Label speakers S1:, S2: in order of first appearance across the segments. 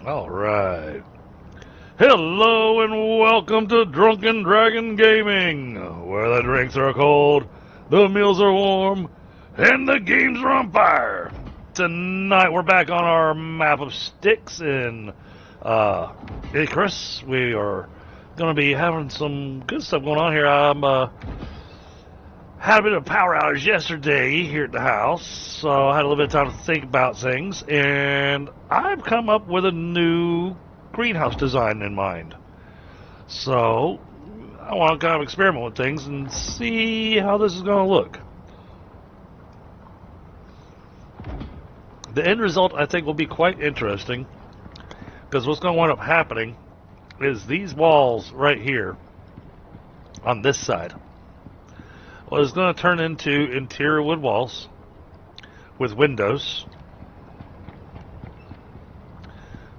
S1: Alright. Hello and welcome to Drunken Dragon Gaming, where the drinks are cold, the meals are warm, and the games are on fire. Tonight we're back on our map of Styx in Icarus. We are going to be having some good stuff going on here. Had a bit of power outage yesterday here at the house, so I had a little bit of time to think about things, and I've come up with a new greenhouse design in mind. So I want to kind of experiment with things and see how this is going to look. The end result, I think, will be quite interesting, because what's going to wind up happening is these walls right here on this side, well, it's going to turn into interior wood walls with windows.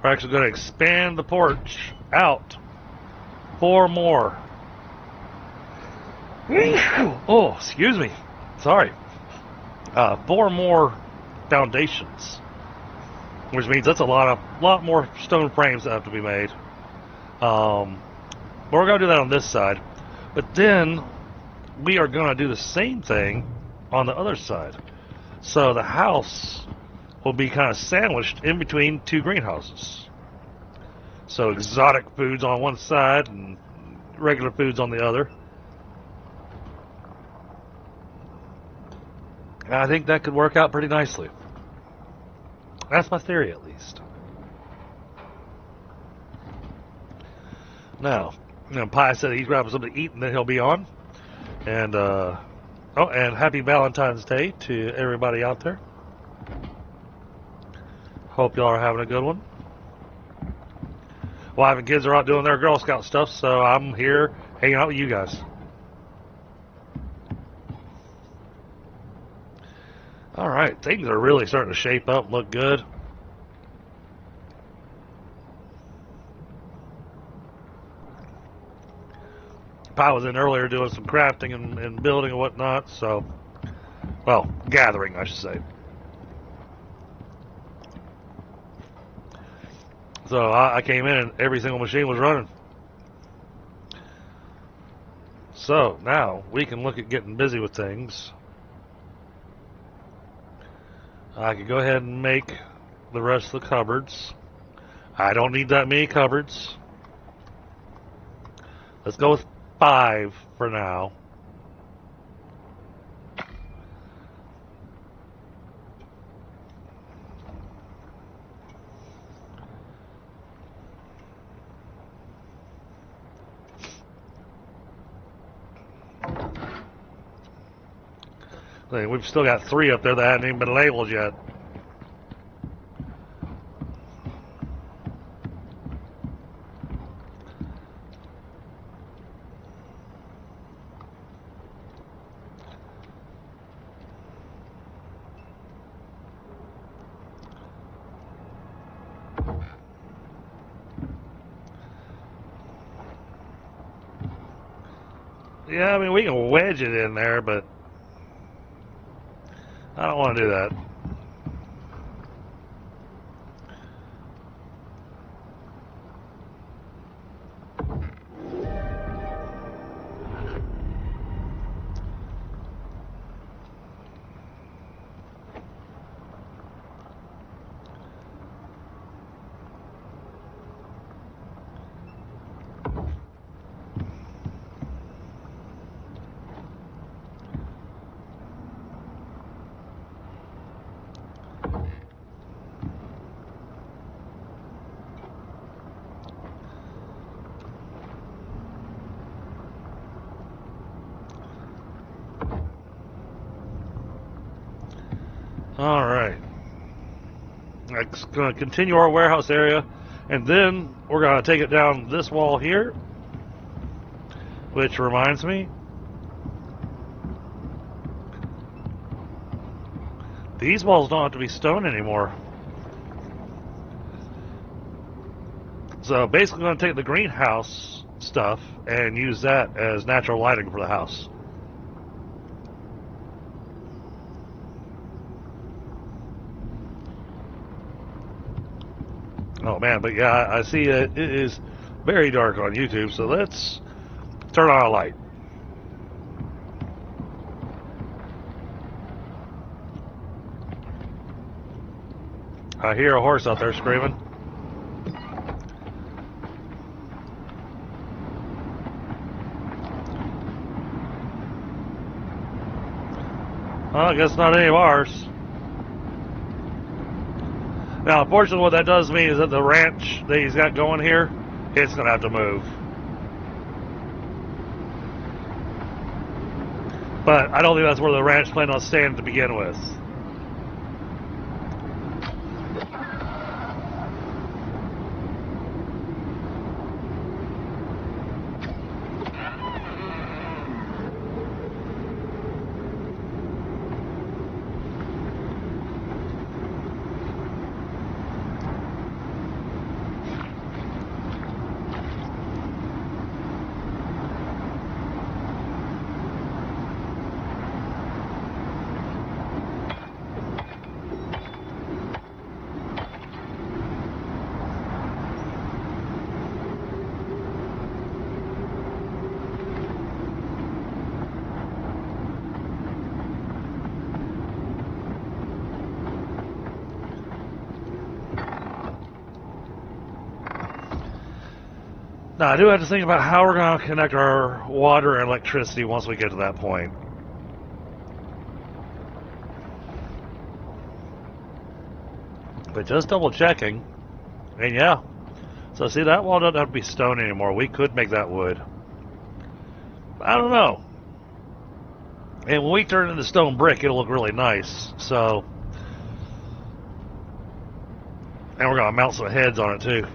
S1: We're actually going to expand the porch out 4 more. Oh, excuse me. Sorry. 4 more foundations, which means that's a lot more stone frames that have to be made. But we're going to do that on this side. But then we are going to do the same thing on the other side. So the house will be kind of sandwiched in between 2 greenhouses. So exotic foods on one side and regular foods on the other. And I think that could work out pretty nicely. That's my theory, at least. Now, Pi said he's grabbing something to eat and then he'll be on. And, and happy Valentine's Day to everybody out there. Hope y'all are having a good one. Wife and kids are out doing their Girl Scout stuff, so I'm here hanging out with you guys. Alright, things are really starting to shape up and look good. I was in earlier doing some crafting and building and whatnot, so, well, gathering, I should say. So I came in and every single machine was running. So now we can look at getting busy with things. I could go ahead and make the rest of the cupboards. I don't need that many cupboards. Let's go with 5 for now. We've still got 3 up there that haven't even been labeled yet. Yeah, I mean, we can wedge it in there, but I don't want to do that. Alright. That's going to continue our warehouse area, and then we're going to take it down this wall here, which reminds me, these walls don't have to be stone anymore. So basically, I'm going to take the greenhouse stuff and use that as natural lighting for the house. Oh man, but yeah, I see it is very dark on YouTube, so let's turn on a light. I hear a horse out there screaming. Well, I guess not any of ours. Now, unfortunately, what that does mean is that the ranch that he's got going here, it's going to have to move. But I don't think that's where the ranch planned on staying to begin with. Now, I do have to think about how we're going to connect our water and electricity once we get to that point. But just double checking, and yeah. So see, that wall doesn't have to be stone anymore. We could make that wood. I don't know. And when we turn it into stone brick, it'll look really nice. So, and we're going to mount some heads on it too.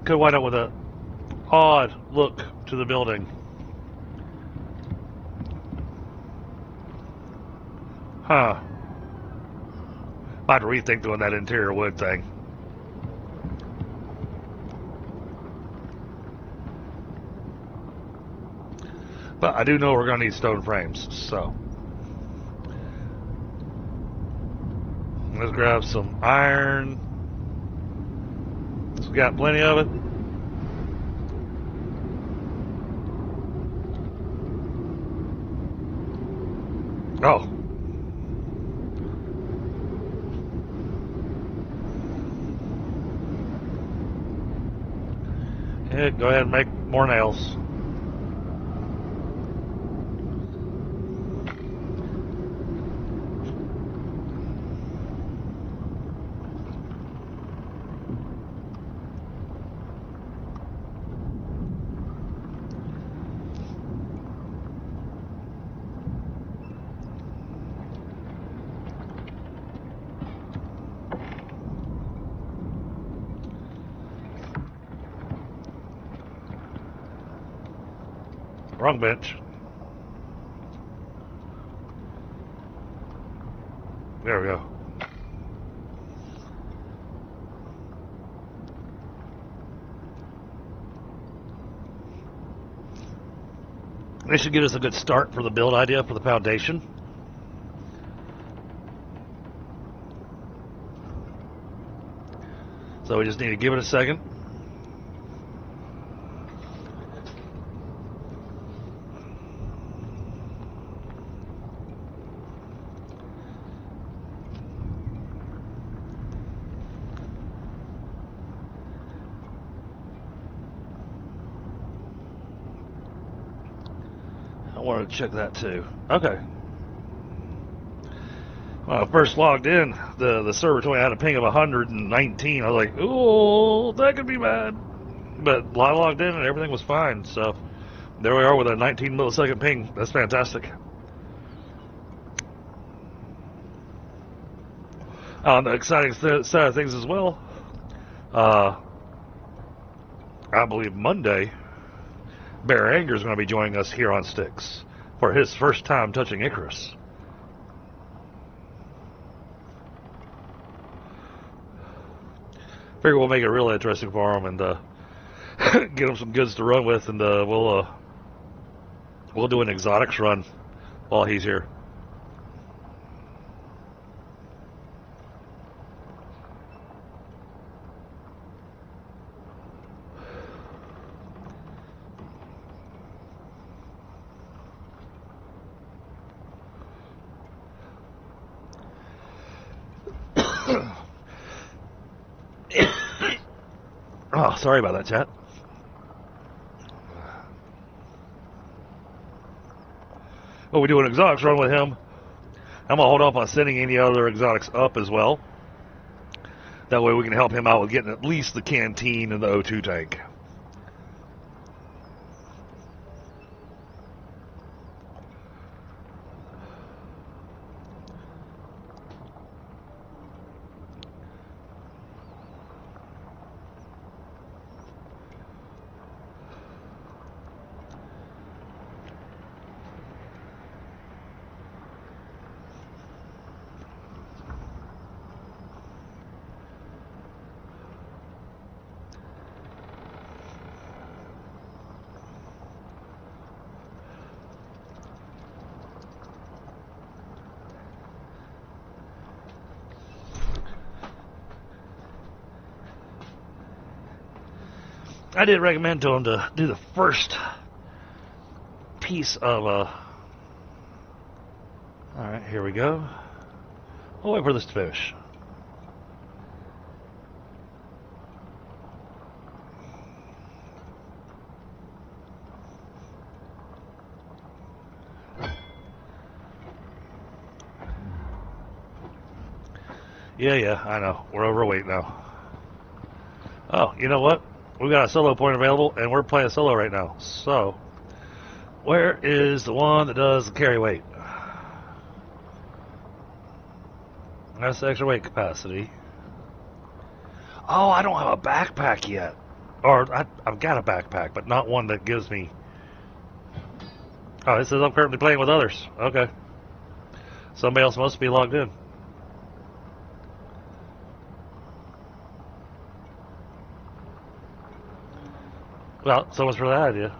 S1: Could wind up with a odd look to the building. Huh. Might rethink doing that interior wood thing. But I do know we're going to need stone frames, so. Let's grab some iron. We got plenty of it. Oh. Yeah, go ahead and make more nails. Wrong bench. There we go. This should give us a good start for the build idea for the foundation. So we just need to give it a second. I wanted to check that too. Okay. When I first logged in, the server told me I had a ping of 119. I was like, ooh, that could be bad. But I logged in and everything was fine. So there we are with a 19 millisecond ping. That's fantastic. On the exciting side of things as well, I believe Monday, Bear Anger is going to be joining us here on Styx for his first time touching Icarus. Figure we'll make it real interesting for him and get him some goods to run with, and we'll do an exotics run while he's here. Oh, sorry about that, chat. Well, we do an exotics run with him. I'm going to hold off on sending any other exotics up as well. That way we can help him out with getting at least the canteen and the O2 tank. I did recommend to him to do the first piece of Alright, here we go. I'll wait for this to finish. Yeah, I know. We're overweight now. Oh, you know what? We got a solo point available, and we're playing solo right now. So, where is the one that does the carry weight? That's the extra weight capacity. Oh, I don't have a backpack yet. Or, I've got a backpack, but not one that gives me... Oh, it says I'm currently playing with others. Okay. Somebody else must be logged in. Well, so much for that idea.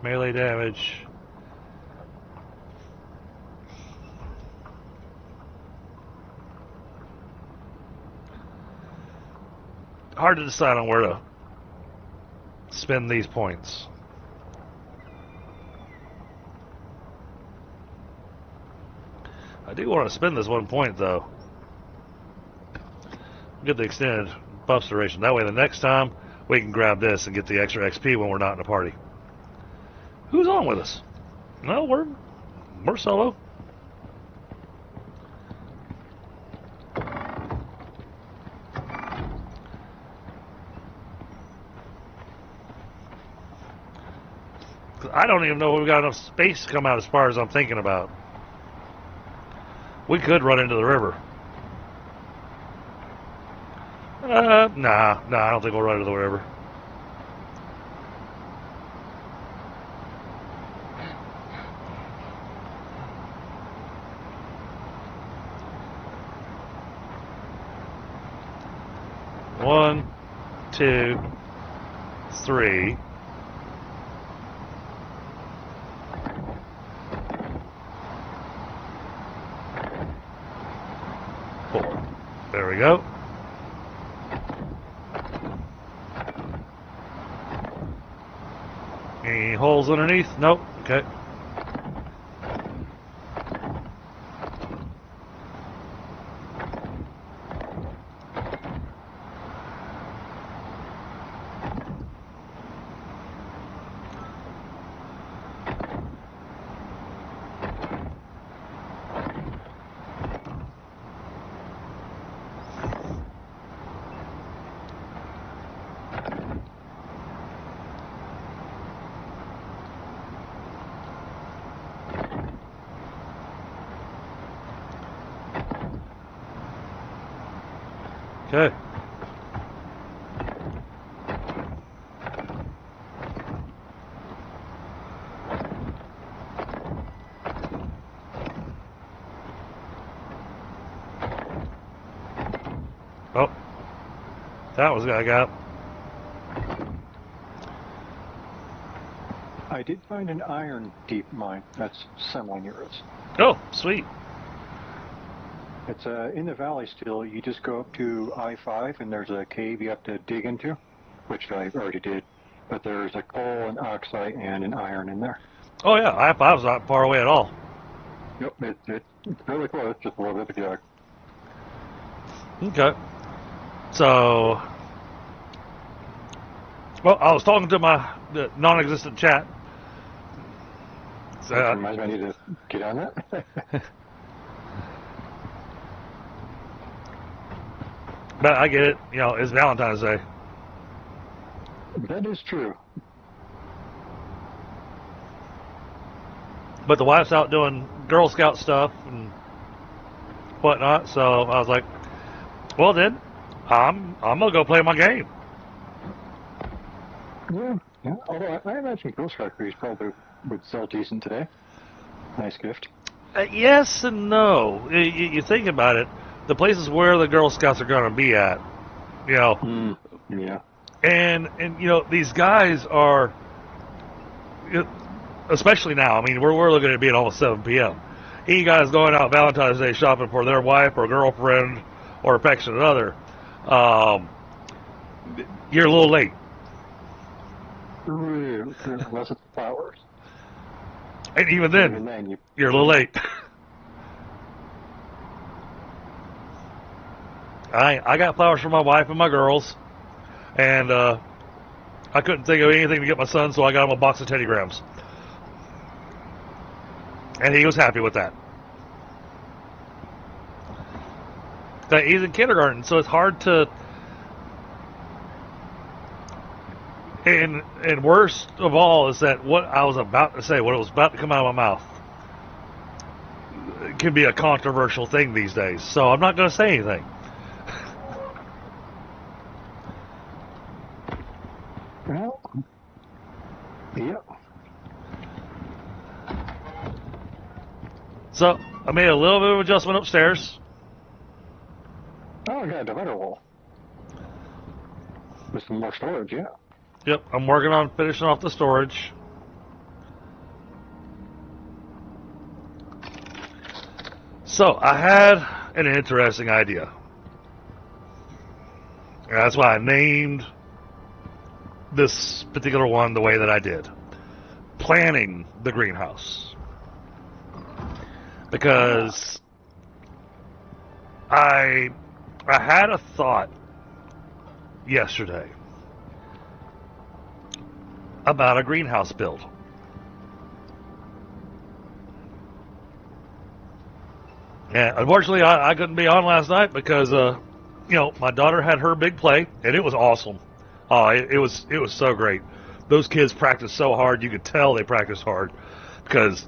S1: Melee damage. Hard to decide on where to spend these points. I do want to spend this 1 point, though. Get the extended buffs duration. That way the next time we can grab this and get the extra XP when we're not in a party. Who's on with us? No, we're solo. I don't even know if we've got enough space to come out as far as I'm thinking about. We could run into the river. Nah, I don't think we'll run into the river. One, two, three. Four. There we go. Any holes underneath? Nope. Okay. Okay. Oh, that was what I got.
S2: I did find an iron deep mine that's semi-near us.
S1: Oh, sweet.
S2: It's in the valley still. You just go up to I-5 and there's a cave you have to dig into, which I already did. But there's a coal, an oxide, and an iron in there.
S1: Oh yeah, I was not far away at all.
S2: Yep, it's really close, just a little bit of a jog.
S1: Okay. So, well, I was talking to the non-existent chat.
S2: Which reminds me I need to get on that.
S1: But I get it. You know, it's Valentine's Day.
S2: That is true.
S1: But the wife's out doing Girl Scout stuff and whatnot. So I was like, well then, I'm gonna go play my game.
S2: Yeah. Although I imagine Girl Scout cookies probably would sell decent today. Nice gift.
S1: Yes and no. You think about it, the places where the Girl Scouts are gonna be at, you know.
S2: Yeah.
S1: And you know, these guys are, especially now. I mean, we're looking at it being almost 7 p.m. Any guys going out Valentine's Day shopping for their wife or girlfriend or affectionate other, you're a little late.
S2: Unless it's flowers.
S1: And even then you're a little late. I got flowers for my wife and my girls, and I couldn't think of anything to get my son, so I got him a box of Teddy Grahams. And he was happy with that. He's in kindergarten, so it's hard to... And worst of all is that what I was about to say, what was about to come out of my mouth, can be a controversial thing these days. So I'm not going to say anything.
S2: Well, yeah.
S1: So I made a little bit of adjustment upstairs.
S2: Oh, I got a divider wall. With some more storage, yeah.
S1: Yep, I'm working on finishing off the storage. So I had an interesting idea. And that's why I named this particular one the way that I did. Planning the greenhouse. Because I had a thought yesterday about a greenhouse build. And unfortunately, I couldn't be on last night because, you know, my daughter had her big play, and it was awesome. It was so great. Those kids practiced so hard. You could tell they practiced hard because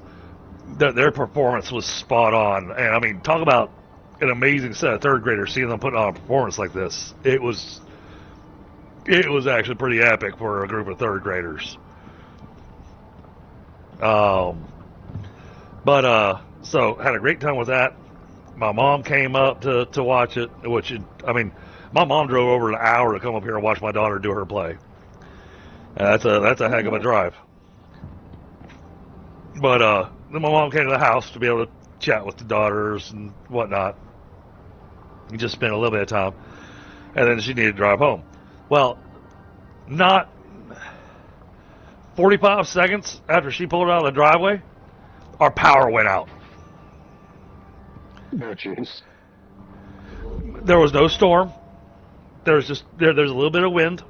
S1: their performance was spot on. And I mean, talk about an amazing set of third graders, seeing them put on a performance like this. It was actually pretty epic for a group of third graders. So had a great time with that. My mom came up to watch it, which, I mean, my mom drove over an hour to come up here and watch my daughter do her play. That's a heck of a drive. But then my mom came to the house to be able to chat with the daughters and whatnot. And just spend a little bit of time. And then she needed to drive home. Well, not 45 seconds after she pulled out of the driveway, our power went out.
S2: Oh, jeez.
S1: There was no storm. There's a little bit of wind.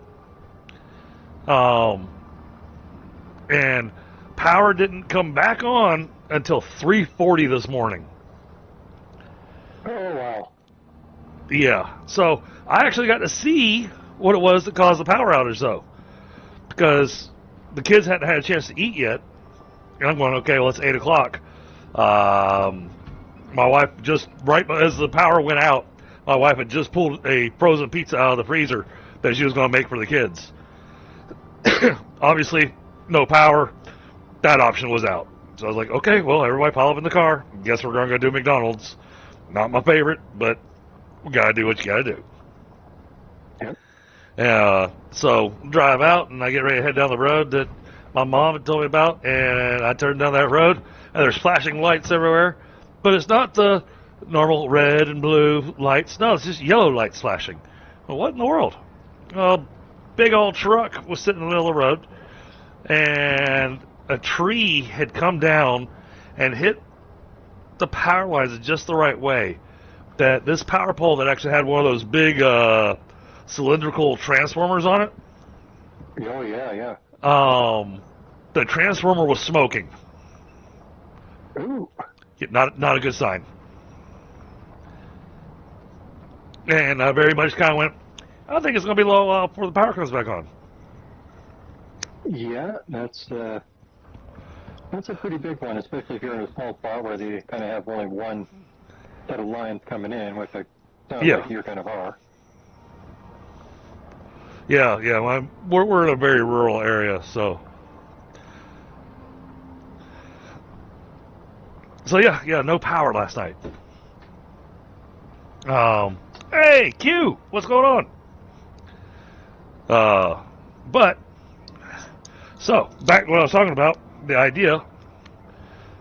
S1: And power didn't come back on until 3:40 this morning.
S2: Oh, wow.
S1: Yeah. So I actually got to see what it was that caused the power outage, though. Because the kids hadn't had a chance to eat yet. And I'm going, okay, well, it's 8 o'clock. My wife, just right as the power went out, My wife had just pulled a frozen pizza out of the freezer that she was going to make for the kids. Obviously, no power. That option was out. So I was like, okay, well, everybody pile up in the car. Guess we're going to go do McDonald's. Not my favorite, but we got to do what you got to do.
S2: Yep.
S1: So drive out, and I get ready to head down the road that my mom had told me about, and I turn down that road, and there's flashing lights everywhere, but it's not the normal red and blue lights. No, it's just yellow lights flashing. Well, what in the world? A big old truck was sitting in the middle of the road, and a tree had come down and hit the power lines in just the right way. That this power pole that actually had one of those big cylindrical transformers on it.
S2: Oh yeah.
S1: The transformer was smoking.
S2: Ooh.
S1: Not a good sign. And I very much kind of went, I think it's going to be a little while before the power comes back on.
S2: Yeah, that's a pretty big one, especially if you're in a small plot where they kind of have only one set of lines coming in, which it sounds like you kind of are.
S1: Yeah. We're in a very rural area, so yeah, no power last night. Hey, Q, what's going on? But so back to what I was talking about, the idea.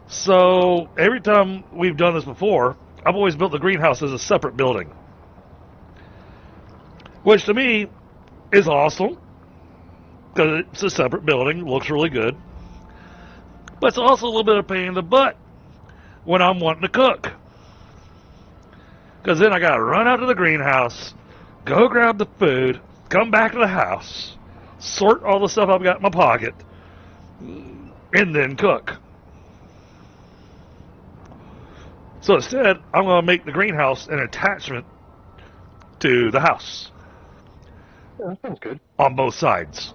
S1: So every time we've done this before, I've always built the greenhouse as a separate building, which to me is awesome because it's a separate building, looks really good, but it's also a little bit of a pain in the butt when I'm wanting to cook, because then I gotta run out to the greenhouse, go grab the food, come back to the house, sort all the stuff I've got in my pocket, and then cook. So instead, I'm going to make the greenhouse an attachment to the house.
S2: Yeah, that sounds good.
S1: On both sides.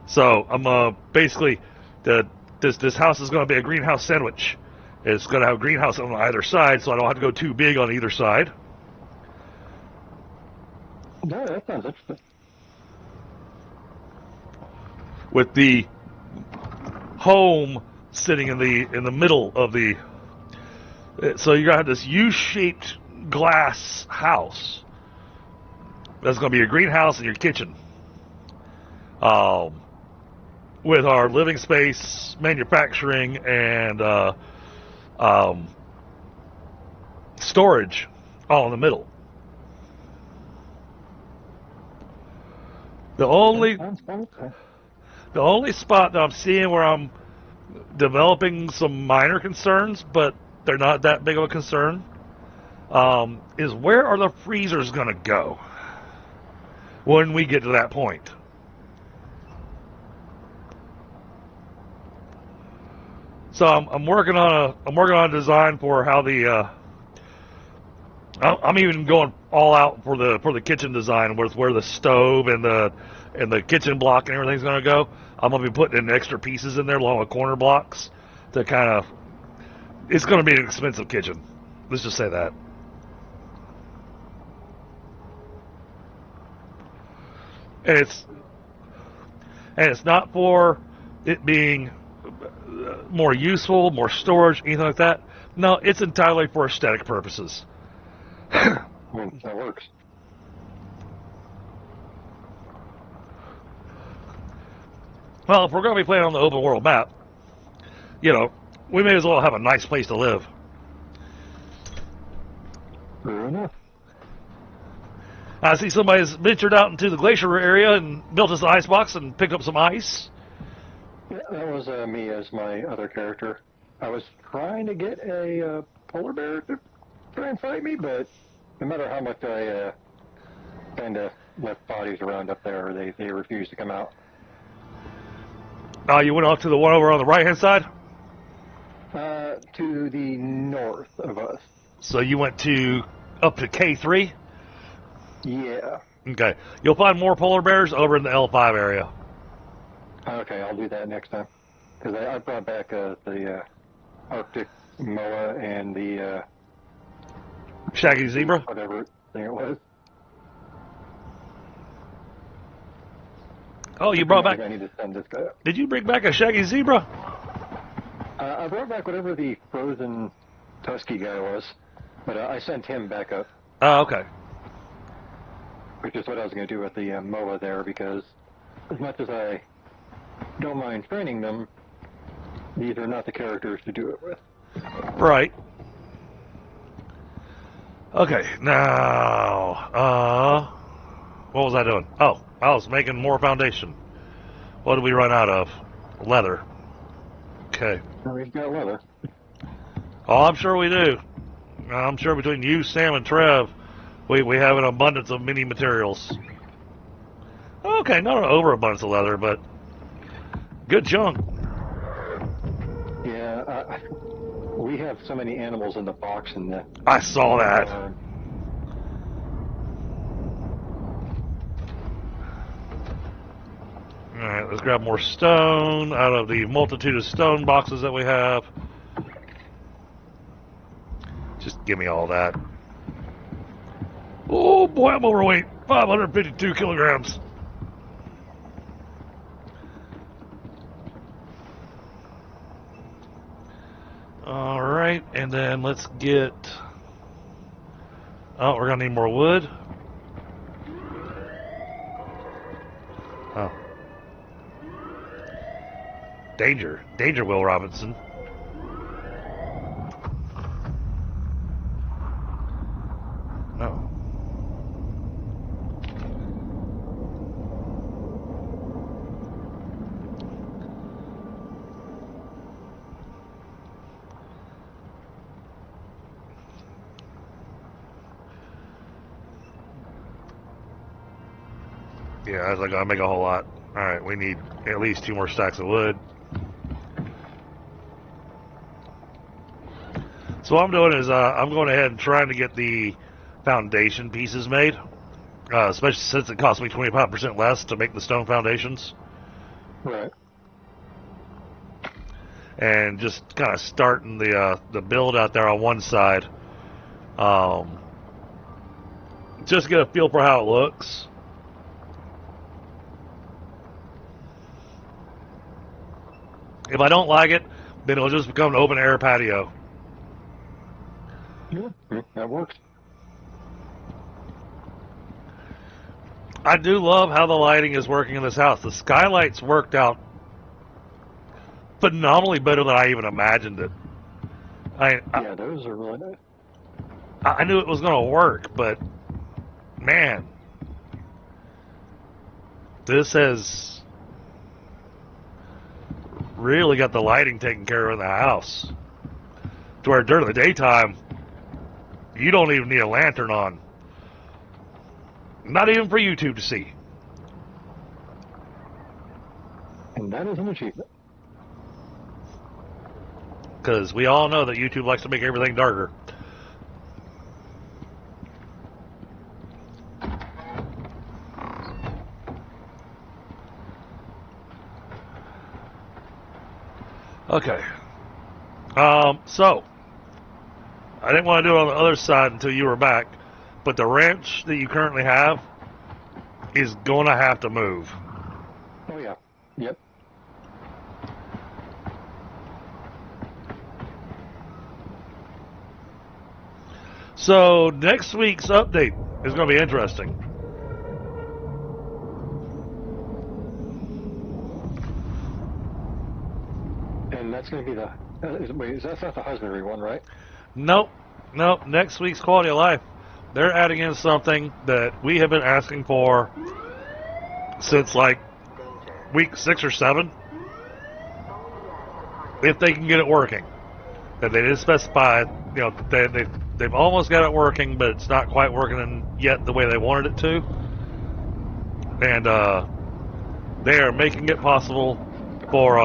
S1: So I'm basically this house is going to be a greenhouse sandwich. It's going to have a greenhouse on either side, so I don't have to go too big on either side.
S2: No, that sounds interesting.
S1: With the home sitting in the middle of the, so you're going to have this U-shaped glass house. That's going to be your greenhouse and your kitchen. With our living space, manufacturing, and storage all in the middle. The only spot that I'm seeing where I'm developing some minor concerns, but they're not that big of a concern, is where are the freezers going to go when we get to that point? So I'm working on a design for how the I'm even going all out for the kitchen design, where the stove and the kitchen block and everything's going to go. I'm going to be putting in extra pieces in there along with corner blocks to kind of. It's going to be an expensive kitchen. Let's just say that. And it's not for it being more useful, more storage, anything like that. No, it's entirely for aesthetic purposes.
S2: That works.
S1: Well, if we're going to be playing on the open world map, we may as well have a nice place to live.
S2: Fair enough.
S1: I see somebody's ventured out into the glacier area and built us an ice box and picked up some ice.
S2: Yeah, that was me as my other character. I was trying to get a polar bear to try and fight me, but no matter how much I kind of left bodies around up there, they refused to come out.
S1: You went off to the one over on the right-hand side?
S2: To the north of us.
S1: So you went up to K3?
S2: Yeah.
S1: Okay. You'll find more polar bears over in the L5 area.
S2: Okay, I'll do that next time. Because I brought back the Arctic moa and the
S1: Shaggy zebra?
S2: Whatever thing it was.
S1: Oh, you brought back...
S2: I need to send this guy up.
S1: Did you bring back a shaggy zebra?
S2: I brought back whatever the frozen Tusky guy was, but I sent him back up,
S1: Oh, okay.
S2: which is what I was going to do with the MOA there, because as much as I don't mind training them, these are not the characters to do it with.
S1: Right. Okay, now, what was I doing? Oh, I was making more foundation. What did we run out of? Leather. Okay.
S2: And we've got leather.
S1: Oh, I'm sure we do. I'm sure between you, Sam, and Trev, we have an abundance of many materials. Okay, not an overabundance of leather, but good chunk.
S2: Yeah, we have so many animals in the box in the...
S1: I saw that. Alright, let's grab more stone out of the multitude of stone boxes that we have. Just give me all that. Oh boy, I'm overweight. 552 kilograms. Alright, and then let's get... Oh, we're gonna need more wood. Oh. Danger. Danger, Will Robinson. No. Yeah, I was like, I'll make a whole lot. Alright, we need at least 2 more stacks of wood. So what I'm doing is I'm going ahead and trying to get the foundation pieces made, especially since it cost me 25% less to make the stone foundations.
S2: Right.
S1: And just kind of starting the build out there on one side. Just get a feel for how it looks. If I don't like it, then it'll just become an open air patio.
S2: Yeah, that works.
S1: I do love how the lighting is working in this house. The skylights worked out phenomenally better than I even imagined it.
S2: Yeah, those are really nice.
S1: I knew it was going to work, but man, this has really got the lighting taken care of in the house. To where during the daytime, you don't even need a lantern on. Not even for YouTube to see.
S2: And that is an achievement.
S1: Because we all know that YouTube likes to make everything darker. Okay. So, I didn't want to do it on the other side until you were back, but the ranch that you currently have is going to have to move.
S2: Oh, yeah. Yep.
S1: So, next week's update is going to be interesting.
S2: And that's going to be the... wait, that's not the husbandry one, right?
S1: Nope. Next week's quality of life. They're adding in something that we have been asking for since like week 6 or 7. If they can get it working. That they didn't specify, you know, they've almost got it working, but it's not quite working yet the way they wanted it to. And they are making it possible for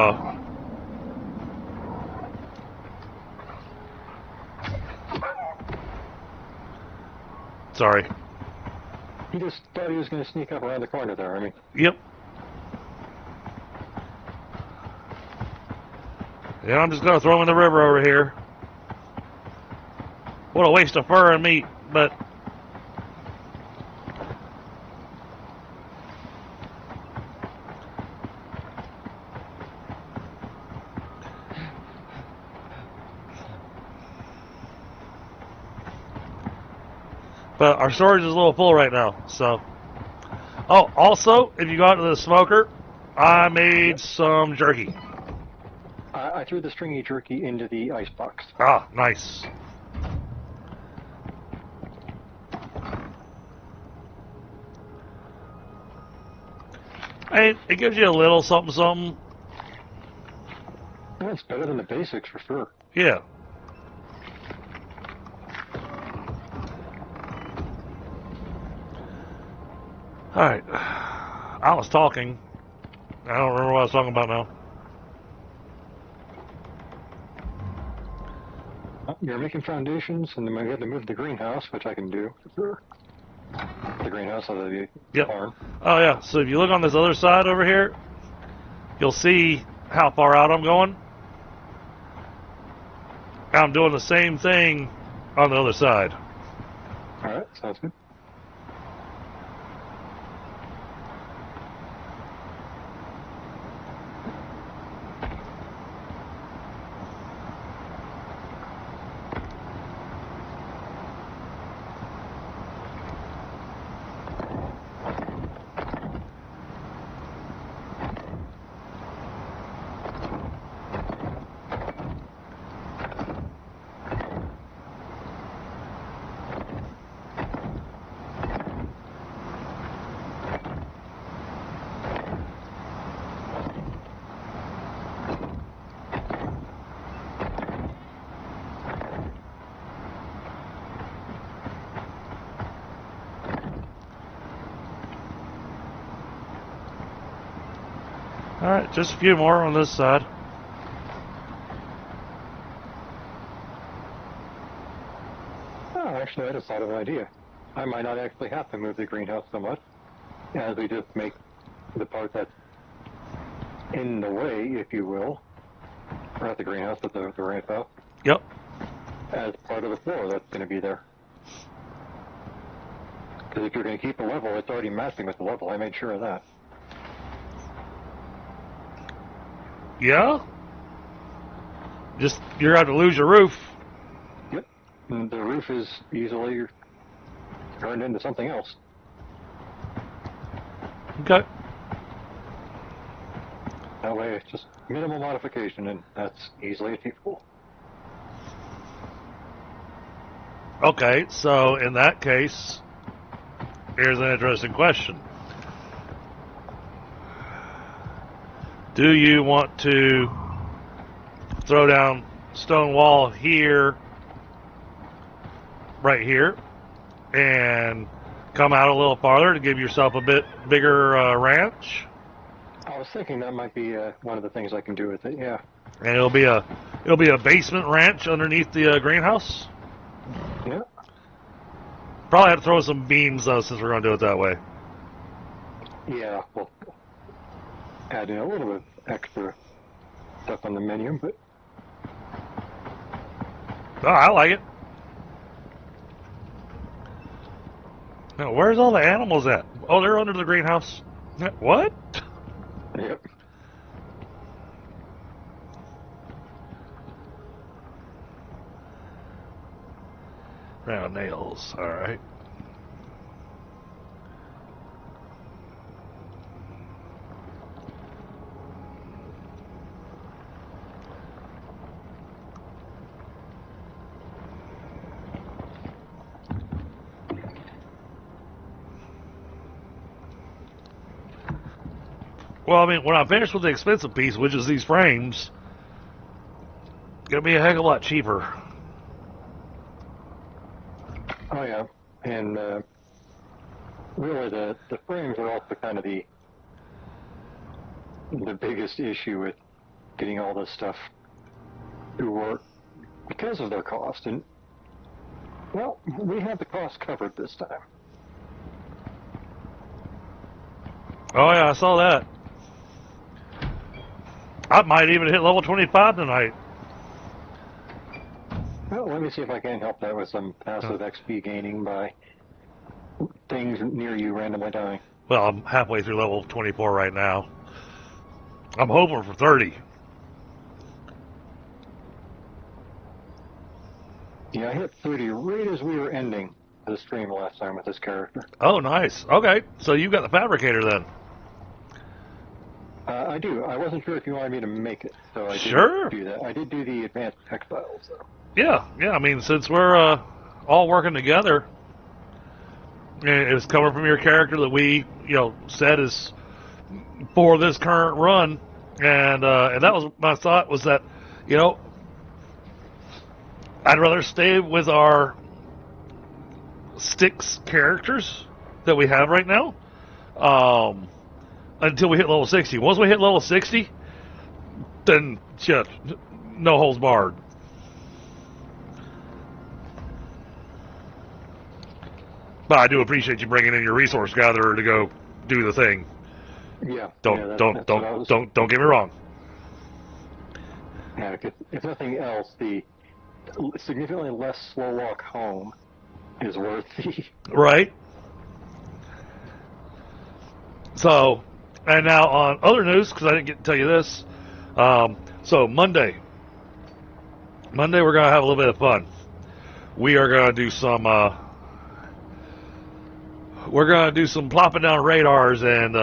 S1: sorry.
S2: He just thought he was going to sneak up around the corner there, I mean.
S1: Yep. Yeah, I'm just going to throw him in the river over here. What a waste of fur and meat. but our storage is a little full right now, so. Oh, also, if you go out to the smoker, I made some jerky.
S2: I threw the stringy jerky into the icebox.
S1: Ah, nice. Hey, it gives you a little something, something.
S2: Well, it's better than the basics for sure.
S1: Yeah. Alright. I was talking. I don't remember what I was talking about now.
S2: You're making foundations, and then we had to move the greenhouse, which I can do for sure. The greenhouse of the farm.
S1: Oh, yeah. So if you look on this other side over here, you'll see how far out I'm going. I'm doing the same thing on the other side.
S2: Alright, sounds good.
S1: Alright, just a few more on this side.
S2: Oh, actually, I just thought of an idea. I might not actually have to move the greenhouse so much, as we just make the part that's in the way, if you will, or not the greenhouse, but the ramp out,
S1: Yep.
S2: as part of the floor that's going to be there. Because if you're going to keep the level, it's already matching with the level. I made sure of that.
S1: Yeah? Just, you're going to have to lose your roof.
S2: Yep. And the roof is easily turned into something else.
S1: Okay.
S2: That way it's just minimal modification, and that's easily achievable.
S1: Okay, so in that case, here's an interesting question. Do you want to throw down stone wall here, right here, and come out a little farther to give yourself a bit bigger ranch?
S2: I was thinking that might be one of the things I can do with it, yeah.
S1: And it'll be a basement ranch underneath the greenhouse.
S2: Yeah.
S1: Probably have to throw some beams though, since we're going to do it that way.
S2: Yeah, well, add in a little bit of extra stuff on the menu, but
S1: Oh, I like it. Now, where's all the animals at? Oh, they're under the greenhouse. What?
S2: yep.
S1: Round nails. All right. Well, I mean, when I'm finished with the expensive piece, which is these frames, it's gonna be a heck of a lot cheaper.
S2: Oh, yeah. And really, the frames are also kind of the biggest issue with getting all this stuff to work because of their cost. And, well, we have the cost covered this time.
S1: Oh yeah, I saw that. I might even hit level 25 tonight.
S2: Well, let me see if I can help that with some passive XP gaining by things near you randomly dying.
S1: Well, I'm halfway through level 24 right now. I'm hoping for 30.
S2: Yeah, I hit 30 right as we were ending the stream last time with this character.
S1: Oh, nice. Okay, so you got the fabricator then.
S2: I do. I wasn't sure if you wanted me to make it, so I
S1: Sure.
S2: didn't do that. I did do the advanced textiles, though.
S1: Yeah. I mean, since we're all working together, and it's coming from your character that we, said is for this current run, and that was my thought was that, I'd rather stay with our Styx characters that we have right now, until we hit level 60. Once we hit level 60, then shit, no holds barred. But I do appreciate you bringing in your resource gatherer to go do the thing.
S2: Yeah.
S1: Don't get me wrong.
S2: Yeah, if nothing else, the significantly less slow walk home is worth the...
S1: Right. So, and now on other news, because I didn't get to tell you this. So Monday we're gonna have a little bit of fun. We are gonna do some. We're gonna do some plopping down radars and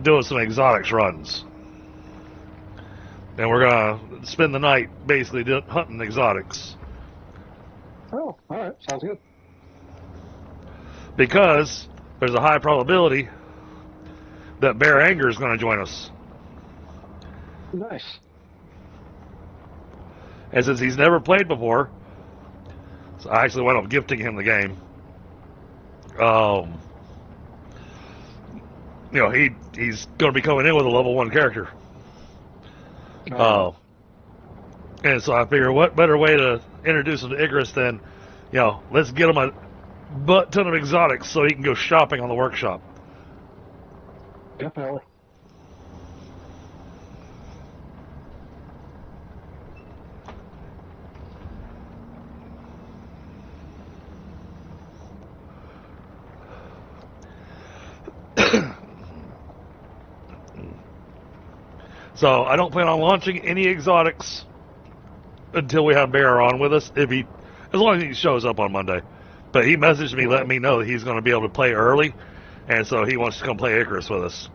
S1: doing some exotics runs. And we're gonna spend the night basically hunting exotics.
S2: Oh, all right, sounds good.
S1: Because there's a high probability that Bear Anger is going to join us.
S2: Nice.
S1: And since he's never played before, so I actually wound up gifting him the game. He's going to be coming in with a level 1 character. And so I figure what better way to introduce him to Icarus than, let's get him a butt ton of exotics so he can go shopping on the workshop.
S2: Definitely.
S1: So I don't plan on launching any exotics until we have Bear on with us. As long as he shows up on Monday. But he messaged me, letting me know that he's going to be able to play early, and so he wants to come play Icarus with us.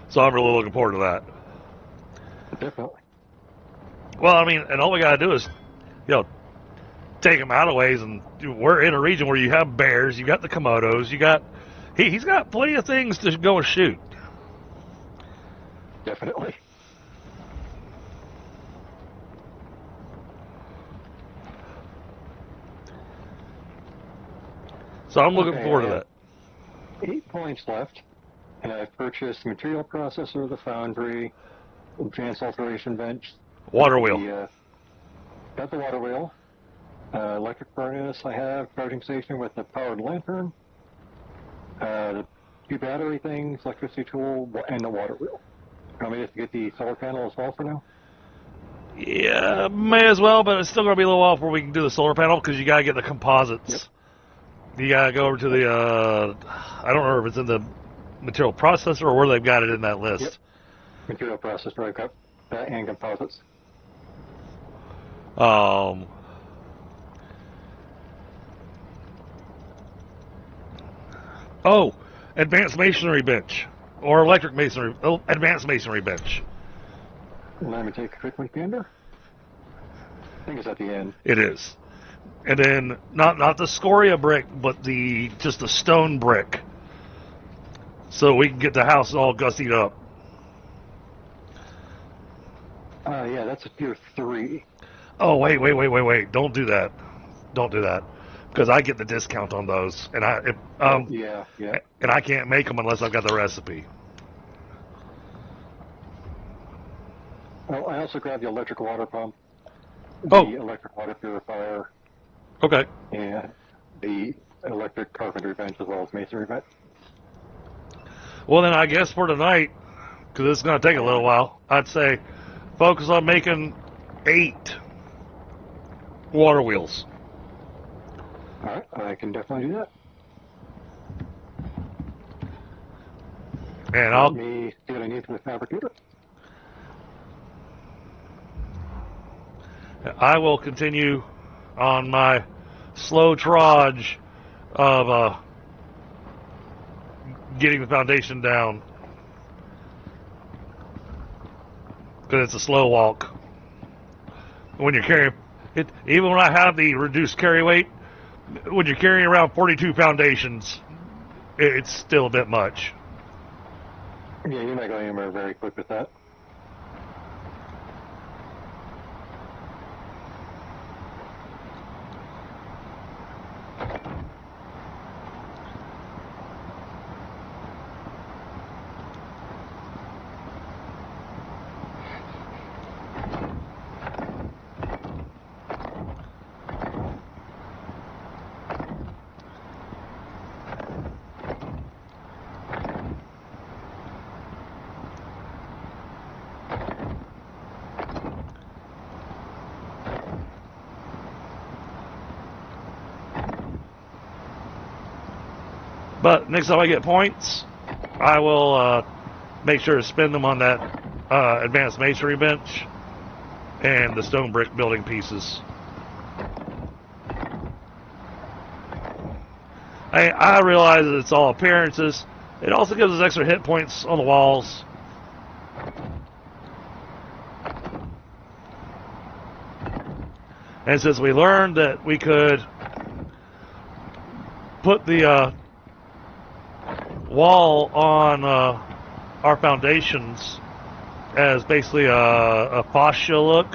S1: So I'm really looking forward to that.
S2: Definitely.
S1: Well, I mean, and all we got to do is, take him out of ways, and we're in a region where you have bears, you got the Komodos, he's got plenty of things to go and shoot.
S2: Definitely.
S1: So I'm looking forward to that.
S2: 8 points left, and I've purchased the material processor, the foundry, advanced alteration bench.
S1: Water wheel.
S2: Got the water wheel. Electric furnace I have, charging station with the powered lantern. The 2 battery things, electricity tool, and the water wheel. Want me to get the solar panel as well for now?
S1: Yeah, may as well, but it's still going to be a little while before we can do the solar panel because you got to get the composites.
S2: Yep.
S1: You got to go over to the, I don't know if it's in the material processor or where they've got it in that list.
S2: Yep. Material processor, I've got that and composites.
S1: Advanced masonry bench. Or electric masonry, advanced masonry bench.
S2: Let me take a quick look, Gander. I think it's at the end.
S1: It is. And then, not the scoria brick, but just the stone brick. So we can get the house all gussied up.
S2: Yeah, that's a tier 3.
S1: Oh, wait. Don't do that. Because I get the discount on those. And
S2: yeah.
S1: And I can't make them unless I've got the recipe.
S2: Well, I also grabbed the electric water pump,
S1: Oh.
S2: the electric water purifier,
S1: Okay.
S2: and the electric carpentry bench as well as masonry bench.
S1: Well, then I guess for tonight, because it's going to take a little while, I'd say focus on making 8 water wheels.
S2: Alright, I can definitely do that.
S1: And
S2: Let me see what I need for the fabricator.
S1: I will continue on my slow trudge of getting the foundation down, because it's a slow walk. When you're carrying it, even when I have the reduced carry weight, when you're carrying around 42 foundations, it's still a bit much.
S2: Yeah, you're not going anywhere very quick with that.
S1: But next time I get points, I will make sure to spend them on that advanced masonry bench and the stone brick building pieces. I realize that it's all appearances. It also gives us extra hit points on the walls. And since we learned that we could put the wall on our foundations as basically a fascia look,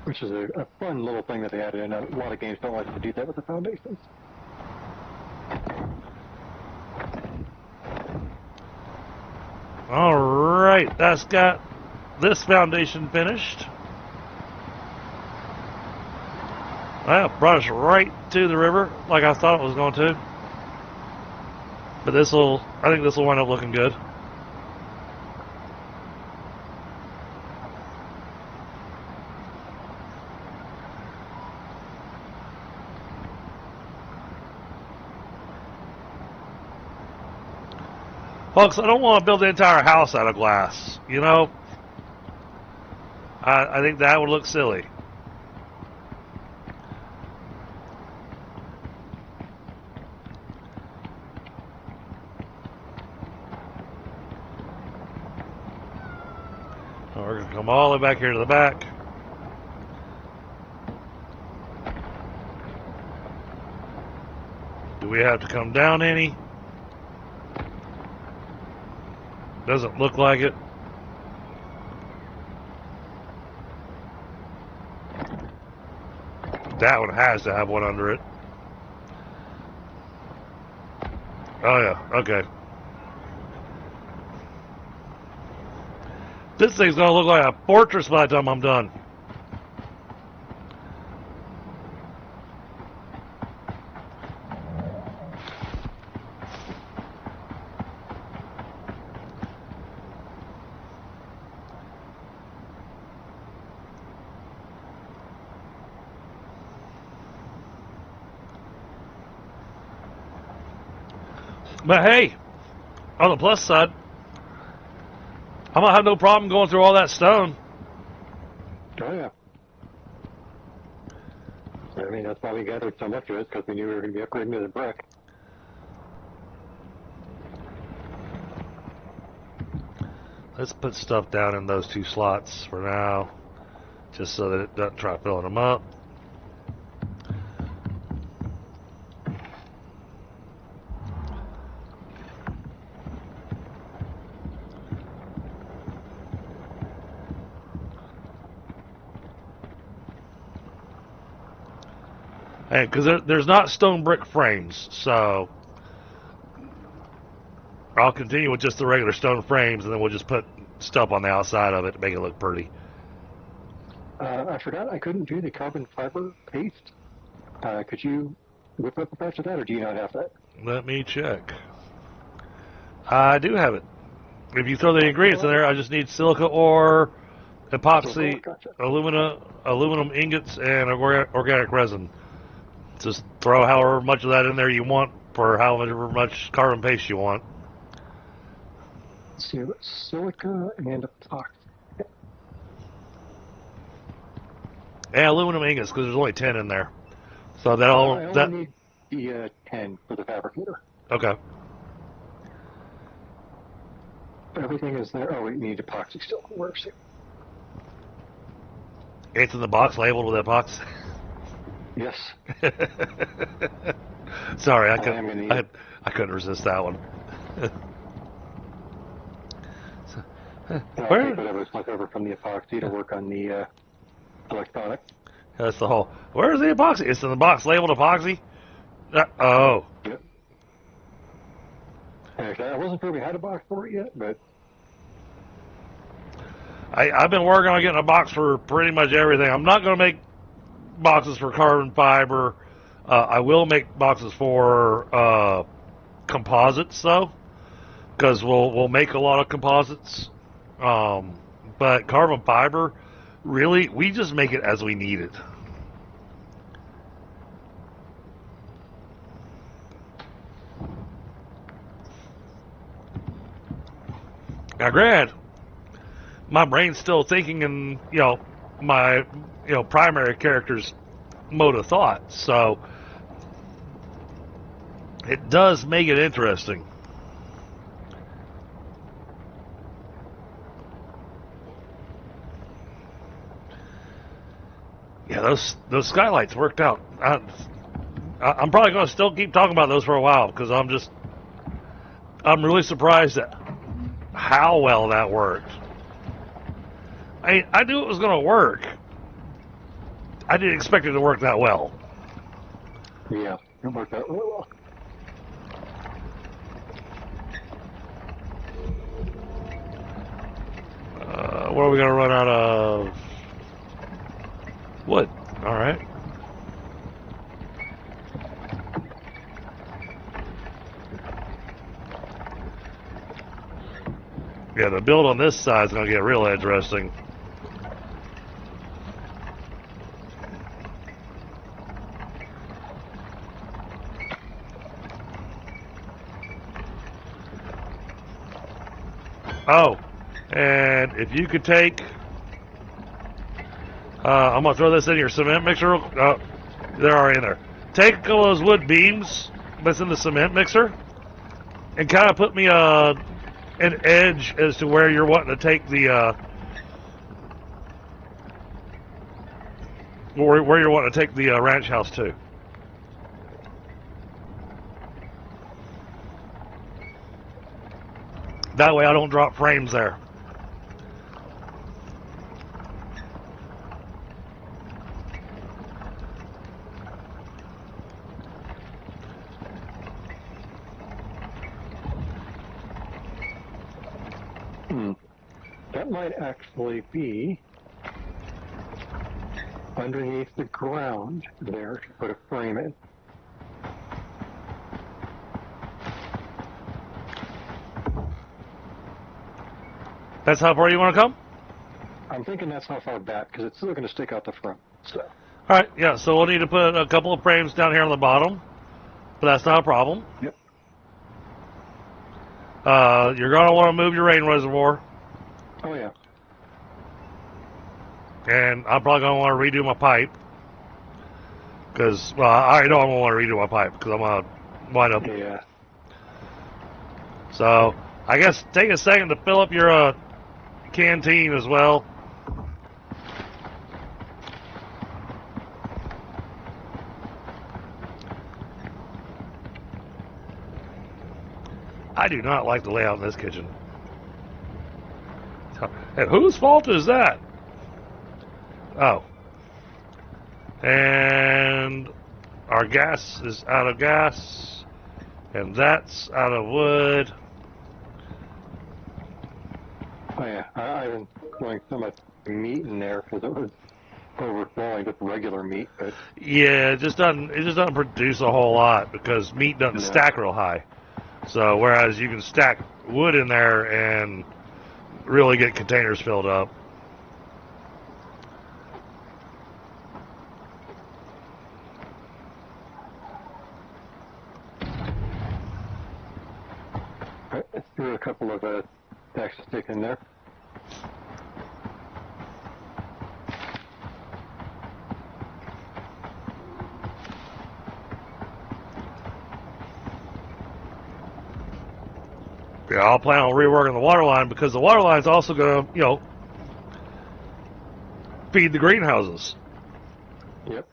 S2: which is a fun little thing that they added in. A lot of games don't like to do that with the foundations.
S1: Alright, that's got this foundation finished. Well, brought us right to the river like I thought it was going to. But I think this will wind up looking good. Folks, I don't want to build the entire house out of glass. You know, I think that would look silly. We're going to come all the way back here to the back. Do we have to come down any? Doesn't look like it. That one has to have one under it. Oh yeah, okay. This thing's gonna look like a fortress by the time I'm done. But hey, on the plus side, I'm gonna have no problem going through all that stone.
S2: Oh yeah. I mean, that's why we gathered so much of it, because we knew we were going to be upgrading to the brick.
S1: Let's put stuff down in those 2 slots for now, just so that it doesn't try filling them up. And because there's not stone brick frames, so I'll continue with just the regular stone frames, and then we'll just put stuff on the outside of it to make it look pretty.
S2: I forgot I couldn't do the carbon fiber paste. Could you whip up a batch of that, or do you not have that?
S1: Let me check. I do have it. If you throw the ingredients in there, I just need silica ore, epoxy,
S2: Gotcha.
S1: aluminum ingots, and organic resin. Just throw however much of that in there you want for however much carbon paste you want.
S2: Let's see, silica and epoxy.
S1: And aluminum ingots, because there's only 10 in there. So
S2: I only need the 10 for the fabricator.
S1: Okay.
S2: Everything is there. Oh, we need epoxy still. Where's it?
S1: It's in the box labeled with epoxy.
S2: Yes.
S1: Sorry, I couldn't resist that one.
S2: I'll
S1: Where?
S2: take whatever's left over from the epoxy to work on the electronic.
S1: That's the whole. Where's the epoxy? It's in the box labeled epoxy. Oh.
S2: Yep. Actually, I wasn't sure we had a box for it yet, but
S1: I've been working on getting a box for pretty much everything. I'm not going to make boxes for carbon fiber. I will make boxes for composites, though, because we'll make a lot of composites. But carbon fiber, really, we just make it as we need it. Now, granted, my brain's still thinking in, my, primary character's mode of thought, so it does make it interesting. Yeah, those skylights worked out. I'm probably going to still keep talking about those for a while, because I'm really surprised at how well that worked. I knew it was going to work. I didn't expect it to work that well.
S2: yeah, it worked out really well.
S1: What are we going to run out of? Wood. All right. Yeah, the build on this side is going to get real interesting. Oh, and if you could take, I'm going to throw this in your cement mixer. Oh, they're already in there. Take a couple of those wood beams that's in the cement mixer and kind of put me an edge as to where you're wanting to take the, where you're wanting to take the ranch house to. That way I don't drop frames there.
S2: That might actually be underneath the ground there to put a frame in.
S1: That's how far you want to come?
S2: I'm thinking that's how far back, because it's still going to stick out the front. So.
S1: All right, yeah, so we'll need to put a couple of frames down here on the bottom, but that's not a problem.
S2: Yep.
S1: You're going to want to move your rain reservoir.
S2: Oh, yeah.
S1: And I'm probably going to want to redo my pipe. Because, well, I already know I'm going to want to redo my pipe, because I'm going to wind up.
S2: Yeah.
S1: So, I guess take a second to fill up your canteen as well. I do not like the layout in this kitchen. And whose fault is that? Oh. And our gas is out of gas. And that's out of wood.
S2: Oh, yeah. I've been going so much meat in there because it was overflowing with regular meat, but
S1: Yeah, it just doesn't produce a whole lot because meat doesn't
S2: no.
S1: stack real high. So whereas you can stack wood in there and really get containers filled up.
S2: Let's throw a couple of stacks of stick in there.
S1: Yeah, I'll plan on reworking the water line because the water line's also going to, feed the greenhouses.
S2: Yep.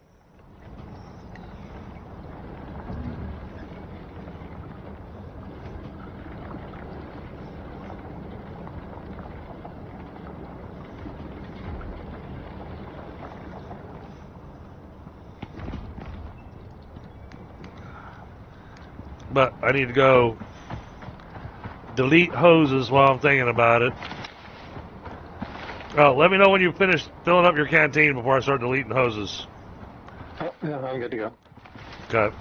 S1: But I need to go delete hoses while I'm thinking about it. Oh, let me know when you finish filling up your canteen before I start deleting hoses.
S2: Oh, yeah, I'm good to go.
S1: Okay.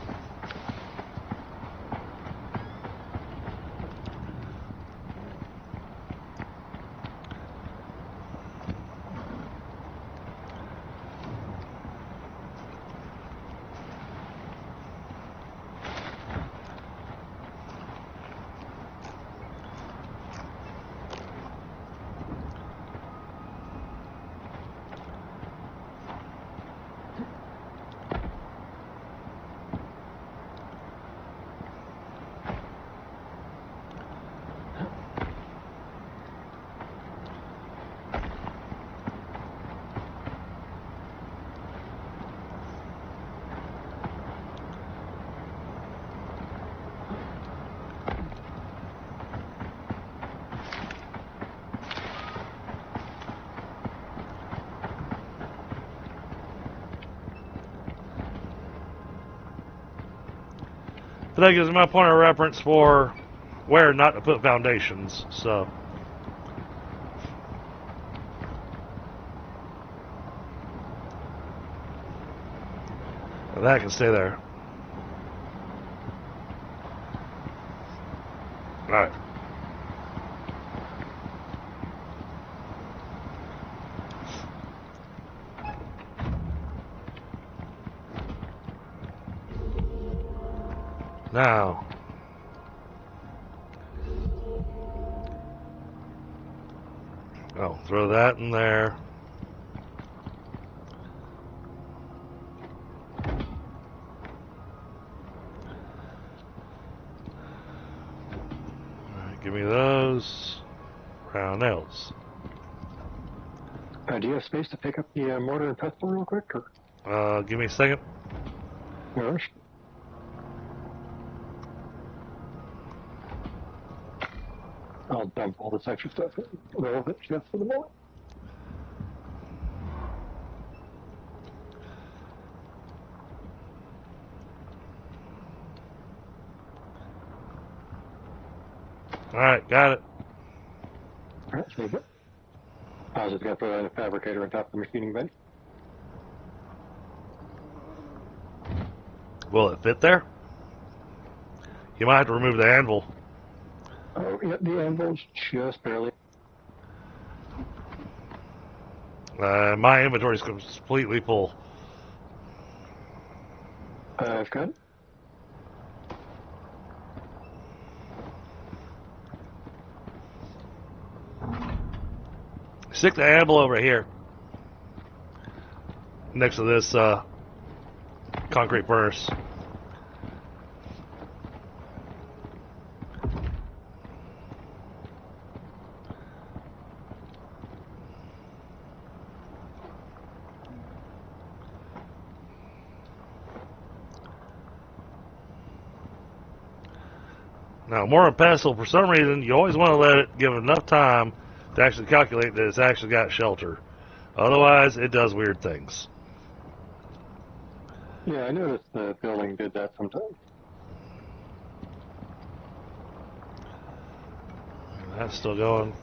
S1: But that gives me my point of reference for where not to put foundations. So. That can stay there. Alright. Now. Oh, throw that in there. Give me those round nails.
S2: Do you have space to pick up the mortar and pestle real quick? Or?
S1: Give me a second.
S2: No. I'll dump all this extra stuff in a little bit just for the moment.
S1: Alright, got it.
S2: All right, save it. I was just going to throw in a fabricator on top of the machining bench.
S1: Will it fit there? You might have to remove the anvil.
S2: Oh, yeah, the anvil's just barely.
S1: My inventory's completely full.
S2: I've got it.
S1: Stick the anvil over here. Next to this concrete furnace. Now, more and pestle, for some reason, you always want to let it give enough time to actually calculate that it's actually got shelter. Otherwise, it does weird things.
S2: Yeah, I noticed the building did that sometimes.
S1: That's still going.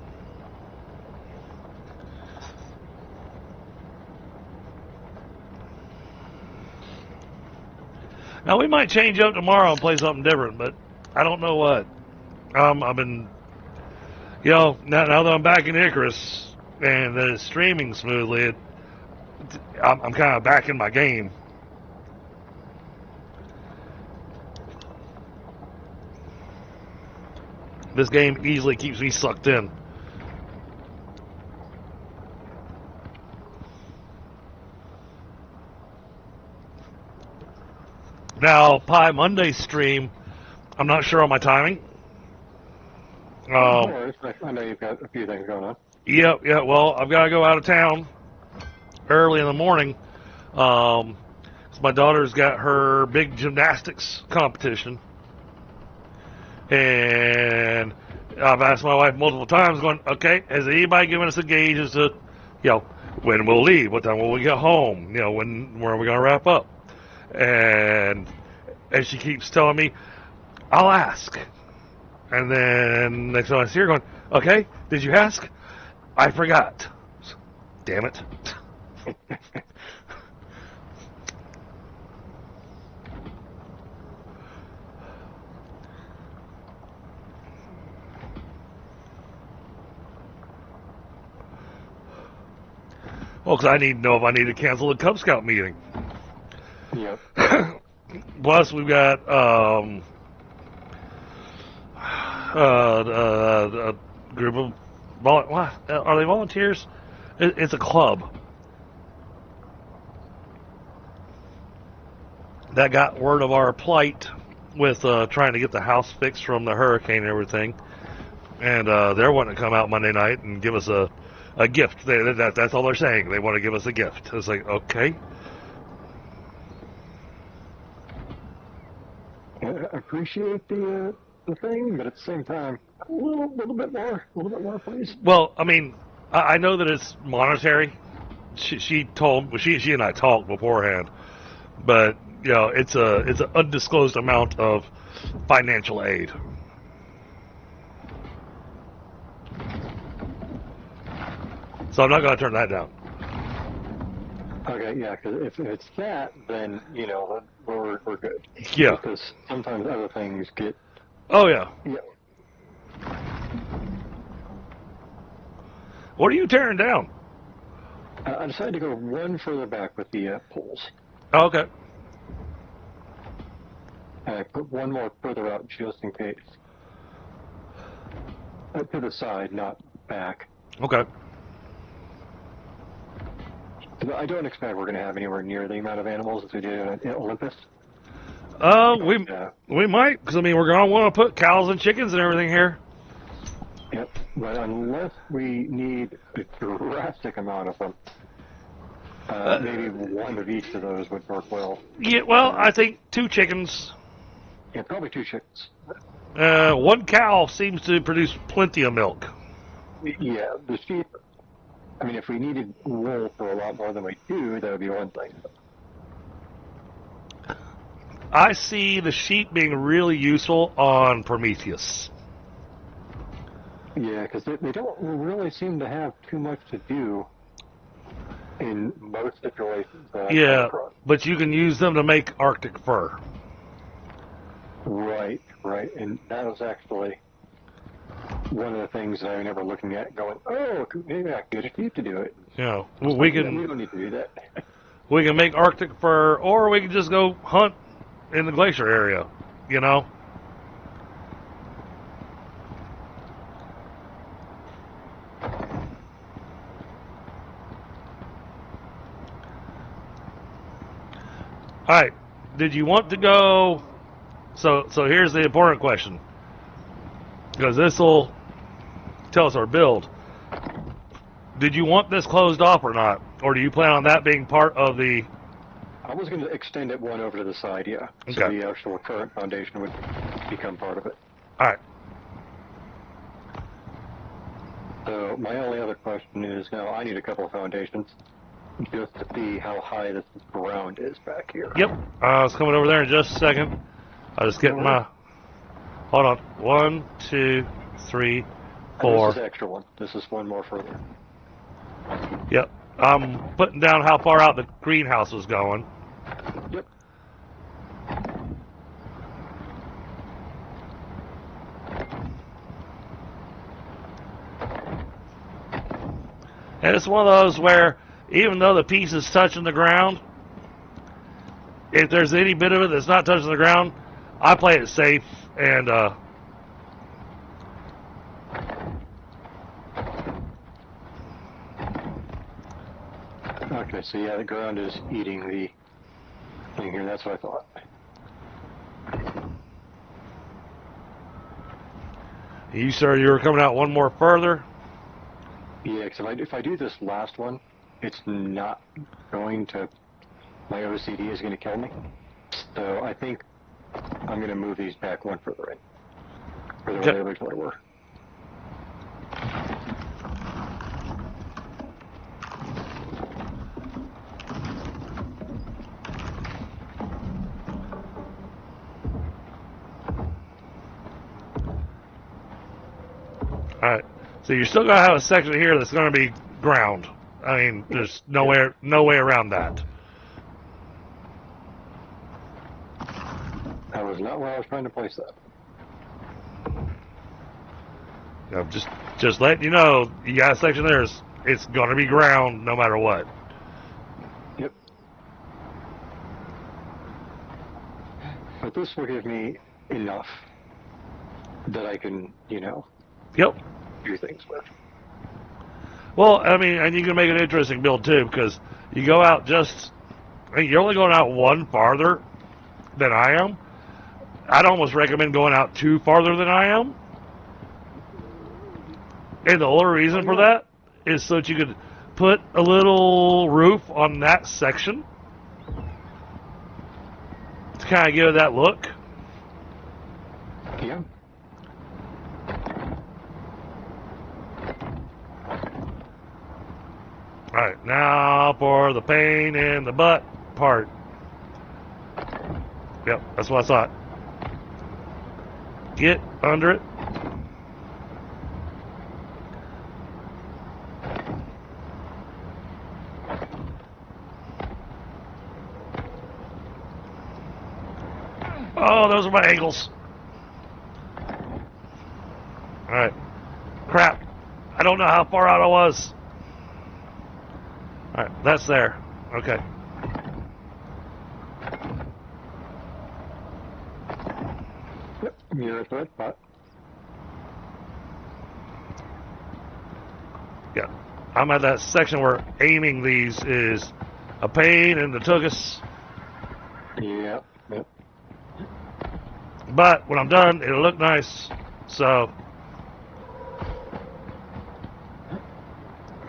S1: Now, we might change up tomorrow and play something different, but I don't know what. I've been, now that I'm back in Icarus and that it's streaming smoothly, I'm kind of back in my game. This game easily keeps me sucked in. Now, Pi Monday stream, I'm not sure on my timing.
S2: I know you've got a few things going on.
S1: Yeah, well, I've got to go out of town early in the morning. So my daughter's got her big gymnastics competition. And I've asked my wife multiple times, going, okay, has anybody given us a gauge as to, when we'll leave? What time will we get home? Where are we going to wrap up? And she keeps telling me, I'll ask. And then next time I see her going, okay, did you ask? I forgot. Damn it. Well, because I need to know if I need to cancel the Cub Scout meeting.
S2: Yep.
S1: Plus, we've got a group of are they volunteers? It's a club that got word of our plight with trying to get the house fixed from the hurricane and everything, and they're wanting to come out Monday night and give us a gift. That's all they're saying. They want to give us a gift. It's like, okay.
S2: I appreciate the thing, but at the same time, a little bit more, please.
S1: Well, I mean, I know that it's monetary. She and I talked beforehand, but it's an undisclosed amount of financial aid. So I'm not going to turn that down.
S2: Okay, yeah, because if it's that, then we're good.
S1: Yeah.
S2: Because sometimes other things get.
S1: Oh yeah.
S2: Yeah.
S1: What are you tearing down?
S2: I decided to go one further back with the poles.
S1: Oh, okay.
S2: And I put one more further out just in case. To the side, not back.
S1: Okay.
S2: I don't expect we're going to have anywhere near the amount of animals as we did in Olympus.
S1: We might, because we're going to want to put cows and chickens and everything here.
S2: Yep, but unless we need a drastic amount of them, maybe one of each of those would work well.
S1: Yeah, well, I think 2 chickens.
S2: Yeah, probably 2 chickens.
S1: 1 cow seems to produce plenty of milk.
S2: Yeah, the sheep. I mean, if we needed wool for a lot more than we do, that would be one thing.
S1: I see the sheep being really useful on Prometheus.
S2: Yeah, because they don't really seem to have too much to do in most situations.
S1: Yeah, but you can use them to make Arctic fur.
S2: Right, and that was actually one of the things that I remember looking at, going, "Oh, maybe I could get a sheep to do it."
S1: Yeah,
S2: we don't need to do that.
S1: We can make Arctic fur, or we can just go hunt in the glacier area. All right. Did you want to go? So here's the important question, because this will tell us our build. Did you want this closed off or not, or do you plan on that being part of the?
S2: I was going to extend it one over to the side, yeah.
S1: Okay.
S2: So the actual current foundation would become part of it.
S1: All right.
S2: So my only other question is, now I need a couple of foundations just to see how high this ground is back here.
S1: Yep. I was coming over there in just a second. I'll just get my. Hold on. 1, 2, 3, 4.
S2: This is extra one. This is one more further.
S1: Yep. I'm putting down how far out the greenhouse is going.
S2: Yep.
S1: And it's one of those where, even though the piece is touching the ground, if there's any bit of it that's not touching the ground, I play it safe and
S2: Okay, so yeah, the ground is eating the thing here. That's what I thought.
S1: you, sir, you were coming out one more further.
S2: Yeah, because if I do this last one, it's not going to. My OCD is going to kill me. So I think I'm going to move these back one further in, further where they originally were.
S1: All right. So you're still gonna have a section here that's gonna be ground. I mean, there's no way around that.
S2: That was not where I was trying to place that.
S1: You know, just letting you know, you got a section there. It's gonna be ground no matter what.
S2: Yep. But this will give me enough that I can,
S1: Yep.
S2: do things with.
S1: Well, I mean, and you can make an interesting build too, because you go out you're only going out one farther than I am. I'd almost recommend going out two farther than I am. And the only reason for that is so that you could put a little roof on that section to kind of give it that look.
S2: Yeah.
S1: Alright, now for the pain in the butt part. Yep, that's what I thought. Get under it. Oh, those are my ankles. Alright. Crap. I don't know how far out I was. Alright, that's there. Okay.
S2: Yep, you're at the right spot.
S1: Yeah. I'm at that section where aiming these is a pain in the tuchus.
S2: Yep.
S1: But when I'm done, it'll look nice. So.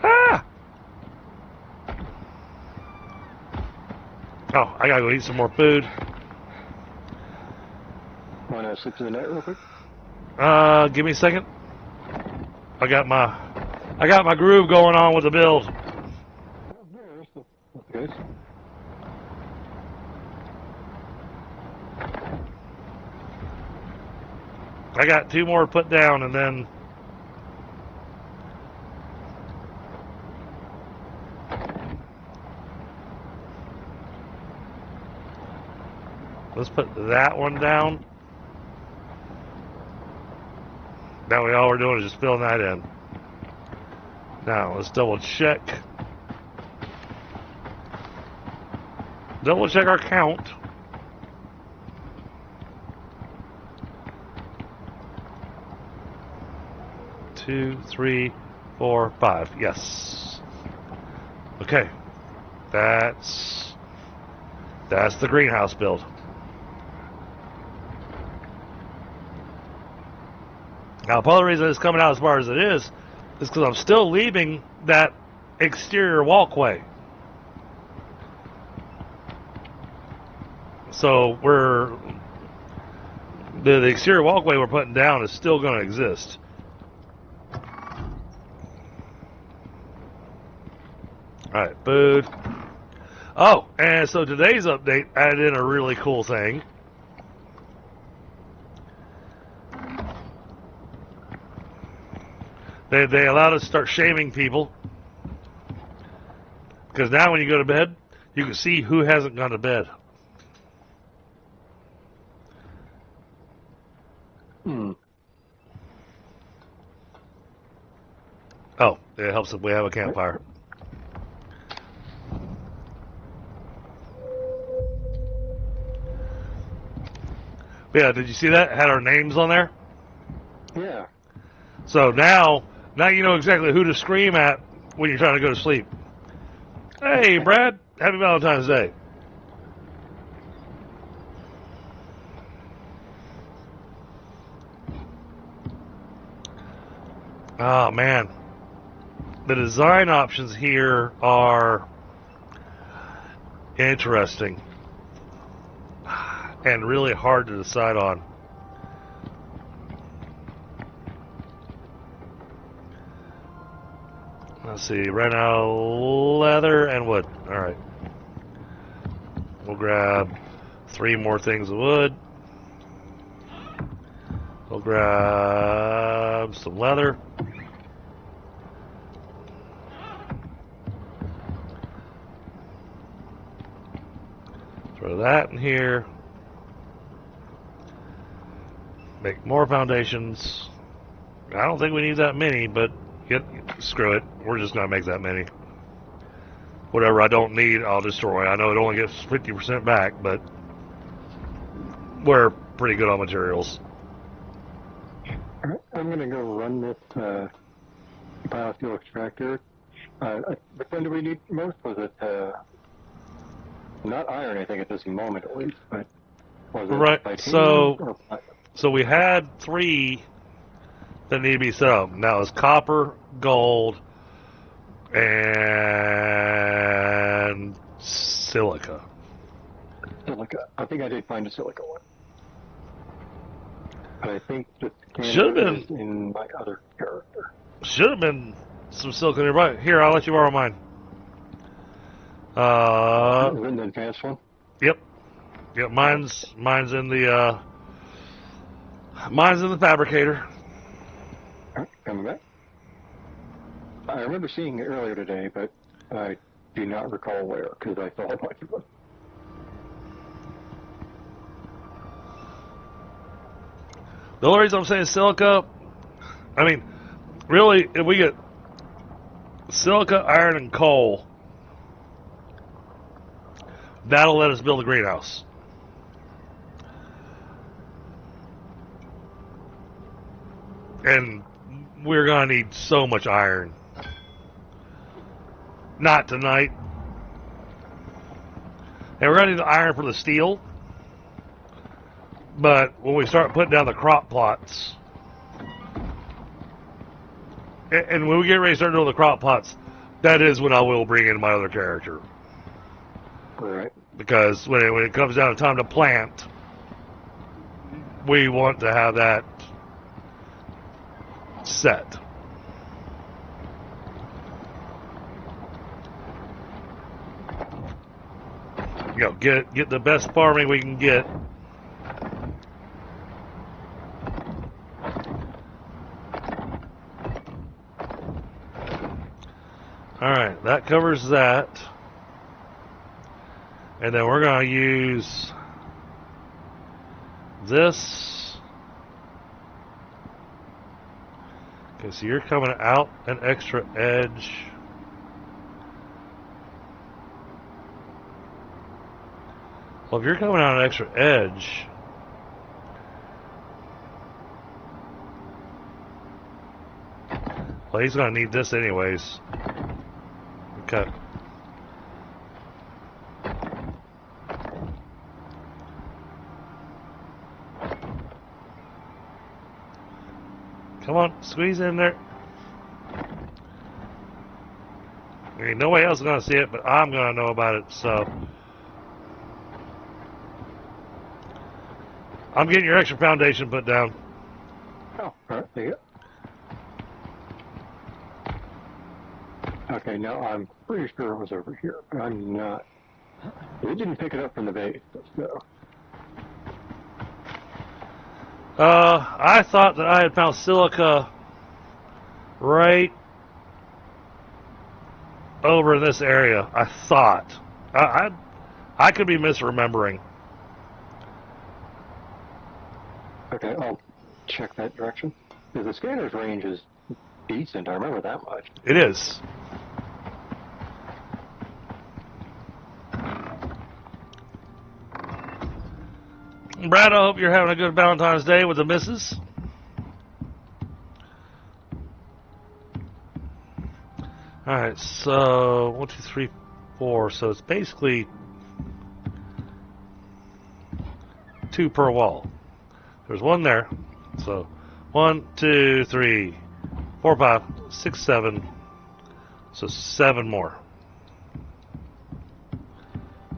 S1: Ah! Oh, I gotta go eat some more food.
S2: Want to slip to the net real quick?
S1: Give me a second. I got my groove going on with the build.
S2: That's good.
S1: I got two more to put down, and then let's put that one down. Now all we're doing is just filling that in. Now let's double check. Double check our count. Two, 3, 4, 5. Yes. Okay. That's the greenhouse build. Now, part of the reason it's coming out as far as it is because I'm still leaving that exterior walkway. So the exterior walkway we're putting down is still going to exist. All right, food. Oh, and so today's update added in a really cool thing. They allowed us to start shaming people. Because now when you go to bed, you can see who hasn't gone to bed. Oh, It helps if we have a campfire. But yeah, did you see that? It had our names on there.
S2: Yeah.
S1: So now you know exactly who to scream at when you're trying to go to sleep. Hey, Brad, happy Valentine's Day. Oh, man. The design options here are interesting and really hard to decide on. Let's see, right now, leather and wood. All right. We'll grab 3 more things of wood. We'll grab some leather. Throw that in here. Make more foundations. I don't think we need that many, but screw it. We're just going to make that many. Whatever I don't need, I'll destroy. I know it only gets 50% back, but we're pretty good on materials.
S2: All right, I'm going to go run this biofuel extractor. Which one do we need most? Was it not iron, I think, at this moment at least, but was it
S1: right?
S2: titanium or platinum?
S1: So we had 3 that need to be set up. Now it's copper, gold, and silica.
S2: Silica. I think I did find a silica one. But I think the
S1: Should have
S2: Canada
S1: been
S2: is in my other character.
S1: Should have been some silica nearby. Here, I'll let you borrow mine.
S2: Is it an advanced one?
S1: Yep. Mine's in the fabricator.
S2: All right, coming back. I remember seeing it earlier today, but I do not recall where because I saw a bunch of them.
S1: The only reason I'm saying silica, I mean, really, if we get silica, iron, and coal, that'll let us build a greenhouse. And we're going to need so much iron. Not tonight. And we're going to need the iron for the steel. But when we start putting down the crop plots, and when we get ready to start doing the crop plots, that is when I will bring in my other character.
S2: All right.
S1: Because when it comes down to time to plant, we want to have that set. You know, get the best farming we can get. Alright, that covers that. And then we're going to use this. Okay, so you're coming out an extra edge. Well, if you're coming out an extra edge, well, he's going to need this anyways. Okay. Come on, squeeze in there. I mean, nobody else is going to see it, but I'm going to know about it, so. I'm getting your extra foundation put down.
S2: Oh, all right, there you go. Okay, now I'm pretty sure it was over here, but I'm not. We didn't pick it up from the base, so.
S1: I thought that I had found silica right over in this area. I thought. I could be misremembering.
S2: Okay, I'll check that direction. Because the scanner's range is decent. I remember that much.
S1: It is. Brad, I hope you're having a good Valentine's Day with the missus. Alright, so 1, 2, 3, 4. So it's basically 2 per wall. There's 1 there. So 1, 2, 3, 4, 5, 6, 7. So 7 more.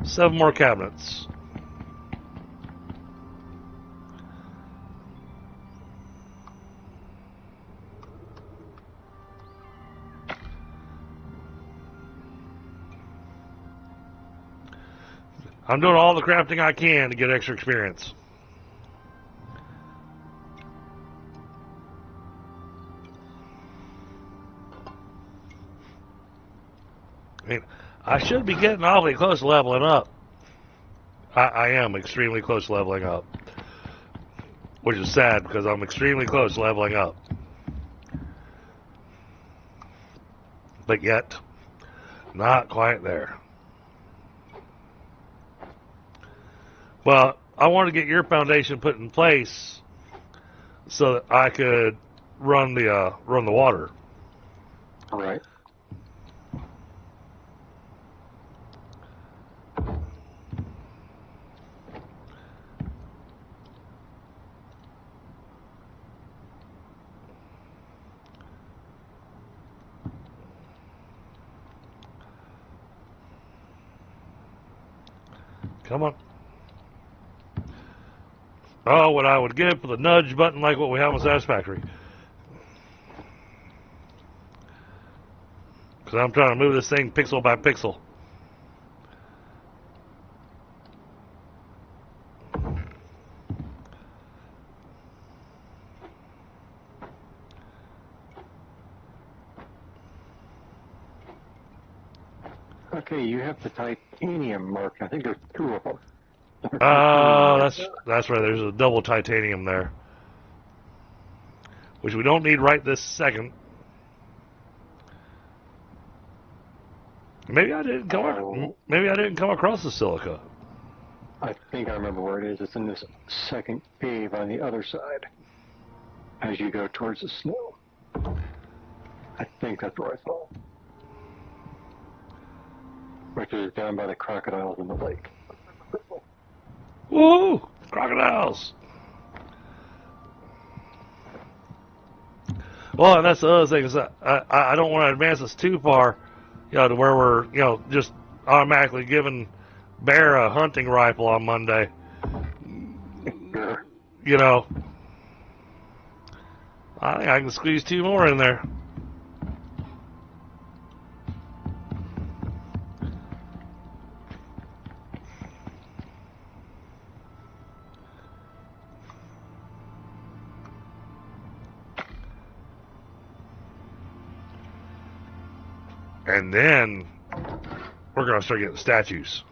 S1: 7 more cabinets. I'm doing all the crafting I can to get extra experience. I mean, I should be getting awfully close to leveling up. I am extremely close to leveling up. Which is sad because I'm extremely close to leveling up. But yet, not quite there. Well, I want to get your foundation put in place so that I could run the water.
S2: All right.
S1: Come on. Oh, what I would give for the nudge button like what we have on Satisfactory. Because I'm trying to move this thing pixel by pixel.
S2: Okay, you have the titanium mark. I think there's 2 of them.
S1: That's right. There's a double titanium there. Which we don't need right this second. Maybe I didn't come across the silica.
S2: I think I remember where it is. It's in this second cave on the other side as you go towards the snow. I think that's where I saw it. Which is down by the crocodiles in the lake.
S1: Woo! Crocodiles! Well, and that's the other thing is that I don't want to advance us too far, to where we're, just automatically giving Bear a hunting rifle on Monday.
S2: Sure.
S1: I think I can squeeze 2 more in there. And then we're going to start getting statues.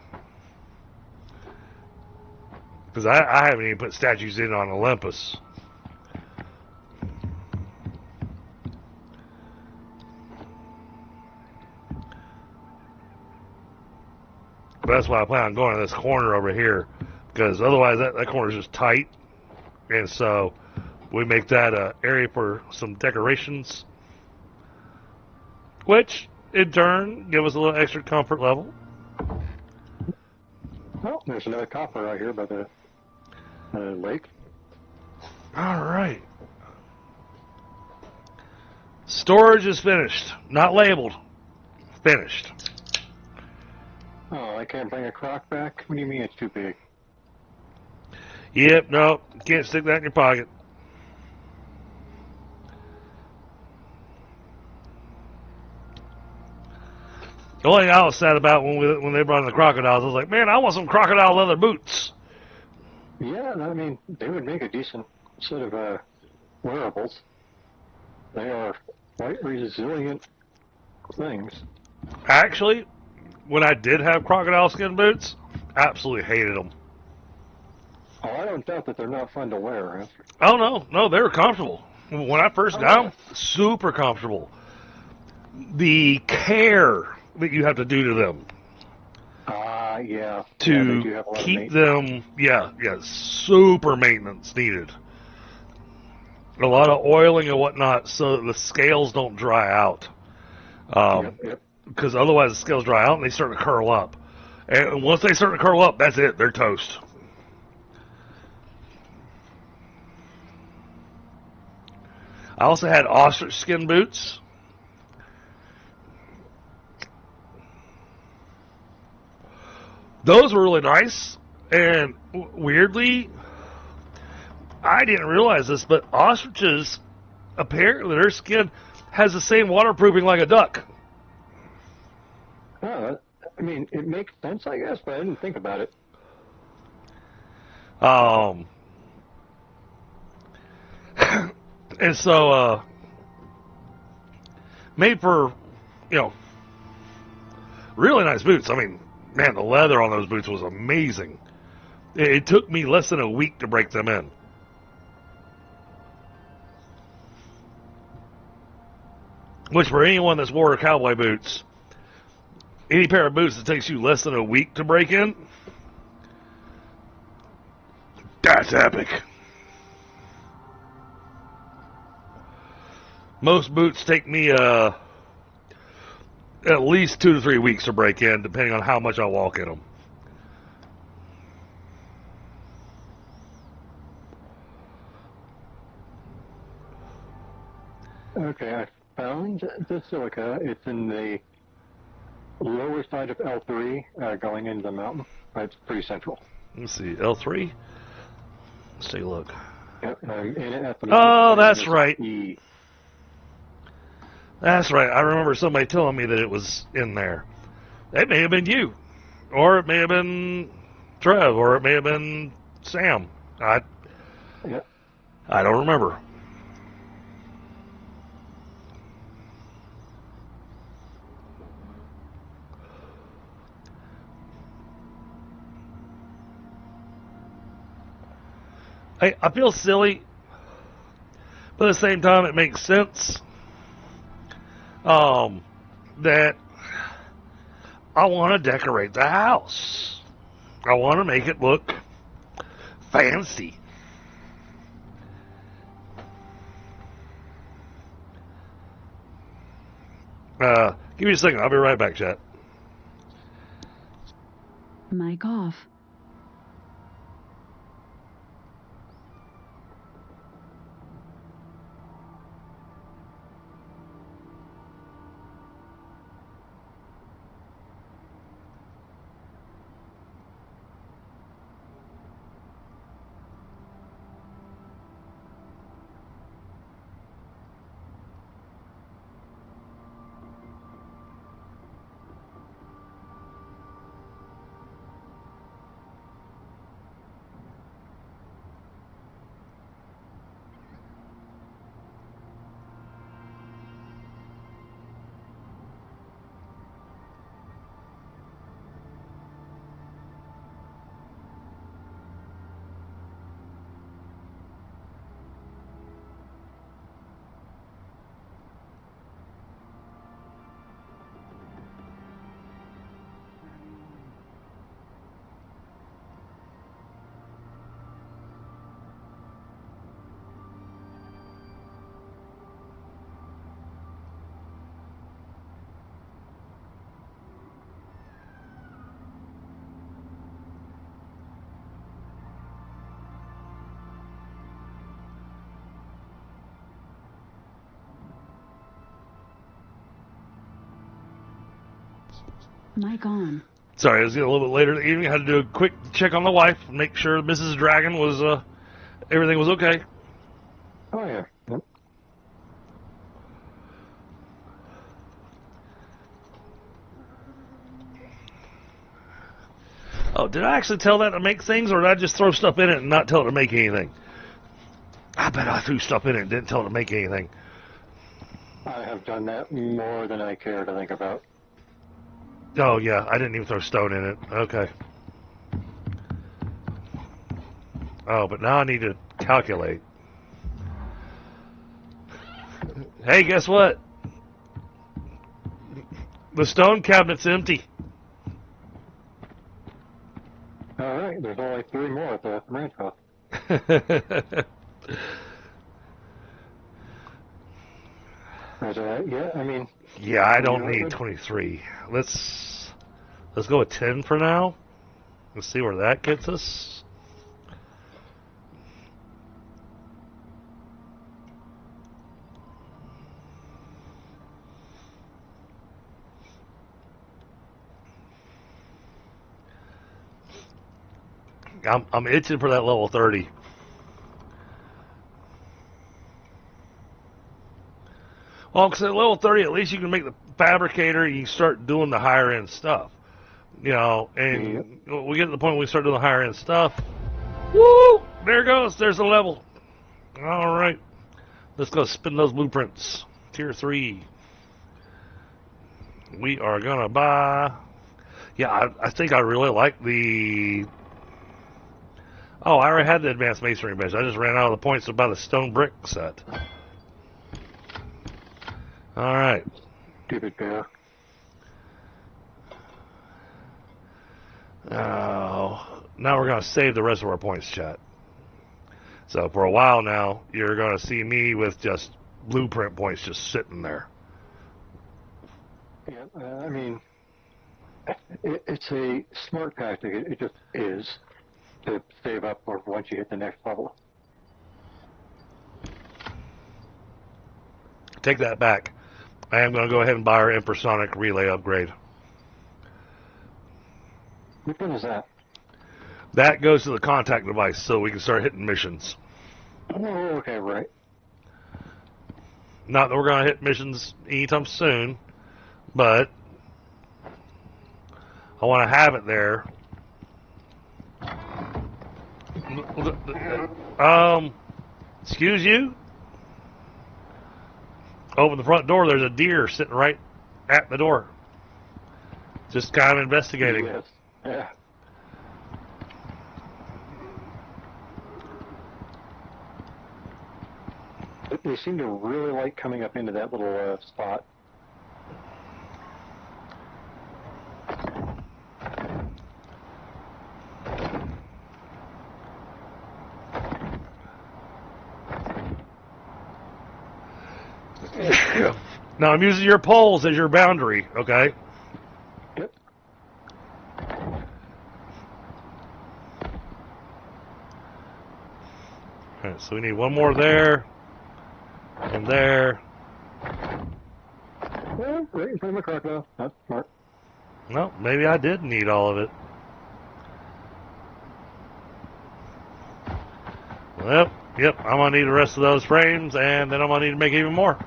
S1: Because I haven't even put statues in on Olympus. But that's why I plan on going to this corner over here. Because otherwise that corner is just tight. And so we make that an area for some decorations. Which, in turn, give us a little extra comfort level.
S2: Oh, there's another copper right here by the lake.
S1: All right. Storage is finished. Not labeled. Finished.
S2: Oh, I can't bring a crock back? What do you mean it's too big?
S1: Yep, no. Can't stick that in your pocket. The only thing I was sad about when they brought in the crocodiles, I was like, man, I want some crocodile leather boots.
S2: Yeah, I mean, they would make a decent set of wearables. They are quite resilient things.
S1: Actually, when I did have crocodile skin boots, absolutely hated them.
S2: Oh, I don't doubt that they're not fun to wear. Huh?
S1: Oh, no, they were comfortable. When I first got them, super comfortable. The care that you have to do to them
S2: Yeah.
S1: to
S2: Yeah, they do have a lot of
S1: keep
S2: maintenance.
S1: them, super maintenance needed. A lot of oiling and whatnot so that the scales don't dry out.
S2: Yep.
S1: Because otherwise the scales dry out and they start to curl up. And once they start to curl up, that's it. They're toast. I also had ostrich skin boots. Those were really nice. And weirdly, I didn't realize this, but ostriches, apparently their skin has the same waterproofing like a duck.
S2: I mean, it makes sense, I guess, but I didn't think about it.
S1: And so, made for, really nice boots. I mean, man, the leather on those boots was amazing. It took me less than a week to break them in. Which, for anyone that's wore cowboy boots, any pair of boots that takes you less than a week to break in, that's epic. Most boots take me at least 2 to 3 weeks to break in, depending on how much I walk in them.
S2: Okay, I found the silica. It's in the lower side of L3 going into the mountain. It's pretty central.
S1: Let's see, L3? Let's take a look.
S2: Yep, in it at the
S1: Oh,
S2: mountain,
S1: that's right.
S2: E.
S1: That's right. I remember somebody telling me that it was in there. It may have been you. Or it may have been Trev. Or it may have been Sam. I don't remember. I feel silly, but at the same time, it makes sense that I want to decorate the house. I want to make it look fancy. Give me a second. I'll be right back, chat.
S3: Mic off. Mic on.
S1: Sorry, it was getting a little bit later in the evening. I had to do a quick check on the wife, make sure Mrs. Dragon was, everything was okay.
S2: Oh, yeah. Yep.
S1: Oh, did I actually tell that to make things, or did I just throw stuff in it and not tell it to make anything? I bet I threw stuff in it and didn't tell it to make anything.
S2: I have done that more than I care to think about.
S1: Oh, yeah, I didn't even throw stone in it. Okay. Oh, but now I need to calculate. Hey, guess what? The stone cabinet's empty.
S2: All right, there's only 3 more at the ranch house. Yeah, I mean...
S1: Yeah, I don't need 23. Let's go with 10 for now. Let's see where that gets us. I'm itching for that level 30. Well, because at level 30, at least you can make the fabricator. You can start doing the higher end stuff. You know, and we get to the point where we start doing the higher end stuff. Woo! There it goes. There's the level. All right. Let's go spin those blueprints. Tier 3. We are going to buy... Yeah, I think I really like the... Oh, I already had the advanced masonry bench. I just ran out of the points to buy the stone brick set. All right.
S2: Stupid bear.
S1: Oh, now we're going to save the rest of our points, chat. So for a while now, you're going to see me with just blueprint points just sitting there.
S2: Yeah, I mean, it's a smart tactic. It just is to save up for once you hit the next level.
S1: Take that back. I am going to go ahead and buy our infrasonic relay upgrade.
S2: Which one is that?
S1: That goes to the contact device so we can start hitting missions.
S2: Oh, okay, right.
S1: Not that we're going to hit missions anytime soon, but I want to have it there. Excuse you? Open the front door, there's a deer sitting right at the door. Just kind of investigating.
S2: Yes. Yeah. They seem to really like coming up into that little spot.
S1: Now I'm using your poles as your boundary, okay?
S2: Yep.
S1: Alright, so we need one more there. And there.
S2: Well, right in front of my crocodile. That's smart.
S1: No, maybe I did need all of it. Well, yep, I'm going to need the rest of those frames, and then I'm going to need to make even more.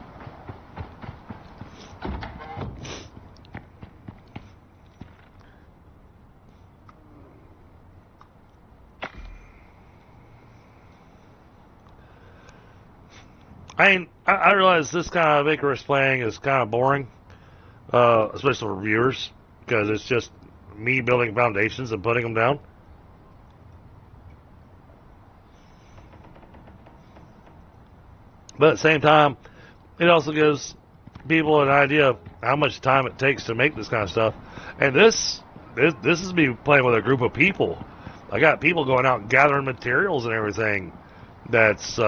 S1: I realize this kind of Icarus playing is kind of boring, especially for viewers, because it's just me building foundations and putting them down. But at the same time, it also gives people an idea of how much time it takes to make this kind of stuff. And this is me playing with a group of people. I got people going out and gathering materials and everything that's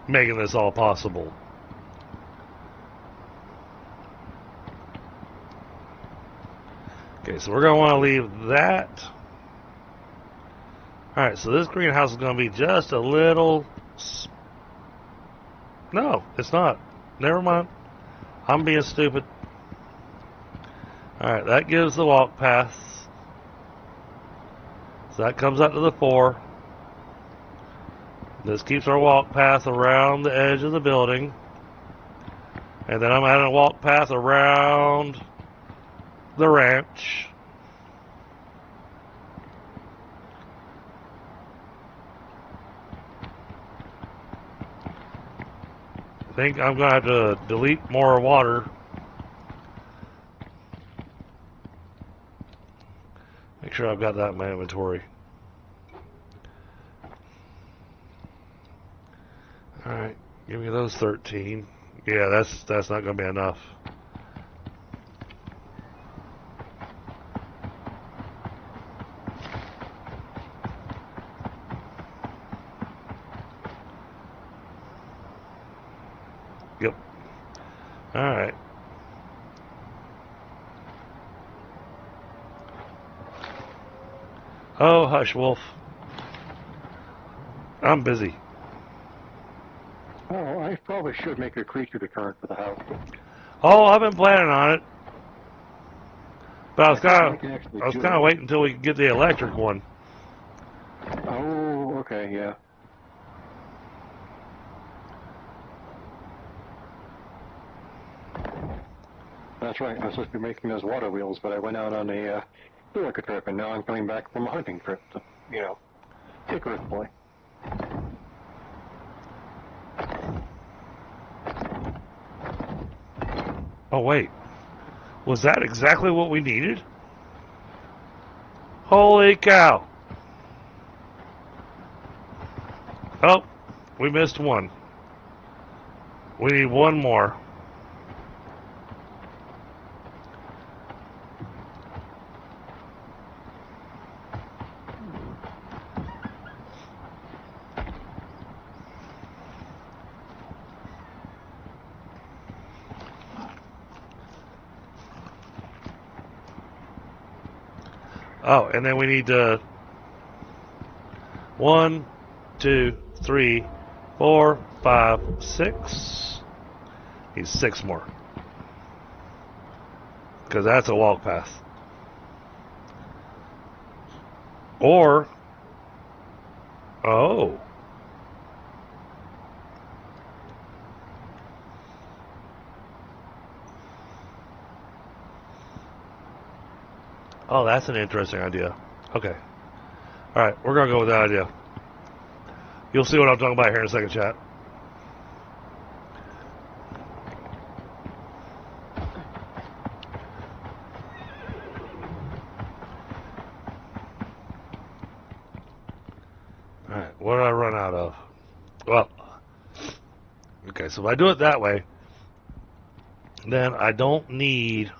S1: making this all possible. Okay, so we're going to want to leave that. Alright, so this greenhouse is going to be just a little... No, it's not. Never mind. I'm being stupid. Alright, that gives the walk path. So that comes out to the 4. This keeps our walk path around the edge of the building. And then I'm adding a walk path around the ranch. I think I'm going to have to delete more water. Make sure I've got that in my inventory. Alright, give me those 13. Yeah, that's not going to be enough. Yep. All right. Oh, hush, Wolf. I'm busy.
S2: Oh, I probably should make a creature deterrent for the house.
S1: Oh, I've been planning on it, but I was
S2: think I
S1: kind
S2: can actually
S1: of
S2: do it.
S1: waiting until we could get the electric one.
S2: Oh, okay, yeah. That's right. I was supposed to be making those water wheels, but I went out on a Icarus trip, and now I'm coming back from a hunting trip to, Icarus boy.
S1: Oh wait, was that exactly what we needed? Holy cow! Oh, we missed one. We need one more. Oh, and then we need to 1, 2, 3, 4, 5, 6. Need 6 more. Because that's a walk path. Or, oh. Oh, that's an interesting idea. Okay. Alright, we're going to go with that idea. You'll see what I'm talking about here in a second, chat. Alright, what did I run out of? Well, okay, so if I do it that way, then I don't need...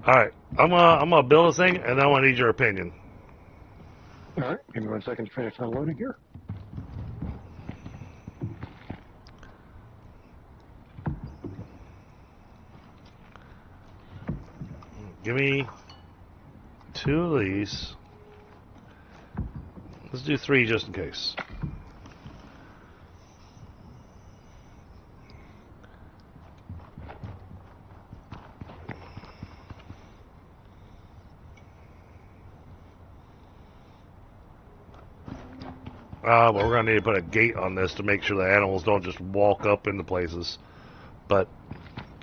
S1: Alright, I'm gonna build this thing, and then I'm gonna need your opinion.
S2: All right, give me 1 second to finish unloading here.
S1: Give me 2 of these. Let's do 3 just in case. But we're going to need to put a gate on this to make sure the animals don't just walk up into places. But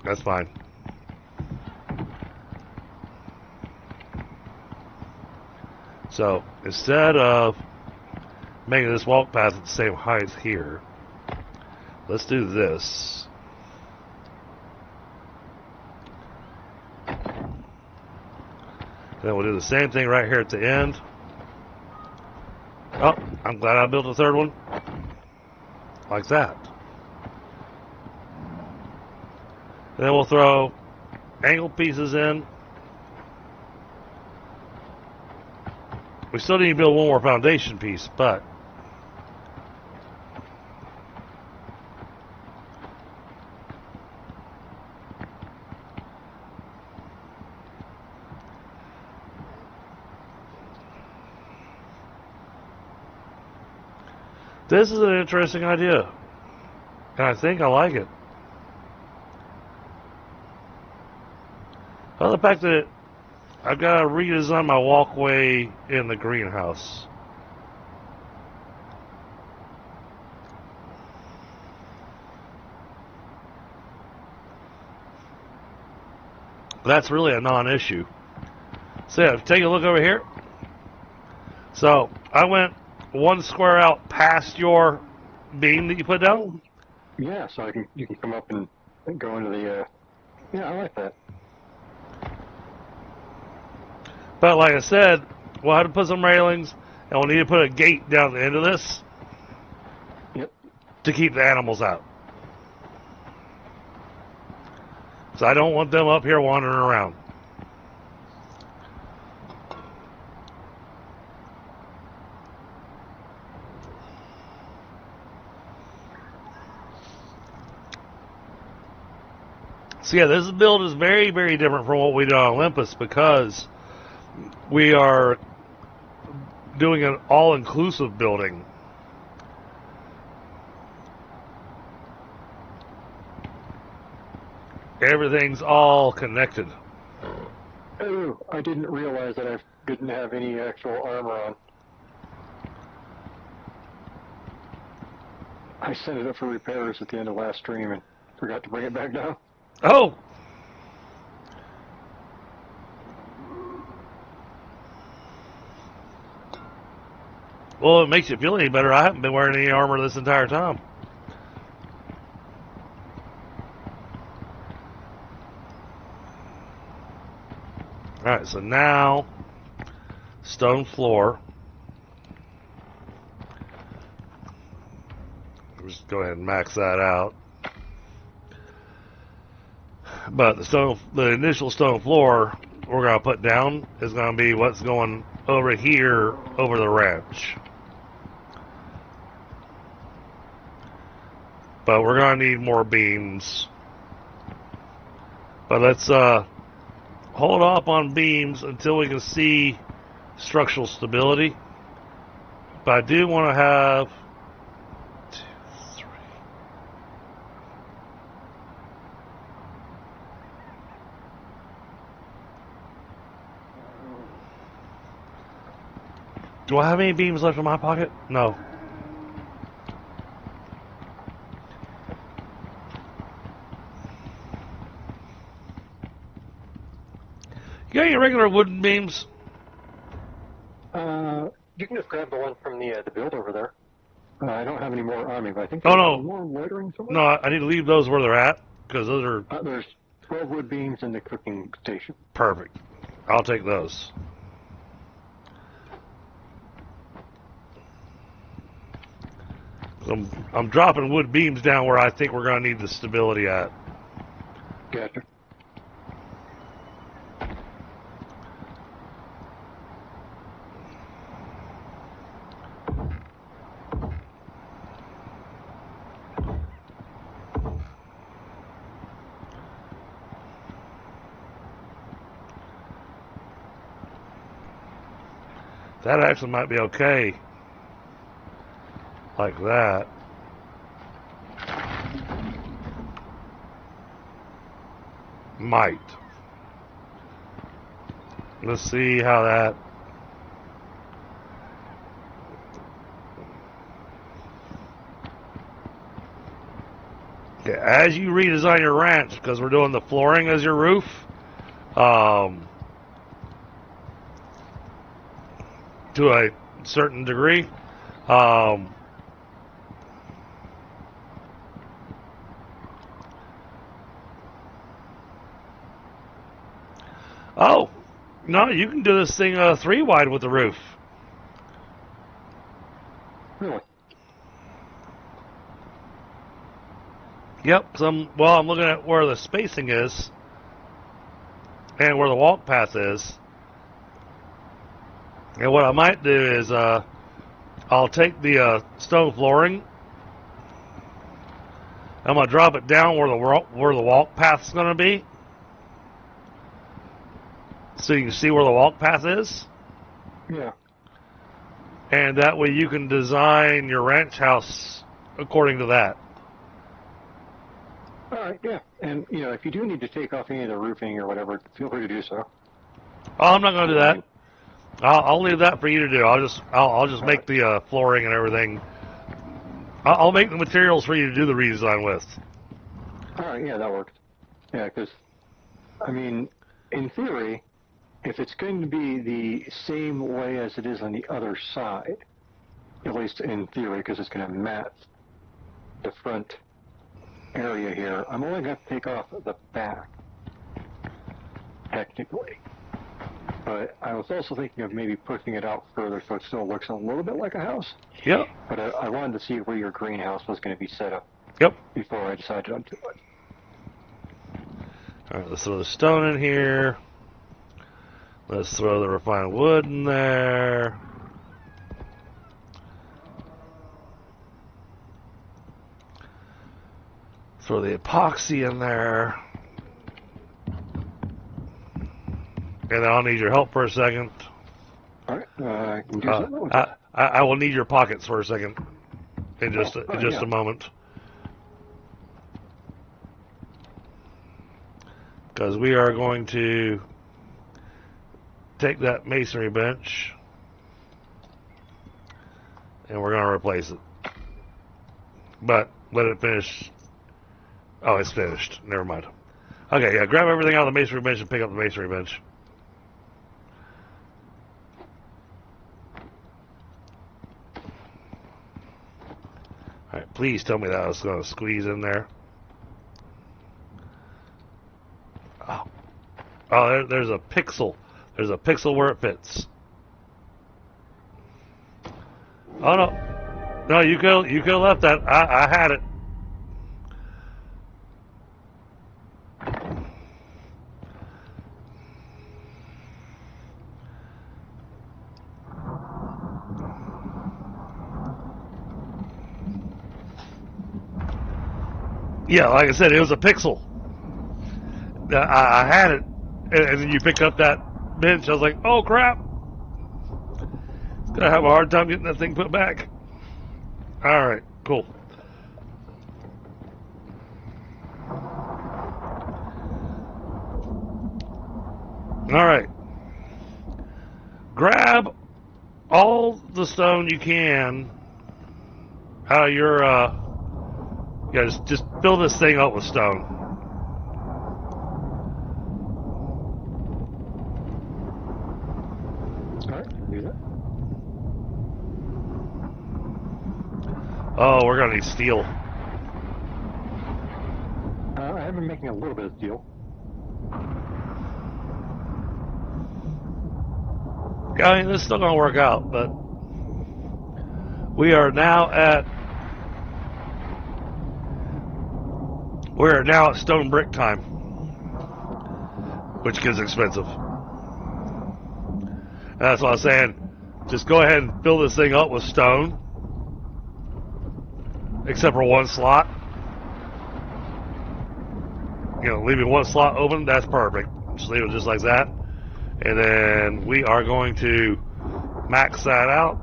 S1: that's fine. So instead of making this walk path at the same height as here, let's do this. Then we'll do the same thing right here at the end. Oh, I'm glad I built a third one. Like that. And then we'll throw angle pieces in. We still need to build one more foundation piece, but this is an interesting idea. And I think I like it. Well, the fact that I've got to redesign my walkway in the greenhouse. That's really a non-issue. So yeah, take a look over here. So I went 1 square out past your beam that you put down.
S2: Yeah, so you can come up and go into the. Yeah, I like that.
S1: But like I said, we'll have to put some railings, and we'll need to put a gate down the end of this.
S2: Yep.
S1: To keep the animals out. So I don't want them up here wandering around. So yeah, this build is very, very different from what we did on Olympus because we are doing an all-inclusive building. Everything's all connected.
S2: Oh, I didn't realize that I didn't have any actual armor on. I sent it up for repairs at the end of last stream and forgot to bring it back down.
S1: Oh! Well, it makes you feel any better. I haven't been wearing any armor this entire time. Alright, so now, stone floor. Just go ahead and max that out. But the initial stone floor we're going to put down is going to be what's going over here over the ranch. But we're going to need more beams. But let's hold off on beams until we can see structural stability. But I do want to have 2, 3. Do I have any beams left in my pocket? No. You got any regular wooden beams?
S2: You can just grab the one from the build over there. I don't have any more on me, but I think
S1: Oh,
S2: there's
S1: no.
S2: more loitering somewhere.
S1: No, I need to leave those where they're at because those are
S2: There's 12 wood beams in the cooking station.
S1: perfect. I'll take those. I'm dropping wood beams down where I think we're going to need the stability at.
S2: Gotcha.
S1: That actually might be okay. Like that. Might. Let's see how that... Okay, as you redesign your ranch, because we're doing the flooring as your roof, to a certain degree, oh, no, you can do this thing 3 wide with the roof.
S2: Really?
S1: Yep, I'm looking at where the spacing is and where the walk path is. And what I might do is I'll take the stone flooring. I'm going to drop it down where the walk path's going to be. So you can see where the walk path is.
S2: Yeah.
S1: And that way you can design your ranch house according to that.
S2: All right, yeah. And, if you do need to take off any of the roofing or whatever, feel free to do so.
S1: Oh, I'm not going to do that. I'll leave that for you to do. I'll just make the flooring and everything. I'll make the materials for you to do the redesign with.
S2: All right, yeah, that works. Yeah, because, in theory, if it's going to be the same way as it is on the other side, at least in theory, because it's going to match the front area here, I'm only going to take off the back, technically. But I was also thinking of maybe pushing it out further so it still looks a little bit like a house.
S1: Yep.
S2: But I wanted to see where your greenhouse was going to be set up.
S1: Yep.
S2: Before I decided on to it.
S1: Alright, let's throw the stone in here. Let's throw the refined wood in there. Throw the epoxy in there. And then I'll need your help for a second.
S2: Alright, I can do something with that.
S1: I will need your pockets for a second. In just a moment. Because we are going to take that masonry bench and we're going to replace it. But let it finish. Oh, it's finished. Never mind. Okay, yeah, grab everything out of the masonry bench and pick up the masonry bench. Alright, please tell me that I was going to squeeze in there. Oh, there's a pixel. There's a pixel where it fits. Oh no, no, you could have left that. I had it. Yeah, like I said, it was a pixel. I had it, and then you picked up that bench. I was like, oh crap. Gonna have a hard time getting that thing put back. Alright, cool. Alright. Grab all the stone you can out of your, yeah, just fill this thing up with stone.
S2: Alright, do that.
S1: Oh, we're gonna need steel.
S2: I have been making a little bit of steel.
S1: Yeah, I mean, this is still gonna work out, but we are now at stone brick time, which gets expensive. And that's what I was saying. Just go ahead and fill this thing up with stone, except for one slot. You know, leaving one slot open, that's perfect. Just leave it just like that. And then we are going to max that out.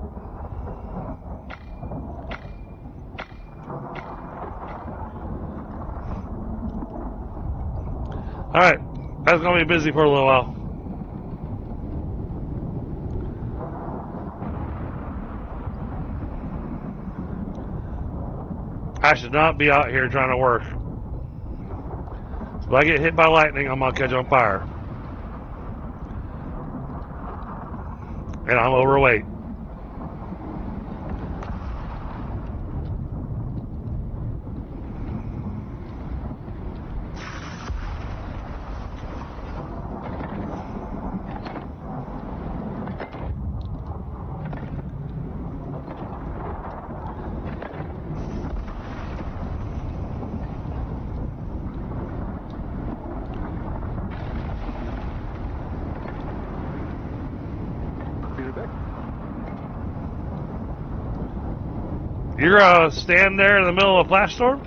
S1: Alright, that's going to be busy for a little while. I should not be out here trying to work. If I get hit by lightning, I'm going to catch on fire. And I'm overweight. You're gonna stand there in the middle of a flash storm?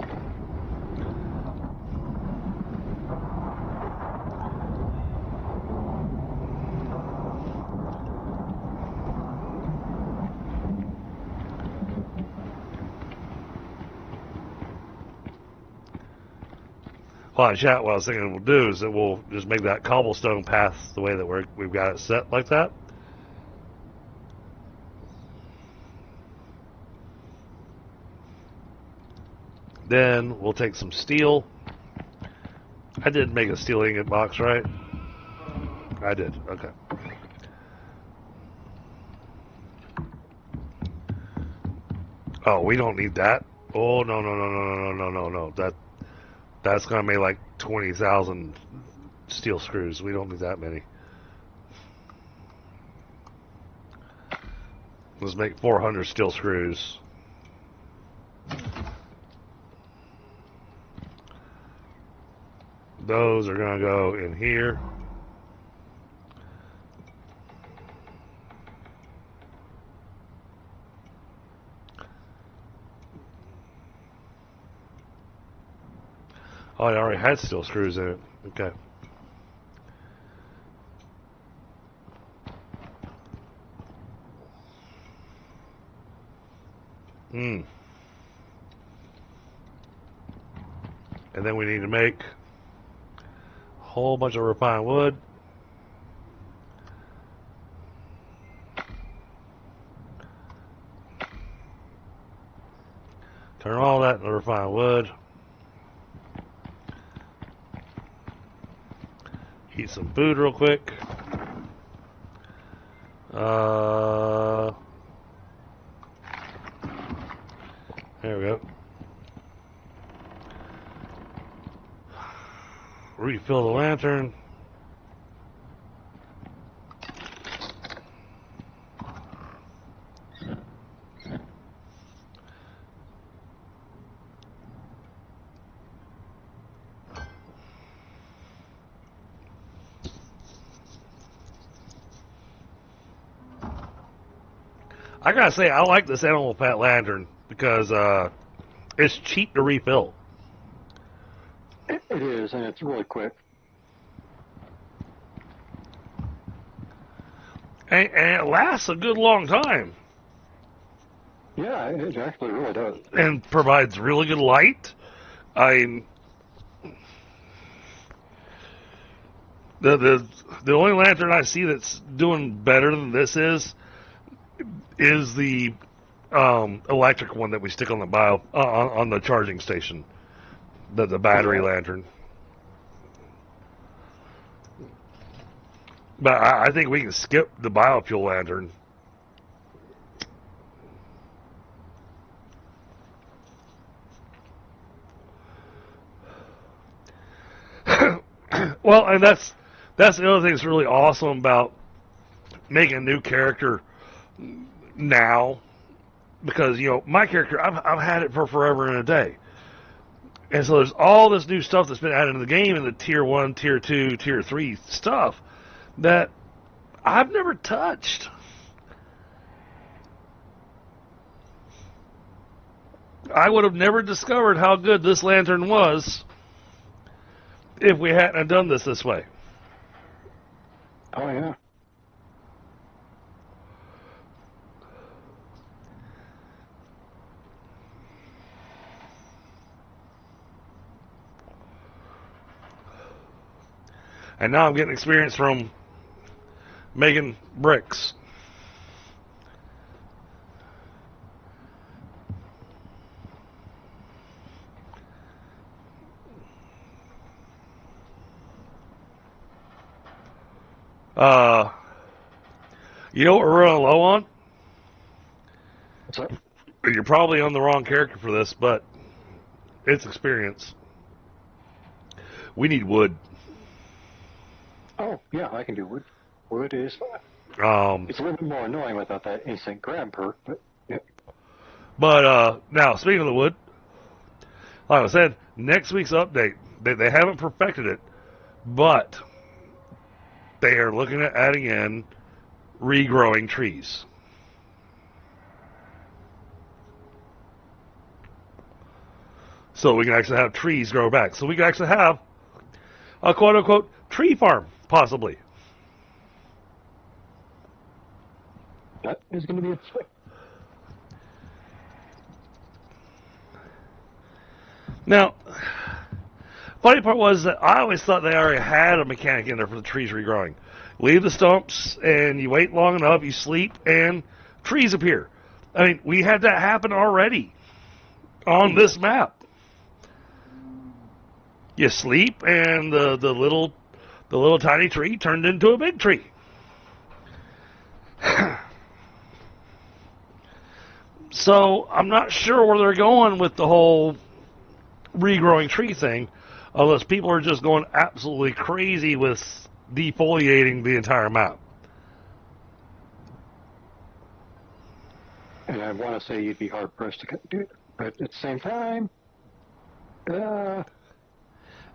S1: Well, chat, what I was thinking we'll do is that we'll just make that cobblestone path the way that we've got it set like that. Then we'll take some steel. I did make a steel ingot box, right? I did, okay. Oh, we don't need that. Oh, no. That's gonna make like 20,000 steel screws. We don't need that many. Let's make 400 steel screws. Those are going to go in here. Oh, I already had steel screws in it. Okay. And then we need to make a whole bunch of refined wood. Turn all that into refined wood. Eat some food real quick. There we go. Refill the lantern. I gotta say, I like this animal pet lantern because it's cheap to refill.
S2: It is, and it's really quick.
S1: And it lasts a good long time.
S2: Yeah, it actually really does.
S1: And provides really good light. The only lantern I see that's doing better than this is the electric one that we stick on the on the charging station, the battery lantern. But I think we can skip the biofuel lantern. Well, and that's the other thing that's really awesome about making a new character now, because my character, I've had it for forever and a day, and so there's all this new stuff that's been added to the game in the tier 1, tier 2, tier 3 stuff that I've never touched. I would have never discovered how good this lantern was if we hadn't done this way.
S2: Oh, yeah.
S1: And now I'm getting experience from making bricks. You know what we're running low on?
S2: What's that?
S1: You're probably on the wrong character for this, but it's experience. We need wood.
S2: Oh, yeah, I can do wood. Wood is fine. It's a little bit more annoying without that instant grab perk, but yeah.
S1: But now, speaking of the wood, like I said, next week's update, they haven't perfected it, but they are looking at adding in regrowing trees. So we can actually have trees grow back. So we can actually have a quote-unquote tree farm, possibly.
S2: That is going to be a thing.
S1: Now, funny part was that I always thought they already had a mechanic in there for the trees regrowing. Leave the stumps, and you wait long enough, you sleep, and trees appear. I mean, we had that happen already on this map. You sleep, and the little tiny tree turned into a big tree. So I'm not sure where they're going with the whole regrowing tree thing, unless people are just going absolutely crazy with defoliating the entire map.
S2: And I want to say you'd be hard pressed to do it, but at the same time,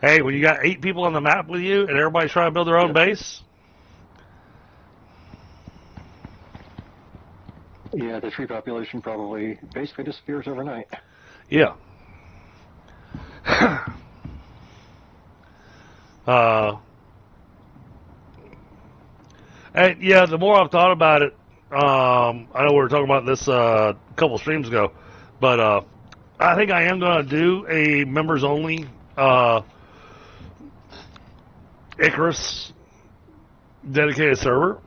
S1: Hey, when you got 8 people on the map with you and everybody's trying to build their own base,
S2: yeah, the tree population probably basically disappears overnight.
S1: yeah. And yeah, the more I've thought about it, I know we were talking about this a couple streams ago, but I think I am going to do a members only Icarus dedicated server.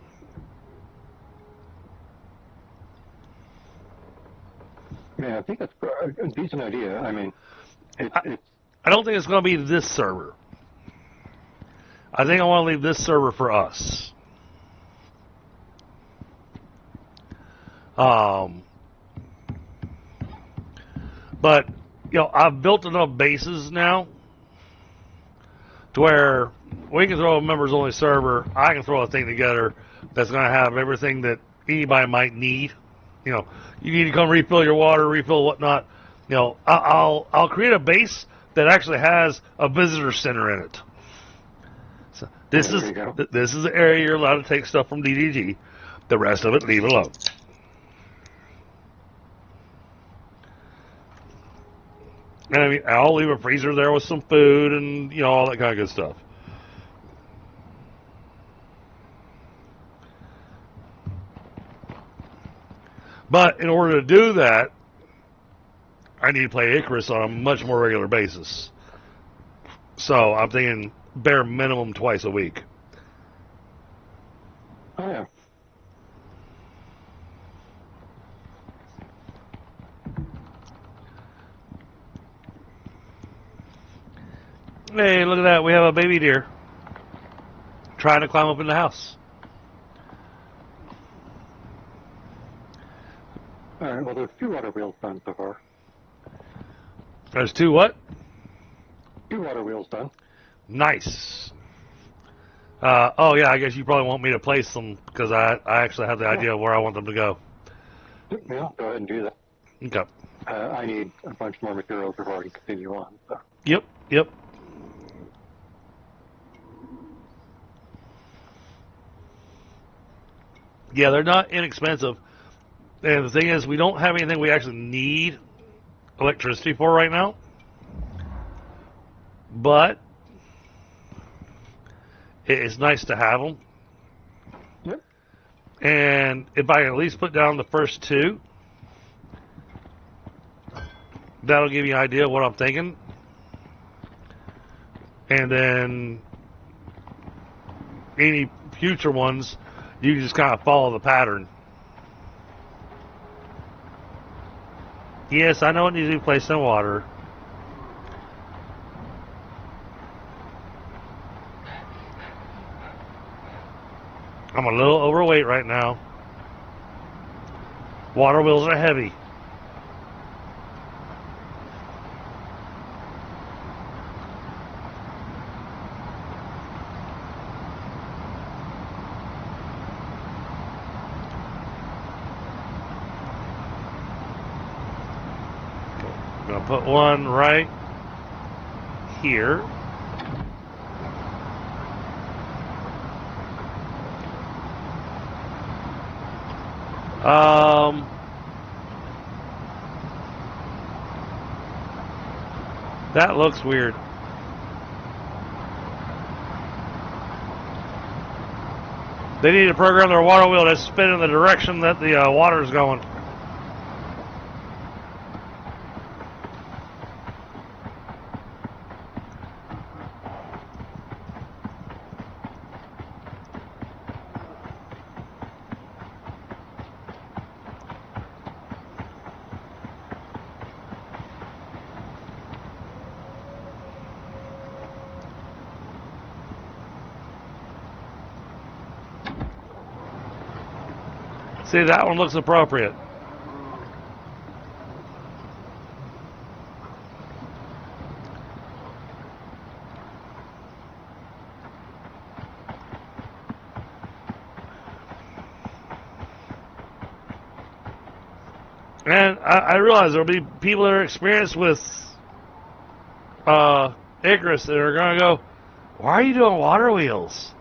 S2: Yeah, I think that's a decent idea. I mean, it's
S1: I don't think it's going to be this server. I think I want to leave this server for us. But, you know, I've built enough bases now to where we can throw a members only server. I can throw a thing together that's going to have everything that anybody might need. You know, you need to come refill your water, refill whatnot. You know, I'll create a base that actually has a visitor center in it. So this is the area you're allowed to take stuff from DDG. The rest of it, leave it alone. And I mean, I'll leave a freezer there with some food and, you know, all that kind of good stuff. But in order to do that, I need to play Icarus on a much more regular basis. So I'm thinking bare minimum twice a week.
S2: oh yeah.
S1: Hey, look at that. We have a baby deer trying to climb up in the house.
S2: All right. Well, there's 2 water wheels done so far.
S1: There's 2 what?
S2: 2 water wheels done.
S1: Nice. Oh, yeah, I guess you probably want me to place them because I actually have the idea of where I want them to go.
S2: Yeah, go ahead and do that.
S1: Okay.
S2: I need a bunch more materials before I can continue on. So.
S1: Yep. Yeah, they're not inexpensive. And the thing is, we don't have anything we actually need electricity for right now. But it's nice to have them.
S2: Yep.
S1: And if I can at least put down the first 2, that'll give you an idea of what I'm thinking. And then any future ones, you can just kind of follow the pattern. Yes, I know it needs to be placed in water. I'm a little overweight right now. Water wheels are heavy. I'm going to put one right here. That looks weird. They need to program their water wheel to spin in the direction that the water is going. See, that one looks appropriate. And I realize there'll be people that are experienced with Icarus that are going to go, why are you doing water wheels?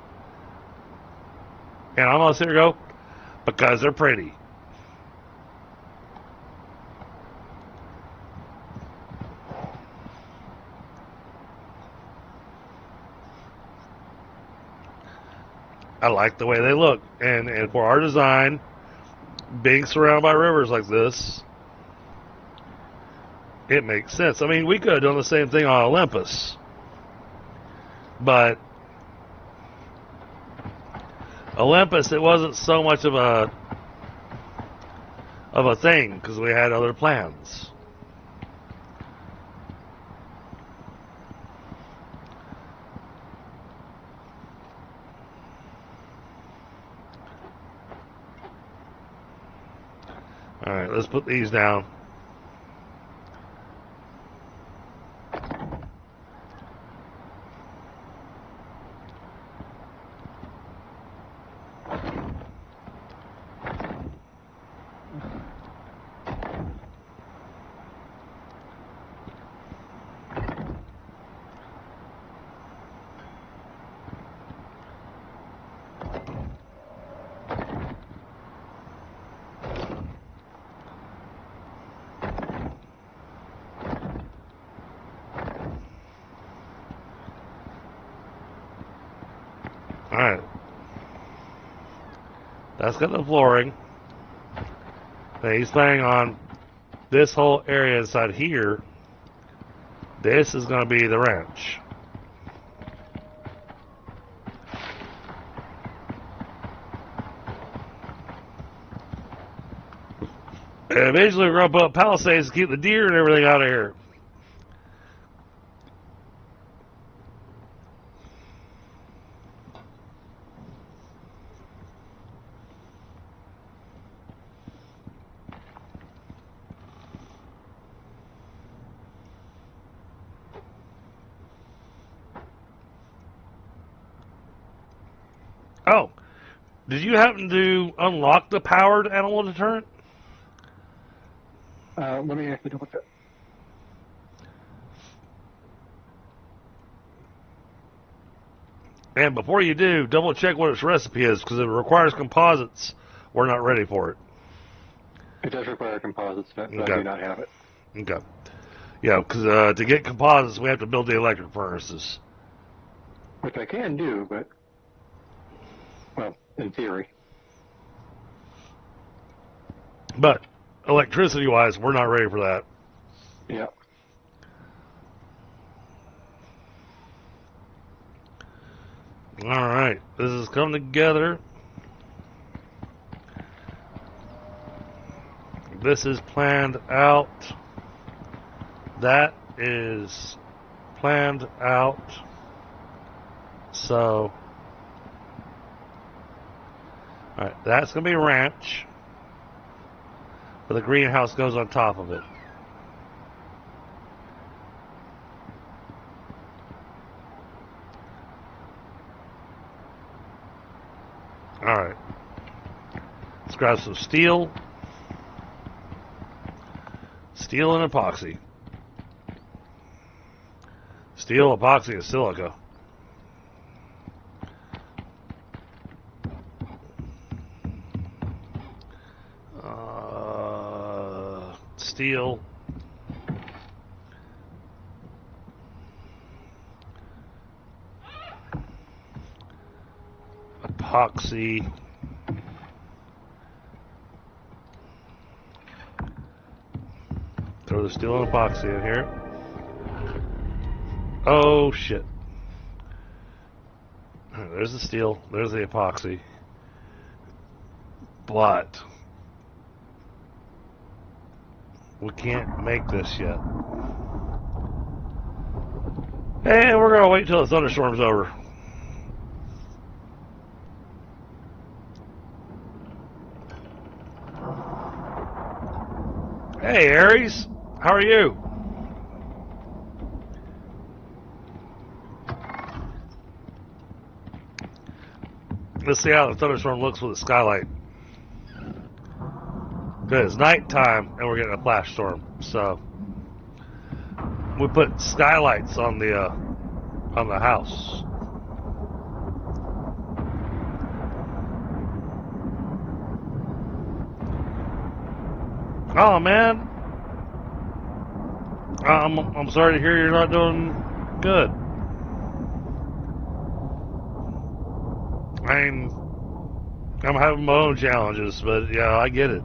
S1: And I'm going to sit here and go, because they're pretty. I like the way they look. And for our design, being surrounded by rivers like this, it makes sense. I mean, we could have done the same thing on Olympus. But Olympus, it wasn't so much of a thing because we had other plans. All right, let's put these down. Alright. That's got the flooring. Then he's planning on this whole area inside here. This is going to be the ranch. And eventually we're going to put up palisades to keep the deer and everything out of here. Oh, did you happen to unlock the powered animal deterrent?
S2: Let me actually double check.
S1: And before you do, double check what its recipe is, because if it requires composites, we're not ready for it.
S2: It does require composites, but
S1: Okay.
S2: I do not have it.
S1: Okay. Yeah, because to get composites, we have to build the electric furnaces.
S2: Which I can do, but, well, in theory.
S1: But electricity-wise, we're not ready for that.
S2: Yeah.
S1: All right, this has come together. This is planned out. That is planned out. So, all right, that's going to be ranch. But the greenhouse goes on top of it. Alright. Let's grab some steel. Steel and epoxy. Steel, epoxy, and silica. Steel. Epoxy. Throw the steel and epoxy in here. Oh shit. There's the steel, there's the epoxy. But we can't make this yet. And we're gonna wait till the thunderstorm's over. Hey Aries, how are you? Let's see how the thunderstorm looks with the skylight. Because it's nighttime and we're getting a flash storm. So we put skylights on the house. Oh man, I'm sorry to hear you're not doing good. I mean, I'm having my own challenges, but yeah, I get it.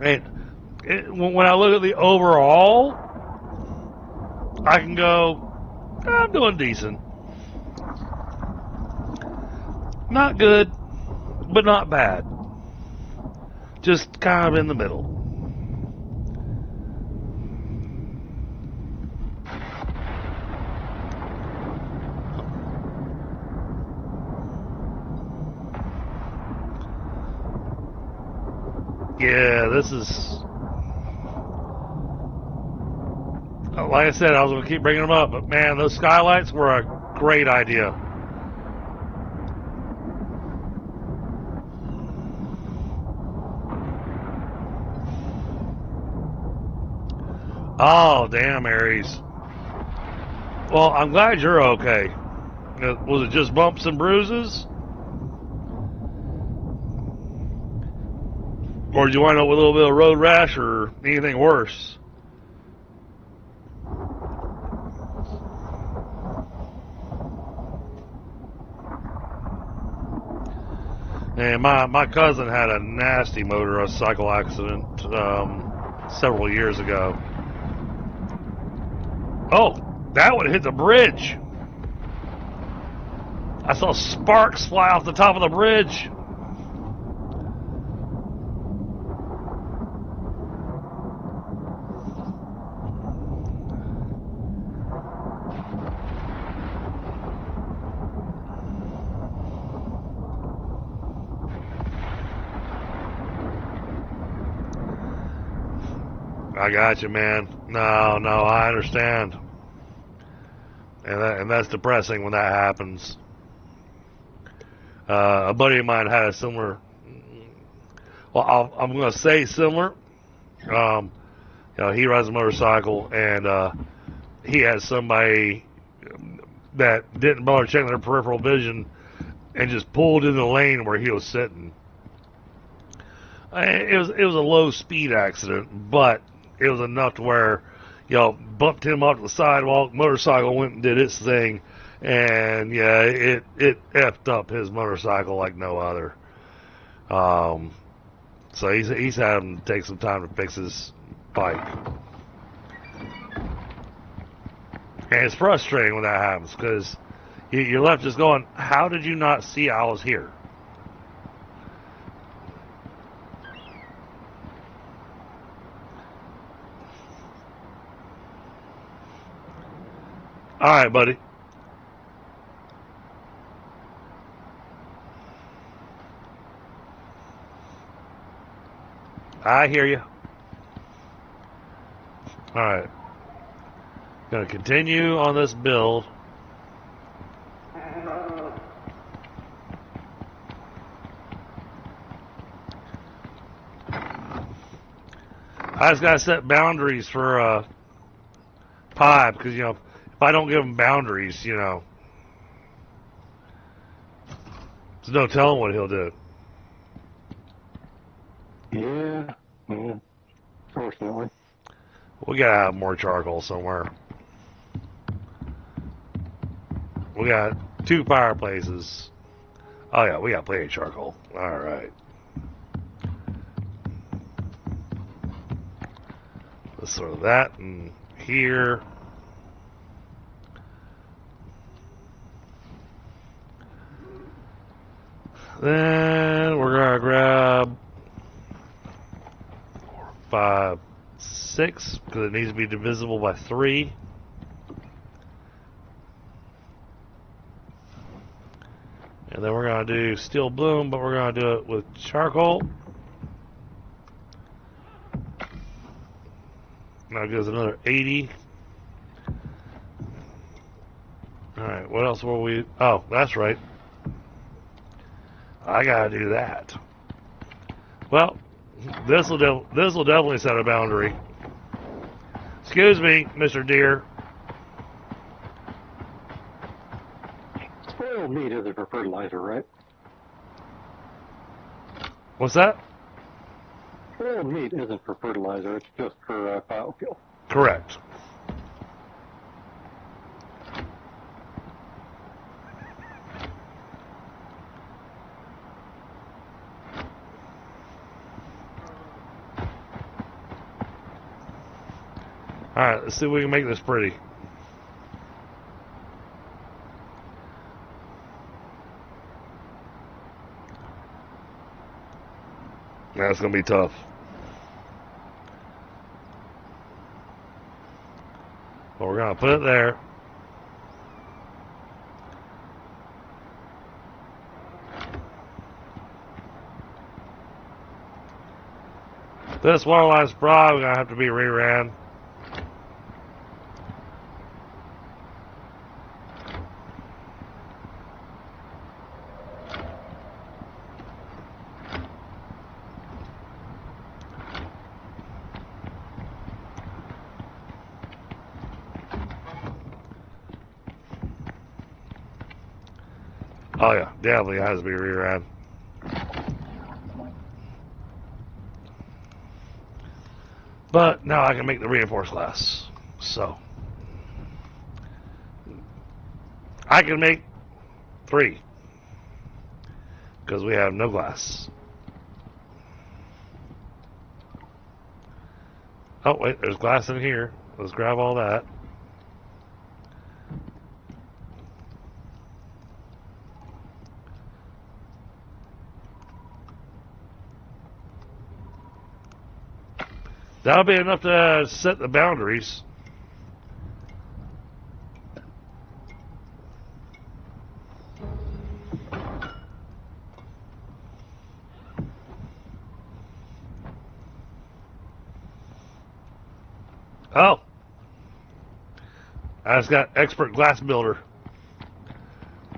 S1: And when I look at the overall, I can go, I'm doing decent. Not good, but not bad. Just kind of in the middle. Yeah, this is... Like I said, I was going to keep bringing them up, but man, those skylights were a great idea. Oh, damn, Aries. Well, I'm glad you're okay. Was it just bumps and bruises? Or did you wind up with a little bit of road rash or anything worse? And my cousin had a nasty motorcycle accident several years ago. Oh, that one hit the bridge. I saw sparks fly off the top of the bridge. I got you, man. No, I understand. And that's depressing when that happens. A buddy of mine had a similar... Well, I'm going to say similar. He rides a motorcycle, and he had somebody that didn't bother checking their peripheral vision and just pulled in the lane where he was sitting. It was a low speed accident, but it was enough to where, bumped him off the sidewalk. Motorcycle went and did its thing, and yeah, it effed up his motorcycle like no other. So he's having to take some time to fix his bike, and it's frustrating when that happens because you're left just going, "How did you not see I was here?" All right, buddy. I hear you. All right. Going to continue on this build. I just got to set boundaries for pipe because, if I don't give him boundaries, there's no telling what he'll do.
S2: Yeah, fortunately.
S1: We got to have more charcoal somewhere. We got 2 fireplaces. Oh, yeah, we got plenty of charcoal. All right. Let's throw that in here. Then we're going to grab 4, 5, 6 because it needs to be divisible by 3. And then we're going to do steel bloom, but we're going to do it with charcoal. Now gives another 80. Alright, what else were we... Oh, that's right. I gotta do that. Well, this will definitely set a boundary. Excuse me, Mr. Deer.
S2: Spoiled meat isn't for fertilizer, right?
S1: What's that?
S2: Spoiled meat isn't for fertilizer. It's just for biofuel.
S1: Correct. Alright, let's see if we can make this pretty. That's going to be tough. But we're going to put it there. This one line's probably going to have to be reran. Oh yeah, definitely has to be reran. But now I can make the reinforced glass. So I can make 3 because we have no glass. Oh wait, there's glass in here. Let's grab all that. That'll be enough to set the boundaries. Oh, I just got expert glass builder.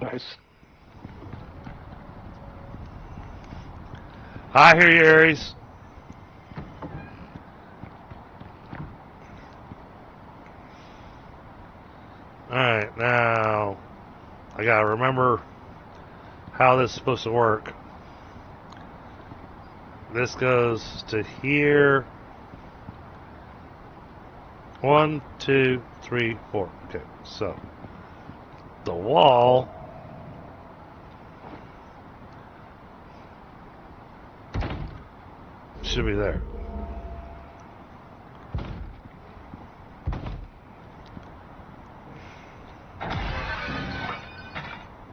S2: Nice.
S1: I hear you, Aries. Alright, now I gotta remember how this is supposed to work. This goes to here. 1, 2, 3, 4. Okay, so the wall should be there.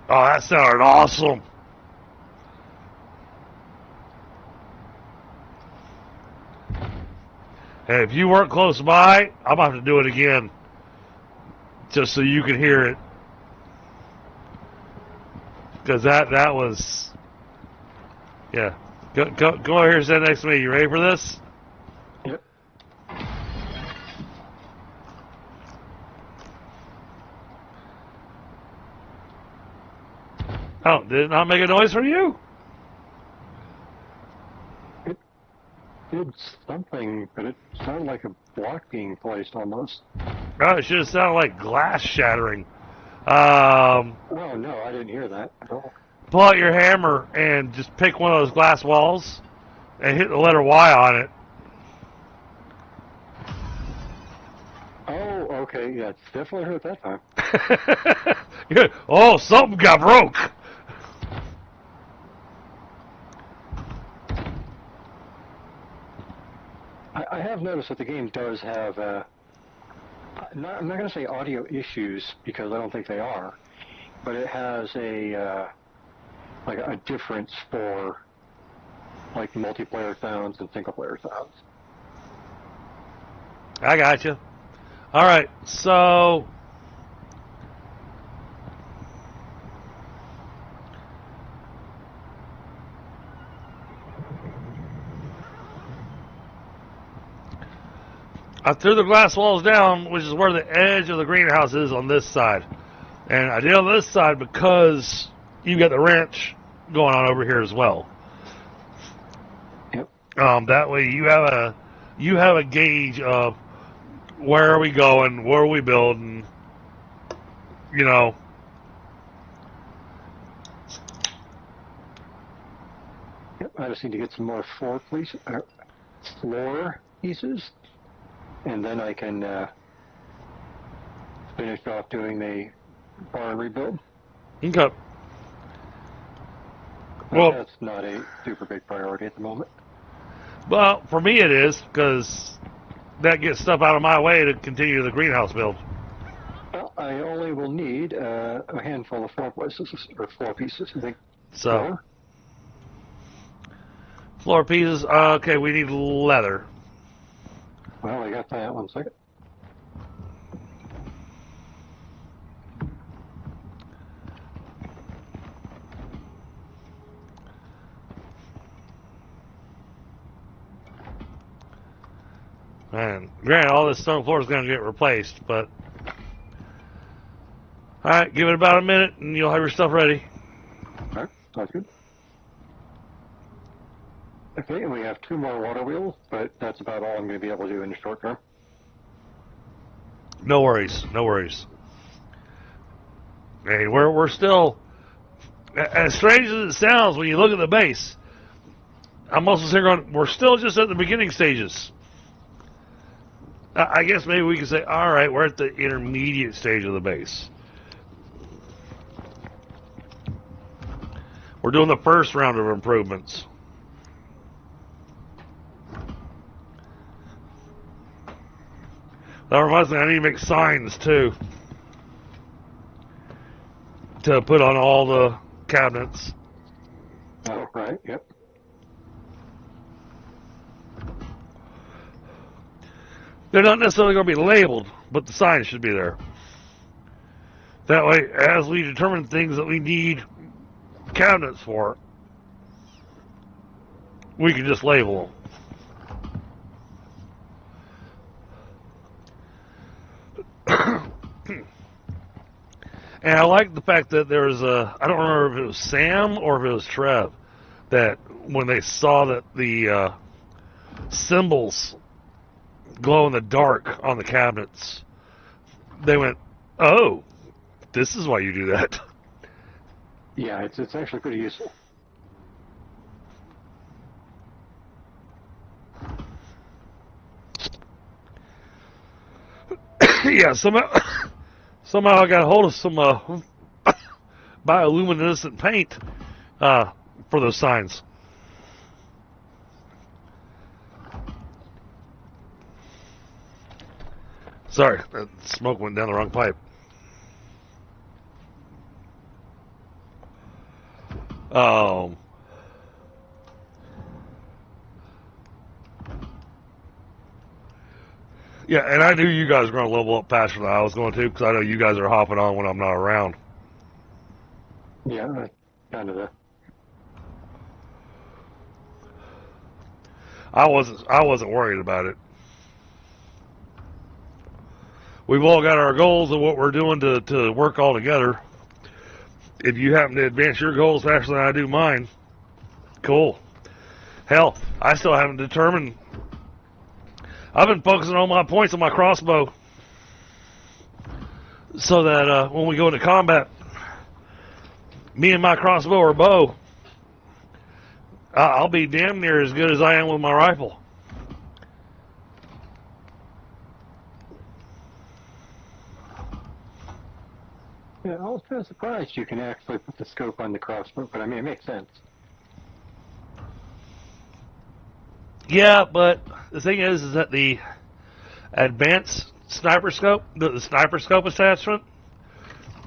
S1: Oh, that sounded awesome. And if you weren't close by, I'm about to do it again. Just so you can hear it. Because that was... Yeah. Go over here and stand next to me. You ready for this?
S2: Yep.
S1: Oh, did it not make a noise for you?
S2: It did something, but it sounded like a block being placed almost.
S1: Oh, it should have sounded like glass shattering.
S2: Oh, no, I didn't hear that at all.
S1: Pull out your hammer and just pick one of those glass walls and hit the letter Y on it.
S2: Oh, okay, yeah, it's definitely hurt that time.
S1: Oh, something got broke.
S2: I have noticed that the game does have, I'm not going to say audio issues, because I don't think they are, but it has a, like a difference for, like, multiplayer sounds and single-player sounds.
S1: I got you. All right, so I threw the glass walls down, which is where the edge of the greenhouse is on this side. And I did on this side because you got the wrench going on over here as well.
S2: Yep.
S1: That way you have a gauge of where are we going, where are we building, you know.
S2: Yep. I just need to get some more floor pieces, and then I can finish off doing the barn rebuild.
S1: Okay.
S2: But
S1: Well,
S2: that's not a super big priority at the moment.
S1: well, for me it is, because that gets stuff out of my way to continue the greenhouse build.
S2: Well, I only will need a handful of floor pieces, I think.
S1: So, floor pieces. Okay, we need leather.
S2: Well, I got that. 1 second.
S1: And granted, all this stone floor is going to get replaced, but all right, give it about a minute, and you'll have your stuff ready.
S2: All right, sounds good. Okay, and we have 2 more water wheels, but that's about all I'm going to be able to do in the short term.
S1: No worries, no worries. Hey, we're still, as strange as it sounds when you look at the base, I'm also saying we're still just at the beginning stages. I guess maybe we could say, all right, we're at the intermediate stage of the base. We're doing the first round of improvements. That reminds me, I need to make signs too, to put on all the cabinets.
S2: Oh, right, yep.
S1: They're not necessarily going to be labeled, but the sign should be there. That way, as we determine things that we need cabinets for, we can just label them. And I like the fact that there was I don't remember if it was Sam or if it was Trev, that when they saw that the symbols glow in the dark on the cabinets, they went, oh, this is why you do that.
S2: Yeah, it's actually pretty useful.
S1: Yeah, somehow I got a hold of some bioluminescent paint for those signs. Sorry, that smoke went down the wrong pipe. Yeah, and I knew you guys were going to level up faster than I was going to, because I know you guys are hopping on when I'm not around.
S2: Yeah, kind of the...
S1: I wasn't worried about it. We've all got our goals and what we're doing to work all together. If you happen to advance your goals faster than I do mine, cool. Hell, I still haven't determined. I've been focusing on my points on my crossbow, so that when we go into combat, me and my crossbow or bow, I'll be damn near as good as I am with my rifle.
S2: Yeah, I was kind of surprised you can actually put the scope on the crossbow, but I mean, it makes sense.
S1: Yeah, but the thing is that the advanced sniper scope, the sniper scope attachment,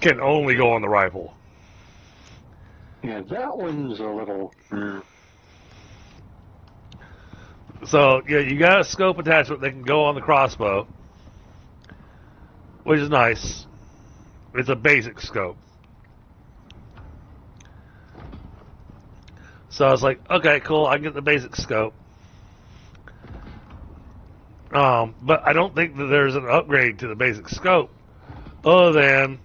S1: can only go on the rifle.
S2: Yeah, that one's a little...
S1: So, yeah, you got a scope attachment that can go on the crossbow, which is nice. It's a basic scope. So I was like, okay, cool, I can get the basic scope. But I don't think that there's an upgrade to the basic scope other than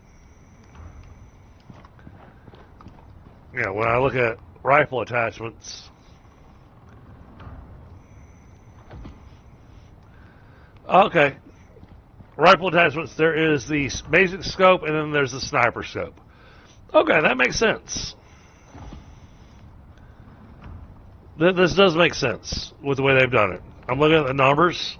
S1: you know, when I look at rifle attachments, okay, rifle attachments, there is the basic scope and then there's the sniper scope. Okay, that makes sense. This does make sense with the way they've done it. I'm looking at the numbers.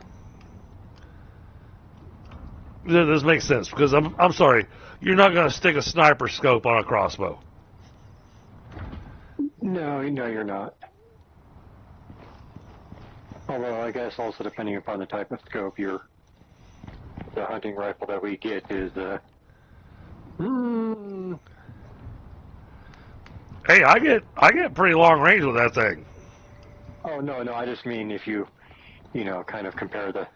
S1: This makes sense because I'm sorry, you're not going to stick a sniper scope on a crossbow.
S2: No, you're not. Although I guess also depending upon the type of scope, the hunting rifle that we get is
S1: Hey, I get pretty long range with that thing.
S2: Oh no, I just mean if you kind of compare the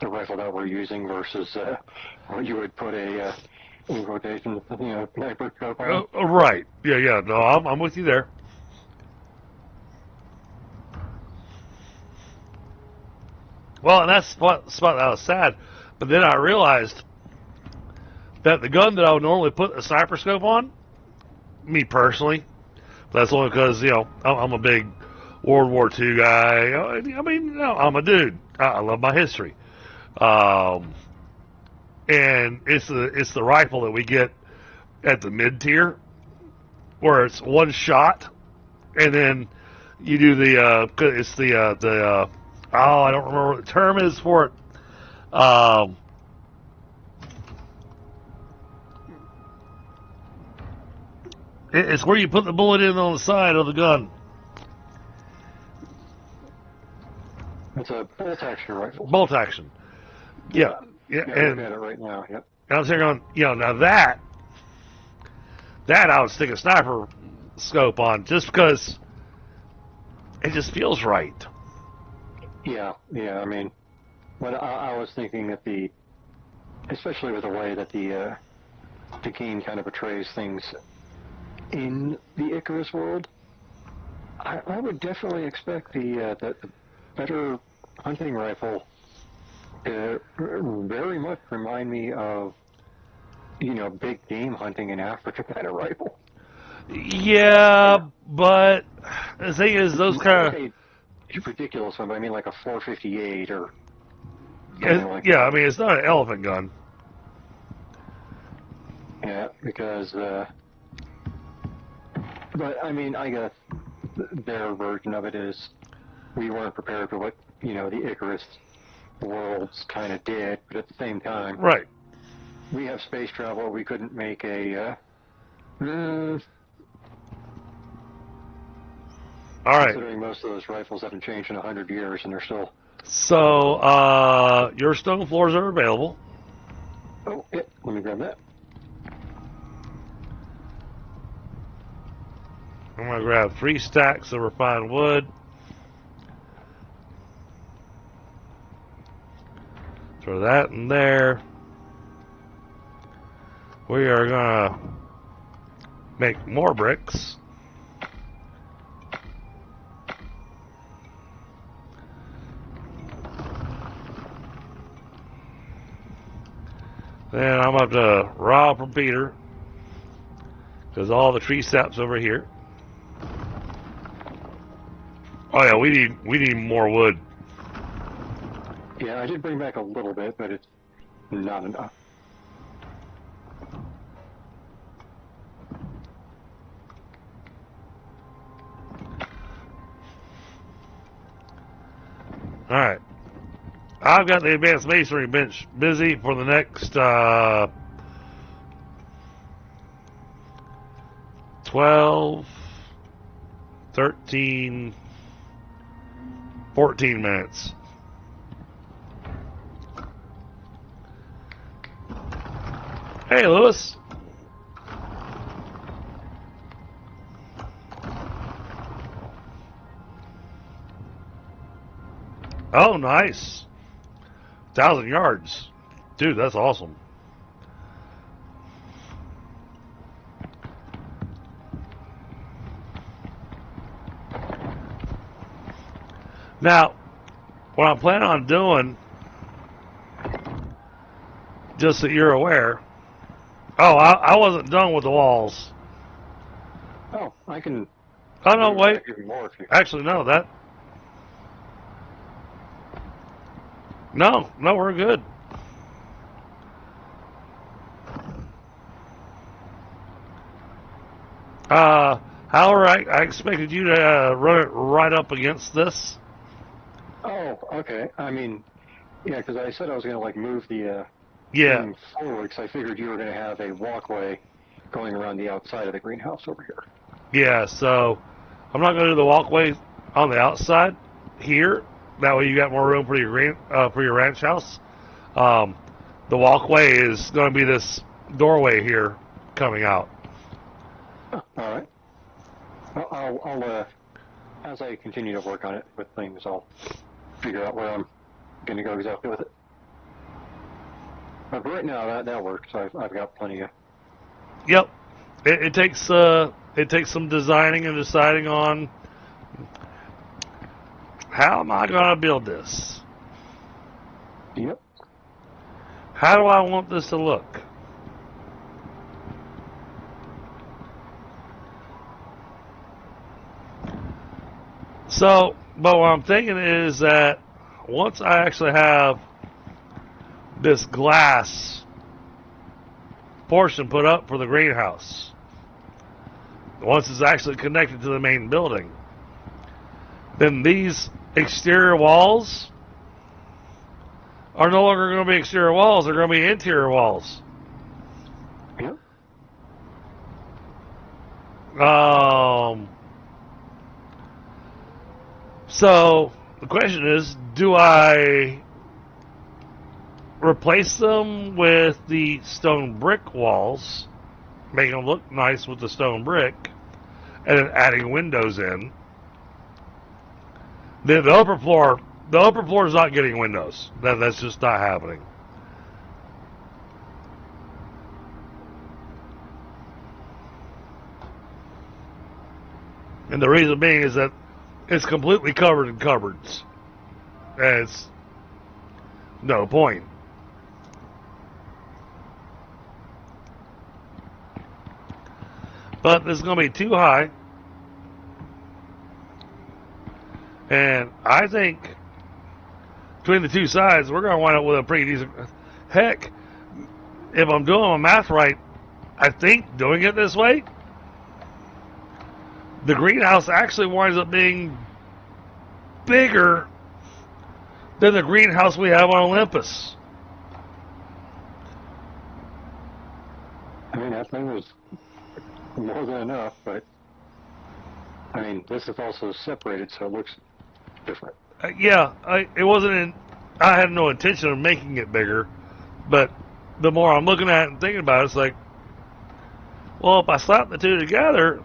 S2: rifle that we're using versus what you would put a in quotation, sniper scope on.
S1: Right. Yeah. No, I'm with you there. Well, and that's the spot that I was sad. But then I realized that the gun that I would normally put a sniper scope on, me personally, that's only because, I'm a big World War II guy. I mean, I'm a dude. I love my history. And it's the rifle that we get at the mid tier, where it's one shot, and then you do it's the I don't remember what the term is for it. It's where you put the bullet in on the side of the gun.
S2: It's a bolt action rifle.
S1: Bolt action. Yeah.
S2: I'm
S1: And
S2: looking at it right now. Yep.
S1: I was thinking, now that I would stick a sniper scope on just because it just feels right.
S2: Yeah. I mean, but I was thinking that especially with the way that the game kind of portrays things in the Icarus world, I would definitely expect the better hunting rifle to very much remind me of big game hunting in Africa kind of rifle.
S1: Yeah, but the thing is, those kind of
S2: It's ridiculous one, but I mean like a 458 or something like
S1: yeah.
S2: that.
S1: I mean, it's not an elephant gun.
S2: Yeah, because but I mean, I guess their version of it is we weren't prepared for what the Icarus worlds kind of did, but at the same time,
S1: Right.
S2: we have space travel. We couldn't make a
S1: All right.
S2: considering most of those rifles haven't changed in 100 years and they're still.
S1: So, your stone floors are available.
S2: Oh, yeah. Let me grab that.
S1: I'm going to grab 3 stacks of refined wood. Throw that in there. We are going to make more bricks. Then I'm going to rob from Peter, because all the tree saps over here. Oh yeah, we need more wood.
S2: Yeah, I did bring back a little bit, but it's not enough.
S1: All right. I've got the advanced masonry bench busy for the next 12, 13, 14 minutes. Hey, Lewis. Oh, nice. 1,000 yards. Dude, that's awesome. Now, what I'm planning on doing, just so you're aware, I wasn't done with the walls.
S2: Oh, I can.
S1: Oh, no,
S2: move
S1: wait.
S2: back even more if you.
S1: Actually, no, that... No, we're good. However, I expected you to run it right up against this.
S2: Oh, okay. I mean, yeah, because I said I was going to like move the
S1: Yeah,
S2: thing forward, because I figured you were going to have a walkway going around the outside of the greenhouse over here.
S1: yeah, so I'm not going to do the walkway on the outside here. That way you got more room for your ranch house. The walkway is going to be this doorway here coming out.
S2: Huh, all right. I'll as I continue to work on it with things, I'll figure out where I'm going to go exactly with it. But right now, that works. I've got plenty of.
S1: Yep, it takes some designing and deciding on how am I going to build this.
S2: Yep.
S1: How do I want this to look? So, but what I'm thinking is that once I actually have this glass portion put up for the greenhouse, once it's actually connected to the main building, then these exterior walls are no longer going to be exterior walls, they're going to be interior walls.
S2: Yep.
S1: So the question is, do I replace them with the stone brick walls, making them look nice with the stone brick, and then adding windows in? Then the upper floor is not getting windows. That's just not happening. And the reason being is that it's completely covered in cupboards. And it's no point. But this is going to be too high. And I think between the two sides, we're going to wind up with a pretty decent... Heck, if I'm doing my math right, I think doing it this way, the greenhouse actually winds up being bigger than the greenhouse we have on Olympus.
S2: I mean, that thing was more than enough, but I mean, this is also separated, so it looks different.
S1: It wasn't. I had no intention of making it bigger, but the more I'm looking at it and thinking about it, it's like, well, if I slap the two together,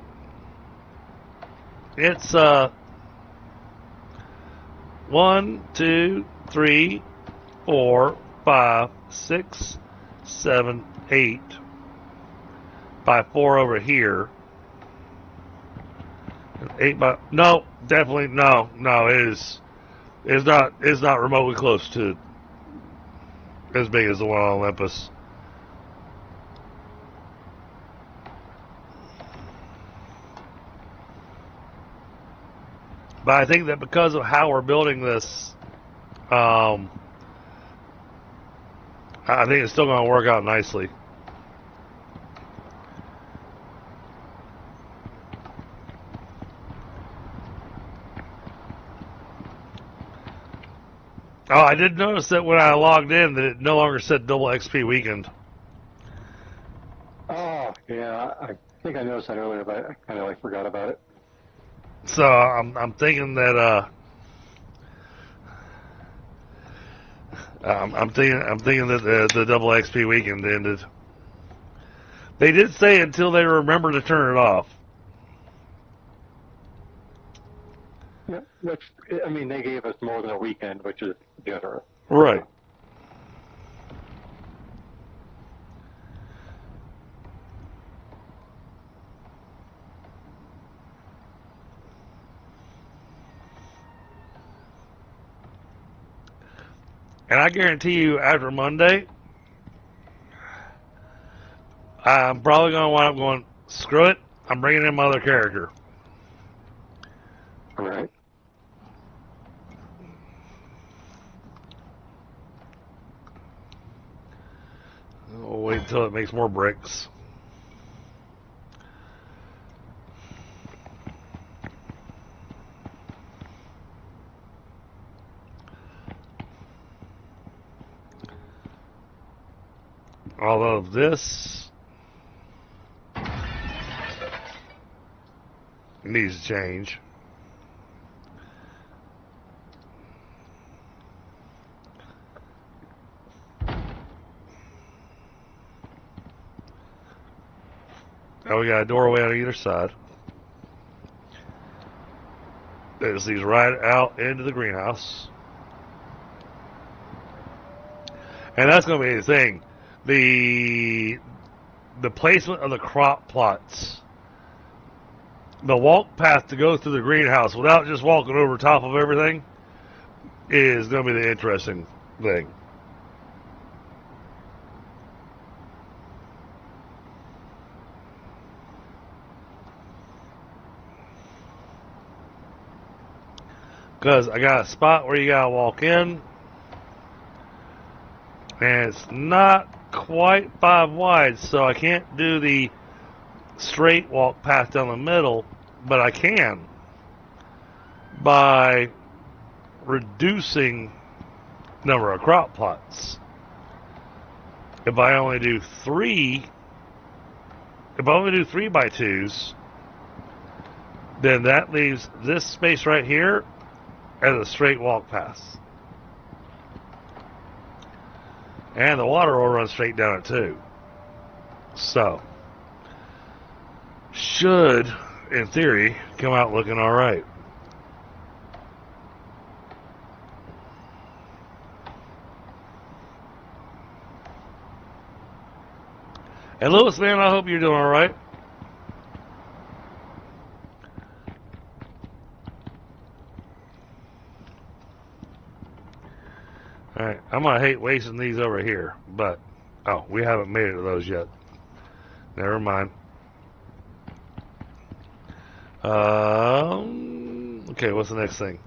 S1: it's 1, 2, 3, 4, 5, 6, 7, 8 by 4 over here. 8 by no, definitely no. It's not remotely close to as big as the one on Olympus. But I think that because of how we're building this, I think it's still going to work out nicely. Oh, I did notice that when I logged in that it no longer said double XP weekend.
S2: Oh, yeah, I think I noticed that earlier, but I kind of like forgot about it.
S1: So I'm thinking that I'm thinking that the double XP weekend ended. They did say until they remember to turn it off.
S2: Yeah, which, I mean, they gave us more than a weekend, which is generous.
S1: Right. And I guarantee you, after Monday, I'm probably going to wind up going, screw it. I'm bringing in my other character.
S2: All right.
S1: We'll wait until it makes more bricks. Although this needs to change. Oh, we got a doorway on either side. This leads right out into the greenhouse. And that's going to be the thing. The placement of the crop plots. The walk path to go through the greenhouse without just walking over top of everything is going to be the interesting thing. Because I got a spot where you got to walk in. And it's not quite 5 wide, so I can't do the straight walk path down the middle, but I can by reducing number of crop plots. If I only do 3 by 2s, then that leaves this space right here as a straight walk path. And the water will run straight down it too. So, should, in theory, come out looking alright. And Lewis, man, I hope you're doing alright. Alright, I'm going to hate wasting these over here, but, oh, we haven't made it to those yet. Never mind. Okay, what's the next thing?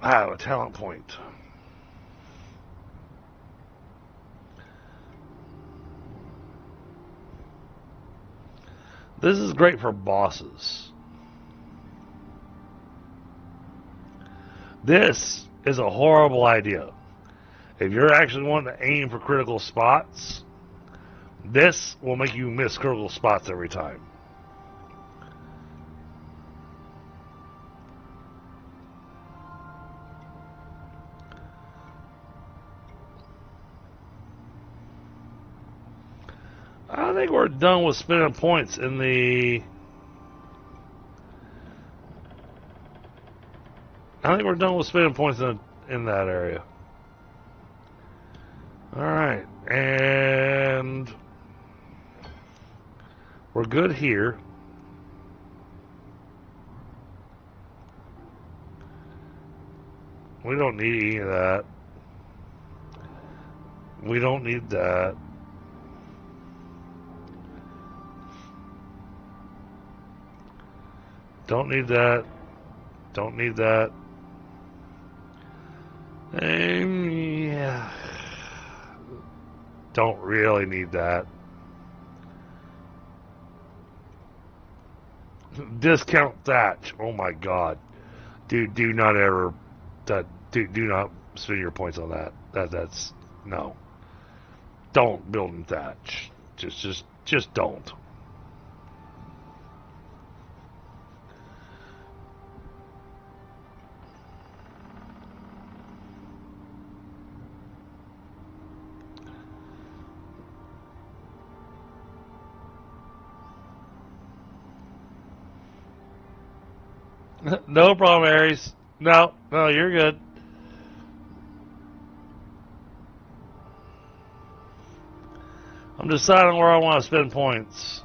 S1: A talent point. This is great for bosses. This is a horrible idea. If you're actually wanting to aim for critical spots, this will make you miss critical spots every time. I think we're done with spending points in the... I think we're done with spending points in that area. Alright, and we're good here. We don't need any of that. We don't need that. Don't need that. Don't need that. Yeah. Don't really need that. Discount thatch. Oh my god. Dude, do not ever do not spend your points on that. That's no. Don't build in thatch. Just don't. No problem, Aries. No, you're good. I'm deciding where I want to spend points.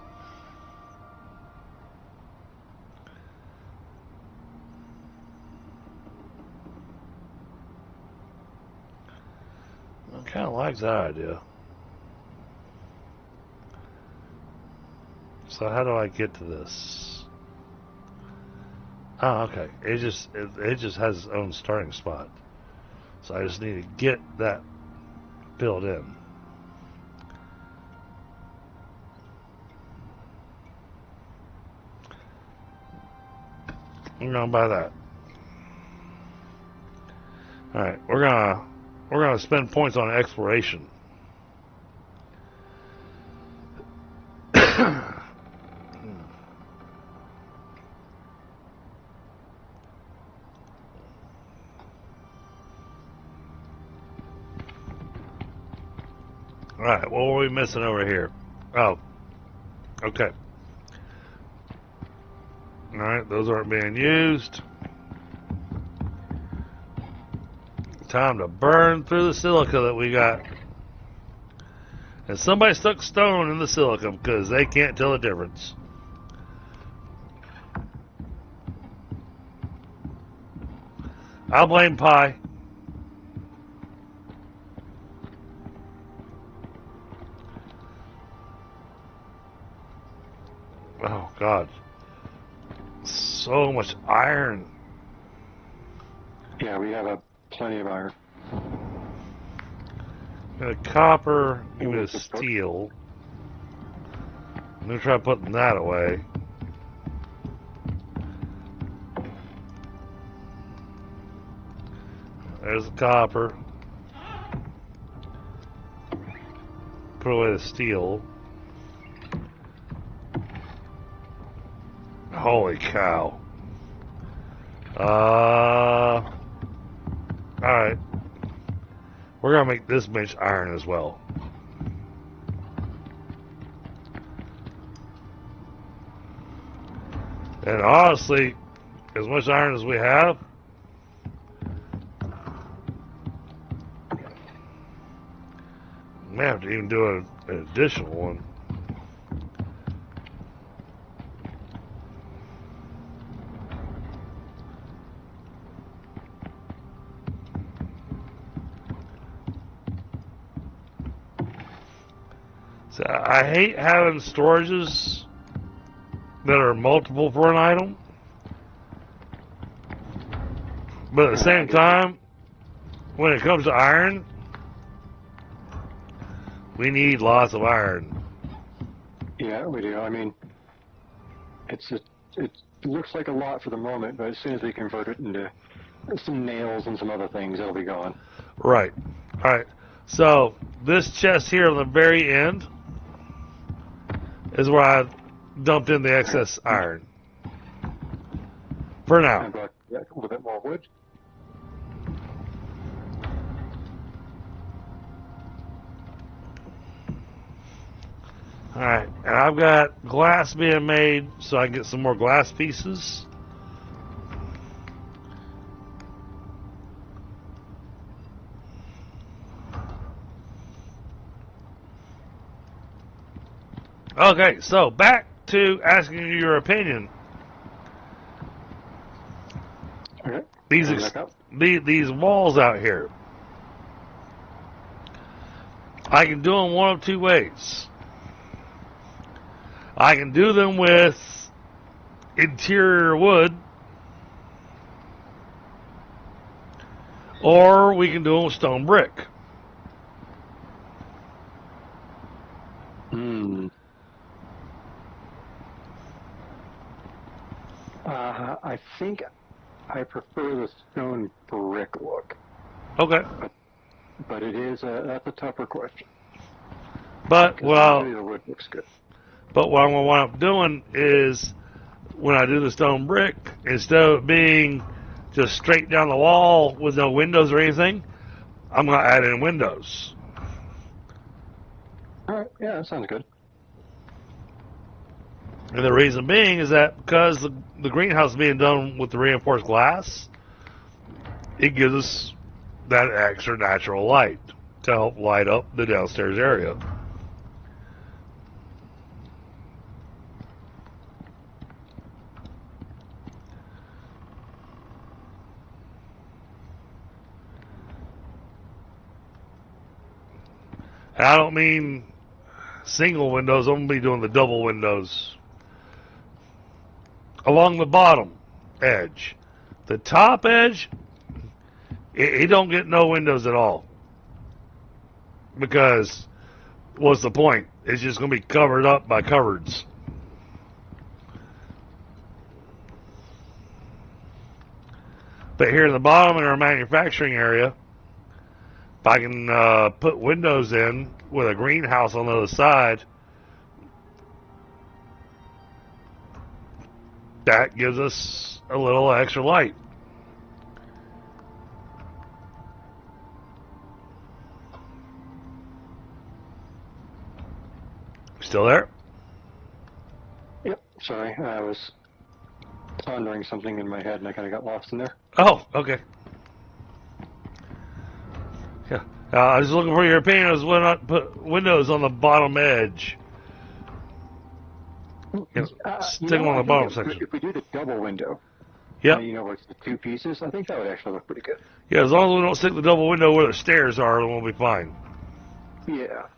S1: I kind of like that idea. So how do I get to this? Oh, okay. It just has its own starting spot. So I just need to get that filled in. I'm gonna buy that. All right, we're gonna spend points on exploration. Alright, what were we missing over here? Oh, okay. Alright, those aren't being used. Time to burn through the silica that we got. And somebody stuck stone in the silica because they can't tell the difference. I'll blame Pi. Oh, God. So much iron.
S2: Yeah, we have plenty of iron.
S1: Got a copper, give me a steel. I'm going to try putting that away. There's the copper. Put away the steel. Holy cow. Alright. We're gonna make this bench iron as well. And honestly, as much iron as we have, we may have to even do an additional one. So I hate having storages that are multiple for an item, but at the same time, when it comes to iron, we need lots of iron.
S2: Yeah, we do. I mean, it looks like a lot for the moment, but as soon as they convert it into some nails and some other things, it'll be gone.
S1: Right. All right. So this chest here on the very end is where I dumped in the excess iron. For now.
S2: I brought a little bit more wood.
S1: Alright, and I've got glass being made so I can get some more glass pieces. Okay, so back to asking you your opinion.
S2: Okay.
S1: These walls out here, I can do them one of two ways. I can do them with interior wood, or we can do them with stone brick.
S2: I think I prefer the stone brick look.
S1: Okay.
S2: But it is that's a tougher question.
S1: But
S2: the wood looks good.
S1: But what I'm going to wind up doing is, when I do the stone brick, instead of it being just straight down the wall with no windows or anything, I'm going to add in windows.
S2: All right, yeah, that sounds good.
S1: And the reason being is that because the greenhouse is being done with the reinforced glass, it gives us that extra natural light to help light up the downstairs area. And I don't mean single windows, I'm going to be doing the double windows along the bottom edge. The top edge, it don't get no windows at all. Because, what's the point? It's just going to be covered up by cupboards. But here in the bottom in our manufacturing area, if I can put windows in with a greenhouse on the other side, that gives us a little extra light. Still there?
S2: Yep. Sorry, I was pondering something in my head and I kind of got lost in there.
S1: Oh, okay. Yeah. I was looking for your opinion as why not put windows on the bottom edge. Stick them on the bottom section.
S2: If we do the double window,
S1: yep.
S2: You know, where it's the two pieces, I think that would actually look pretty good.
S1: Yeah, as long as we don't stick the double window where the stairs are, then we'll be fine.
S2: Yeah.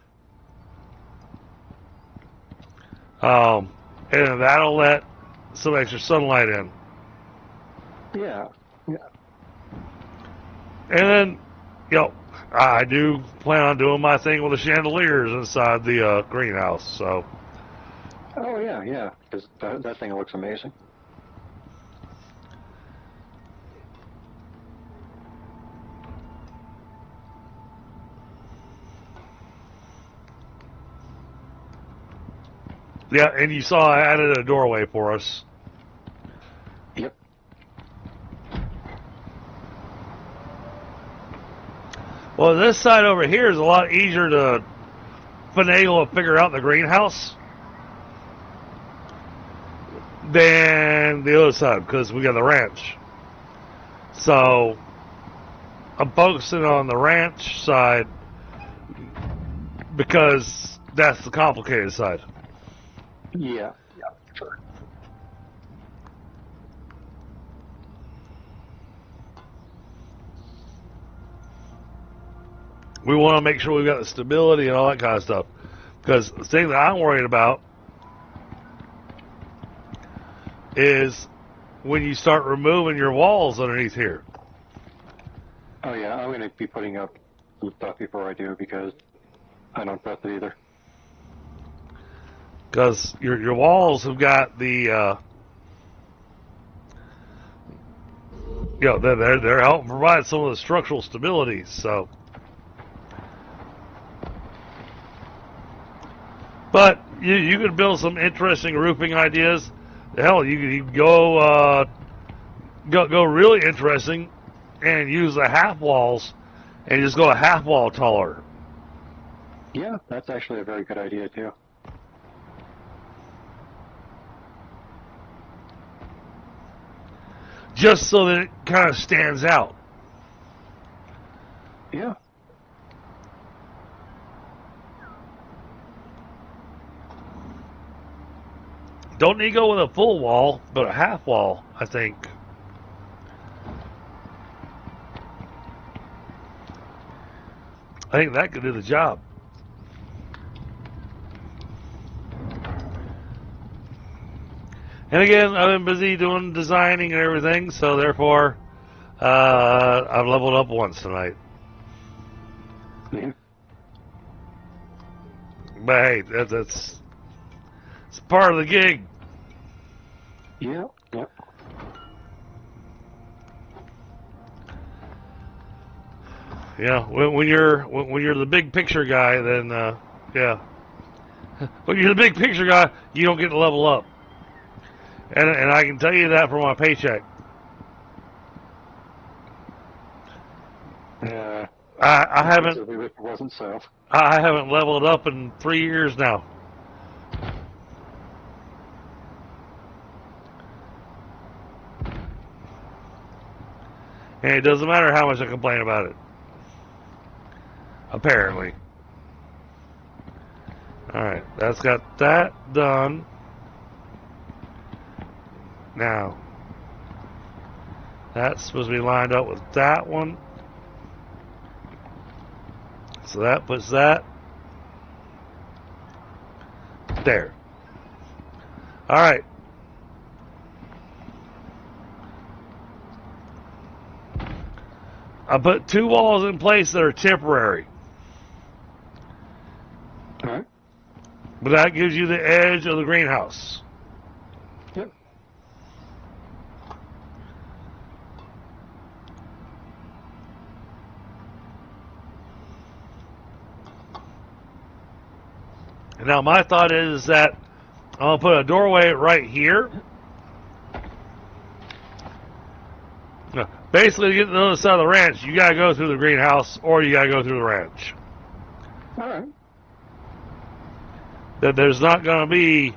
S1: And that'll let some extra sunlight in.
S2: Yeah. Yeah.
S1: And then, I do plan on doing my thing with the chandeliers inside the greenhouse, so.
S2: Oh, yeah, yeah, because that thing looks amazing.
S1: Yeah, and you saw I added a doorway for us.
S2: Yep.
S1: Well, this side over here is a lot easier to finagle and figure out the greenhouse than the other side, because we got the ranch. So, I'm focusing on the ranch side because that's the complicated side.
S2: Yeah, yeah, sure.
S1: We want to make sure we've got the stability and all that kind of stuff. Because the thing that I'm worried about is when you start removing your walls underneath here.
S2: Oh, yeah, I'm going to be putting up some stuff before I do because I don't trust it either.
S1: Because your walls have got the, they're helping provide some of the structural stability. So, but you could build some interesting roofing ideas. Hell, you could go really interesting and use the half walls and just go a half wall taller.
S2: Yeah, that's actually a very good idea too.
S1: Just so that it kind of stands out.
S2: Yeah.
S1: Don't need to go with a full wall, but a half wall, I think. I think that could do the job. And again, I've been busy doing designing and everything, so therefore, I've leveled up once tonight.
S2: Yeah.
S1: But hey, that's it's part of the gig.
S2: Yeah. Yep.
S1: Yeah, when you're the big picture guy, then yeah. When you're the big picture guy, you don't get to level up. And I can tell you that from my paycheck. I haven't.
S2: It wasn't so.
S1: I haven't leveled up in 3 years now. And it doesn't matter how much I complain about it. Apparently. Alright, that's got that done. Now, that's supposed to be lined up with that one. So that puts that there. Alright. I put 2 walls in place that are temporary.
S2: All right.
S1: But that gives you the edge of the greenhouse.
S2: Yep.
S1: And now my thought is that I'm going to put a doorway right here. Basically, to get to the other side of the ranch, you got to go through the greenhouse or you got to go through the ranch.
S2: All right.
S1: That there's not going to be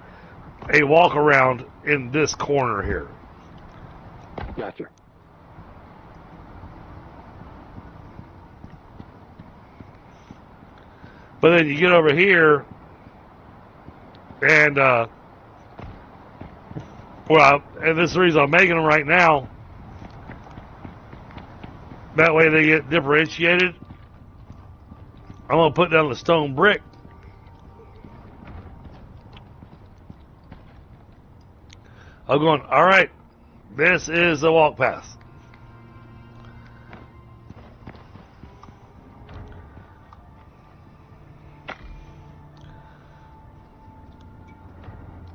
S1: a walk around in this corner here.
S2: Gotcha.
S1: But then you get over here, and and this is the reason I'm making them right now. That way they get differentiated. I'm going to put down the stone brick. I'm going, all right, this is the walk path.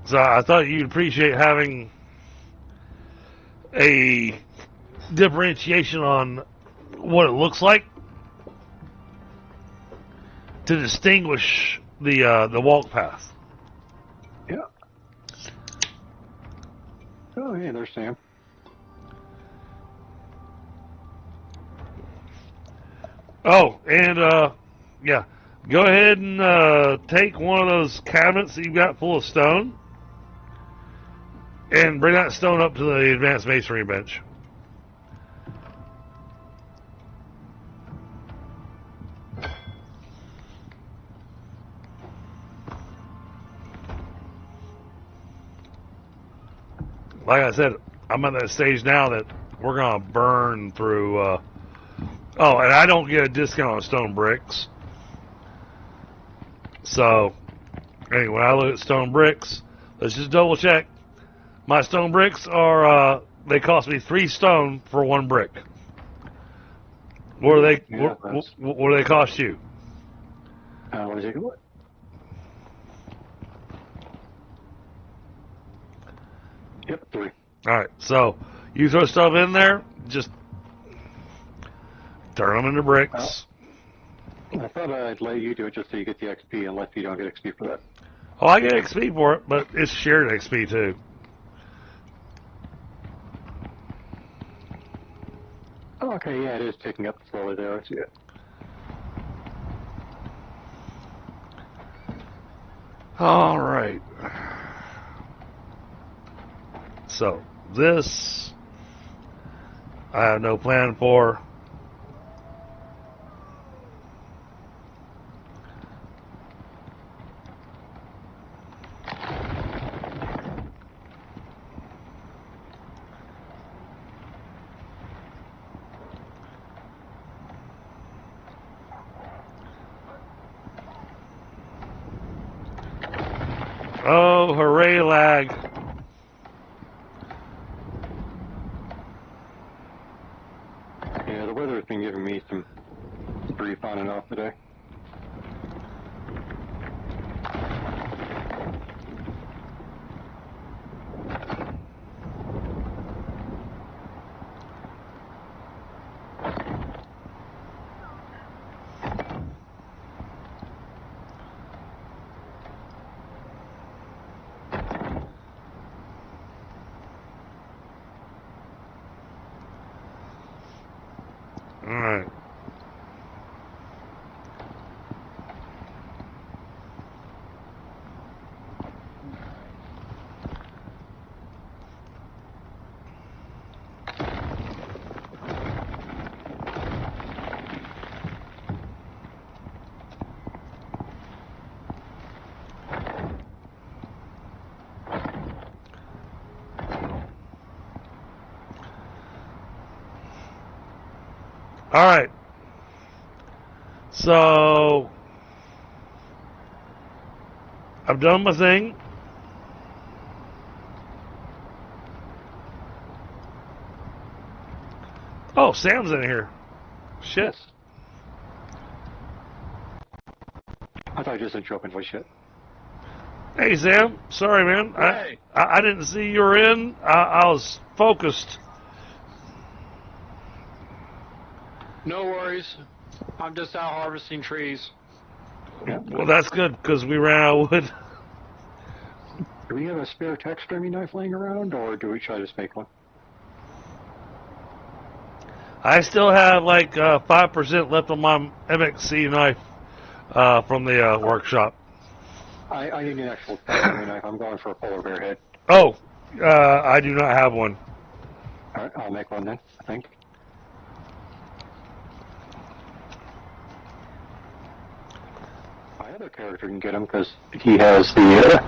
S1: So I thought you'd appreciate having a differentiation on what it looks like to distinguish the walk path.
S2: Yeah. Oh, yeah, there's Sam.
S1: Oh, and yeah, go ahead and take one of those cabinets that you've got full of stone and bring that stone up to the advanced masonry bench. Like I said, I'm at that stage now that we're going to burn through. Oh, and I don't get a discount on stone bricks. So, anyway, when I look at stone bricks, let's just double check. My stone bricks are, they cost me 3 stone for 1 brick. What do they,
S2: Yeah,
S1: what do they cost you?
S2: Let me take a look. Yep, 3.
S1: Alright, so you throw stuff in there, just turn them into bricks.
S2: I thought I'd let you do it just so you get the XP, unless you don't get XP for that.
S1: Oh, I get XP for it, but it's shared XP too.
S2: Oh, okay, yeah, it is picking up slowly there. I see it.
S1: Alright. So, this I have no plan for. Oh, hooray, lag.
S2: Yeah, the weather's been giving me some brief on and off today.
S1: Alright. Alright. So, I've done my thing. Oh, Sam's in here. Shit.
S2: Yes. I thought I just said open voice shit.
S1: Hey, Sam. Sorry, man.
S4: Hey.
S1: I didn't see you were in. I was focused.
S4: No worries. I'm just out harvesting trees.
S2: Yeah.
S1: Well, that's good, because we ran out of wood.
S2: Do we have a spare taxidermy knife laying around, or do we try to just make one?
S1: I still have like 5% left on my MXC knife from the workshop.
S2: I need an actual taxidermy knife. I'm going for a polar bear head.
S1: Oh, I do not have one.
S2: All right, I'll make one then, I think. My other character can get him because he has the...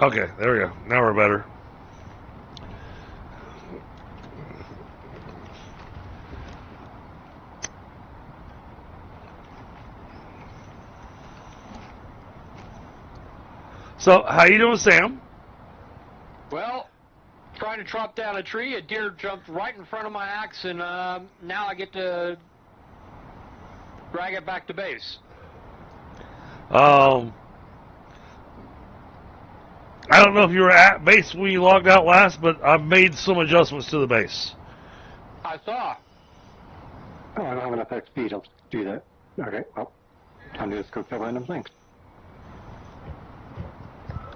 S1: Okay, there we go. Now we're better. So, how you doing, Sam?
S4: Well, trying to chop down a tree, a deer jumped right in front of my axe, and now I get to drag it back to base.
S1: I don't know if you were at base when you logged out last, but I've made some adjustments to the base.
S4: I saw.
S2: Oh, I don't have enough XP to do that. Okay, well, time to just go kill random things.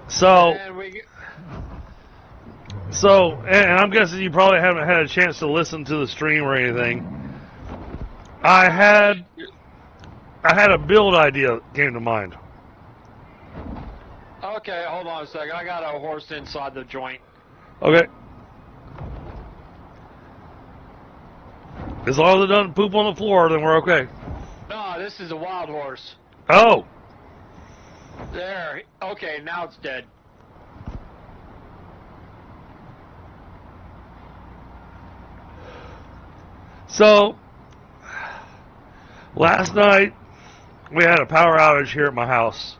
S1: So,
S4: And
S1: and I'm guessing you probably haven't had a chance to listen to the stream or anything. I had a build idea that came to mind.
S4: Okay, hold on a second. I got a horse inside the joint.
S1: Okay. As long as it doesn't poop on the floor, then we're okay.
S4: No, this is a wild horse.
S1: Oh.
S4: There. Okay, now it's dead.
S1: So, last night, we had a power outage here at my house.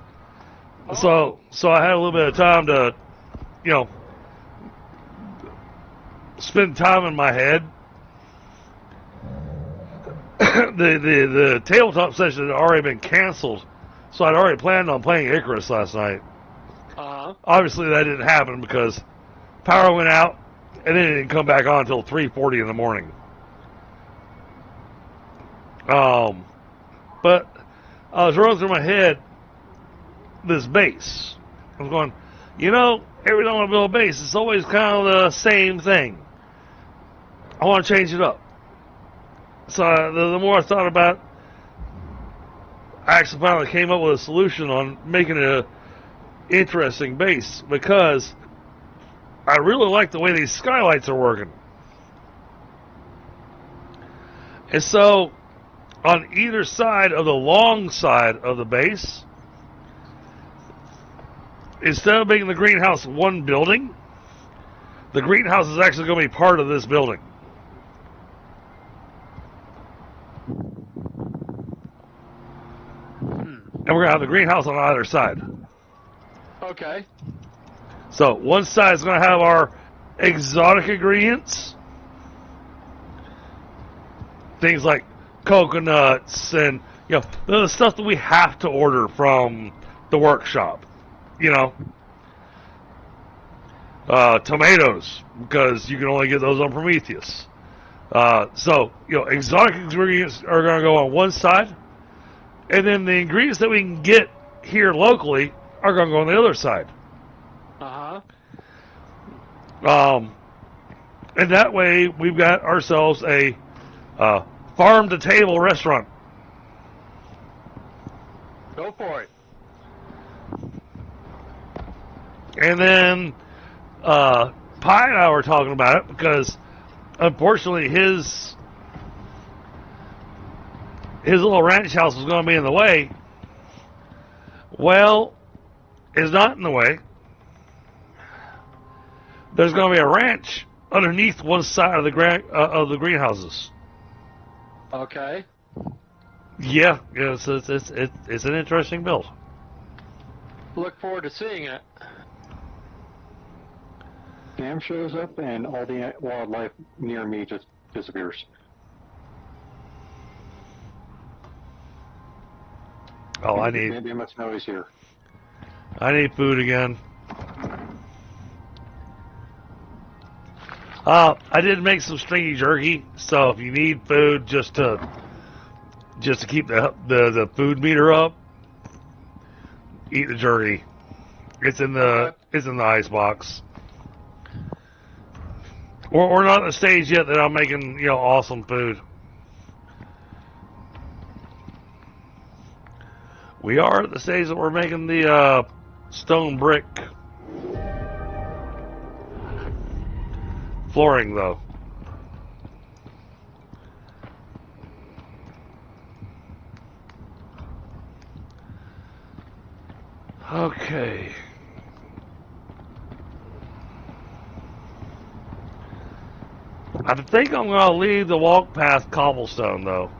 S4: Oh.
S1: So I had a little bit of time to, spend time in my head. the tabletop session had already been canceled, so I'd already planned on playing Icarus last night.
S4: Uh-huh.
S1: Obviously, that didn't happen because power went out, and then it didn't come back on until 3:40 in the morning. But I was rolling through my head this base. I was going, every time I build a base, it's always kind of the same thing. I want to change it up. So the more I thought about it, I actually finally came up with a solution on making it an interesting base, because I really like the way these skylights are working. And so, on either side of the long side of the base, instead of making the greenhouse one building, the greenhouse is actually going to be part of this building. And we're going to have the greenhouse on either side.
S4: Okay.
S1: So one side is going to have our exotic ingredients. Things like coconuts and, the stuff that we have to order from the workshop. Tomatoes, because you can only get those on Prometheus. So, exotic ingredients are going to go on one side, and then the ingredients that we can get here locally are going to go on the other side.
S4: Uh-huh.
S1: And that way, we've got ourselves a farm-to-table restaurant.
S4: Go for it.
S1: And then Pi and I were talking about it because, unfortunately, his little ranch house was going to be in the way. Well, it's not in the way. There's going to be a ranch underneath one side of the greenhouses.
S4: Okay.
S1: Yeah, it's an interesting build.
S4: Look forward to seeing it.
S2: dam shows up and all the wildlife near me just disappears.
S1: Oh, I
S2: Maybe
S1: need
S2: I must know he's here.
S1: food again. I did make some stringy jerky, so if you need food just to keep the food meter up, eat the jerky. It's in the ice box. We're not at the stage yet that I'm making, awesome food. We are at the stage that we're making the stone brick flooring, though. Okay. I think I'm going to leave the walk path cobblestone, though.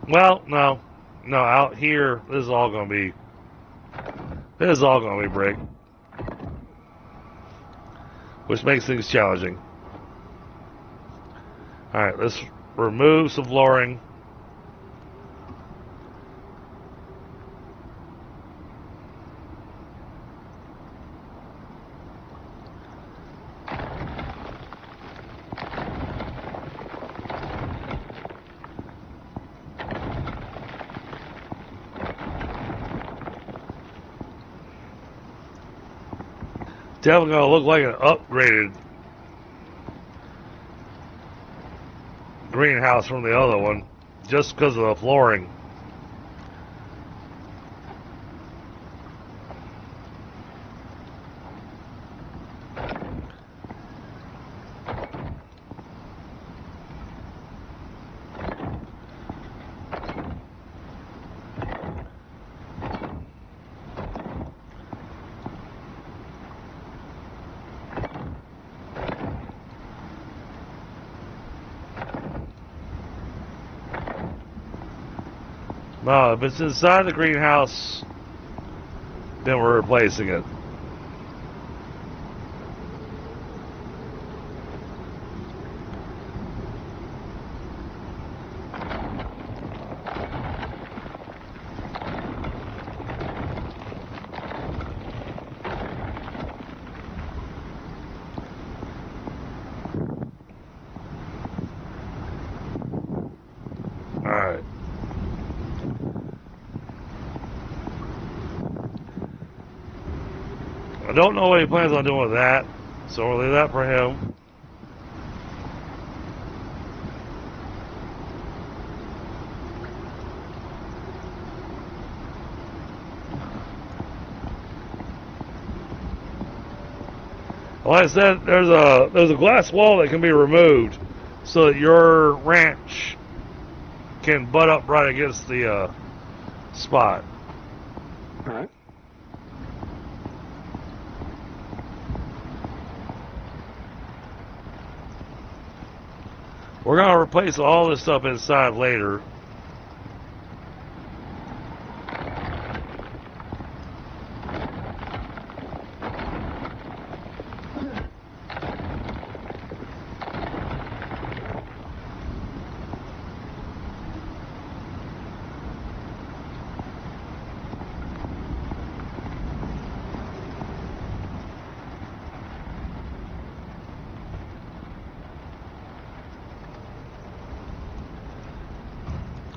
S1: Well, no. No, out here, this is all going to be brick. Which makes things challenging. Alright, let's remove some flooring. Definitely gonna look like an upgraded greenhouse from the other one, just because of the flooring. No, if it's inside the greenhouse, then we're replacing it. Alright. I don't know what he plans on doing with that, so we'll leave that for him. Like I said, there's a glass wall that can be removed so that your ranch can butt up right against the spot.
S2: All right.
S1: We're going to replace all this stuff inside later.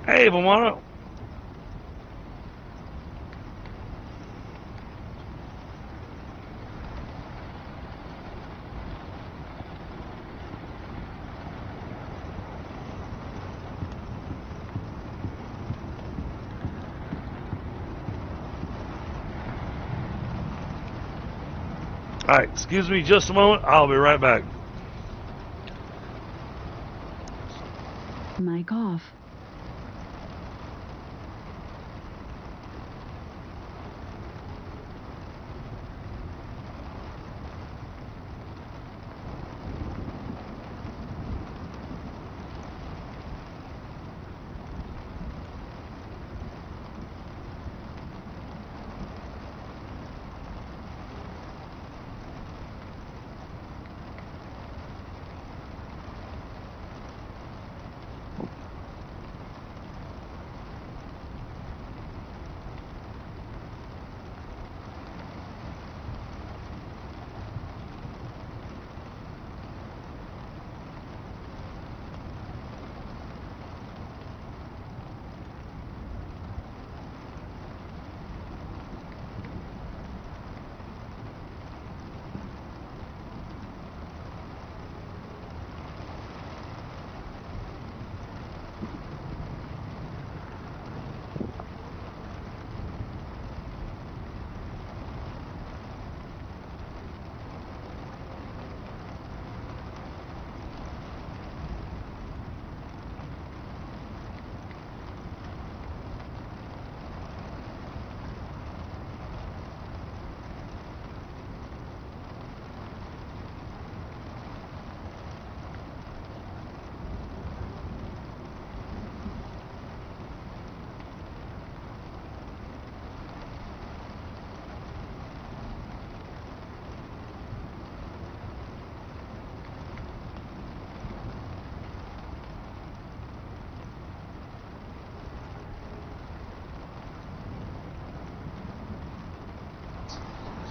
S1: Hey, Vamana. Alright, excuse me just a moment. I'll be right back.
S3: Mic off.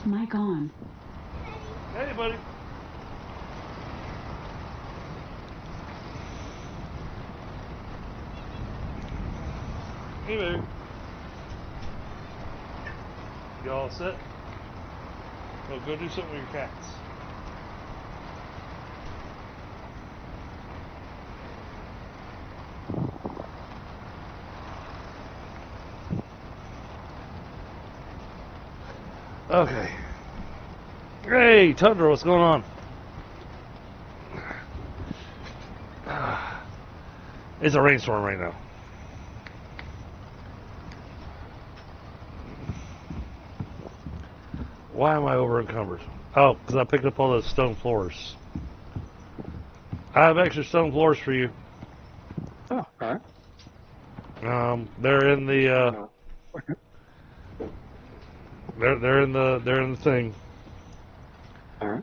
S3: Mic on.
S1: Hey, buddy. Hey, baby. You all set? Well, go do something with your cats. Okay. Hey, Tundra, what's going on? It's a rainstorm right now. Why am I over encumbered? Oh, because I picked up all those stone floors. I have extra stone floors for you.
S2: Oh, all right.
S1: They're in the
S2: Okay.
S1: they're in the thing.
S2: All right.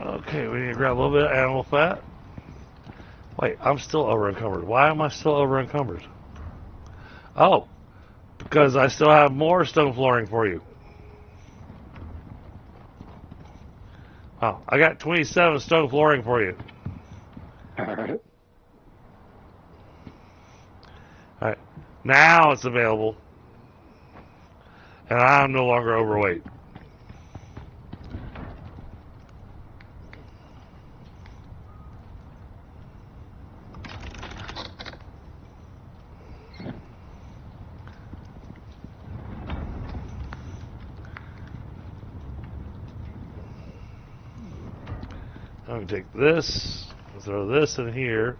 S1: Okay, we need to grab a little bit of animal fat. Wait, I'm still over encumbered. Why am I still over encumbered? Oh, because I still have more stone flooring for you. Oh, I got 27 stone flooring for you.
S2: All right.
S1: Alright, now it's available. And I'm no longer overweight. I'm going to take this, throw this in here.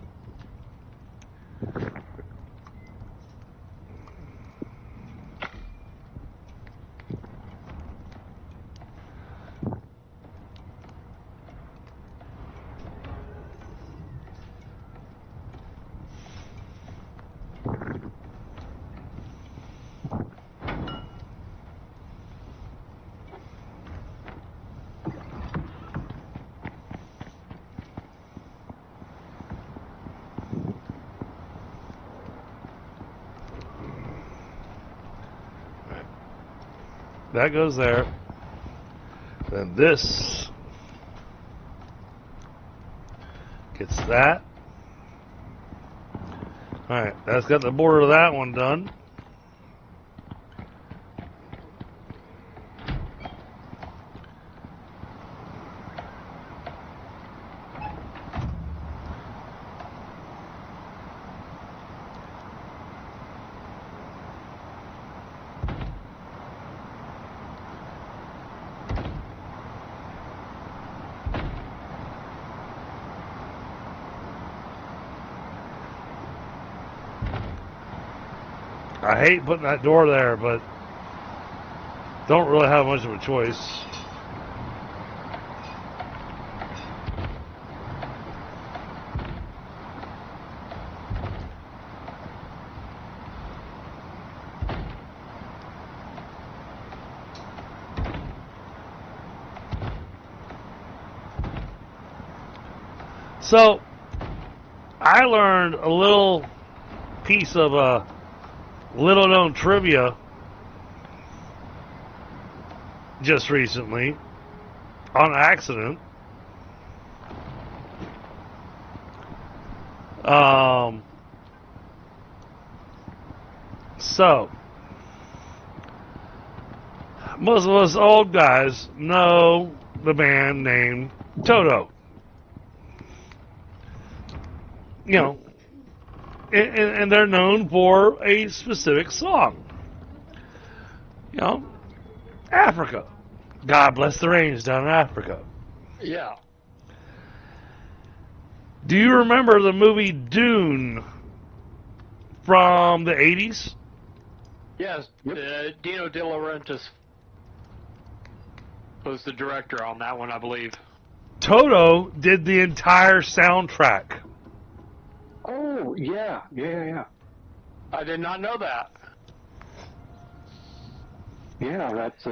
S1: That goes there. Then this gets that. Alright, that's got the border of that one done. I hate putting that door there, but don't really have much of a choice. So, I learned a little piece of little known trivia just recently on accident. So, most of us old guys know the band named Toto. You know, and they're known for a specific song. You know, Africa. God bless the rains down in Africa.
S4: Yeah.
S1: Do you remember the movie Dune from the 80s?
S4: Yes.
S2: Yep.
S4: Dino De Laurentiis was the director on that one, I believe.
S1: Toto did the entire soundtrack.
S2: Oh, Oh, yeah.
S4: I did not know that.
S2: Yeah, that's,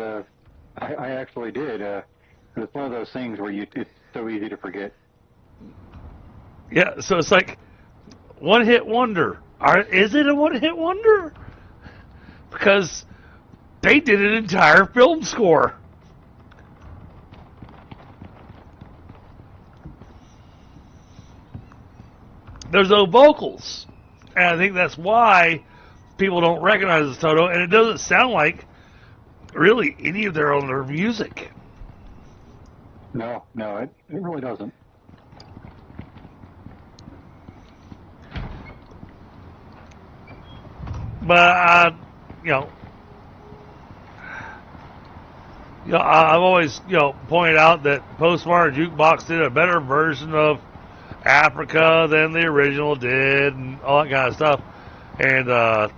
S2: I actually did. It's one of those things where it's so easy to forget.
S1: Yeah, so it's like one-hit wonder. Is it a one-hit wonder? Because they did an entire film score. There's no vocals. And I think that's why people don't recognize this Toto, and it doesn't sound like really any of their other music.
S2: No, it really doesn't.
S1: But I've always pointed out that Postmodern Jukebox did a better version of Africa than the original did, and all that kind of stuff. And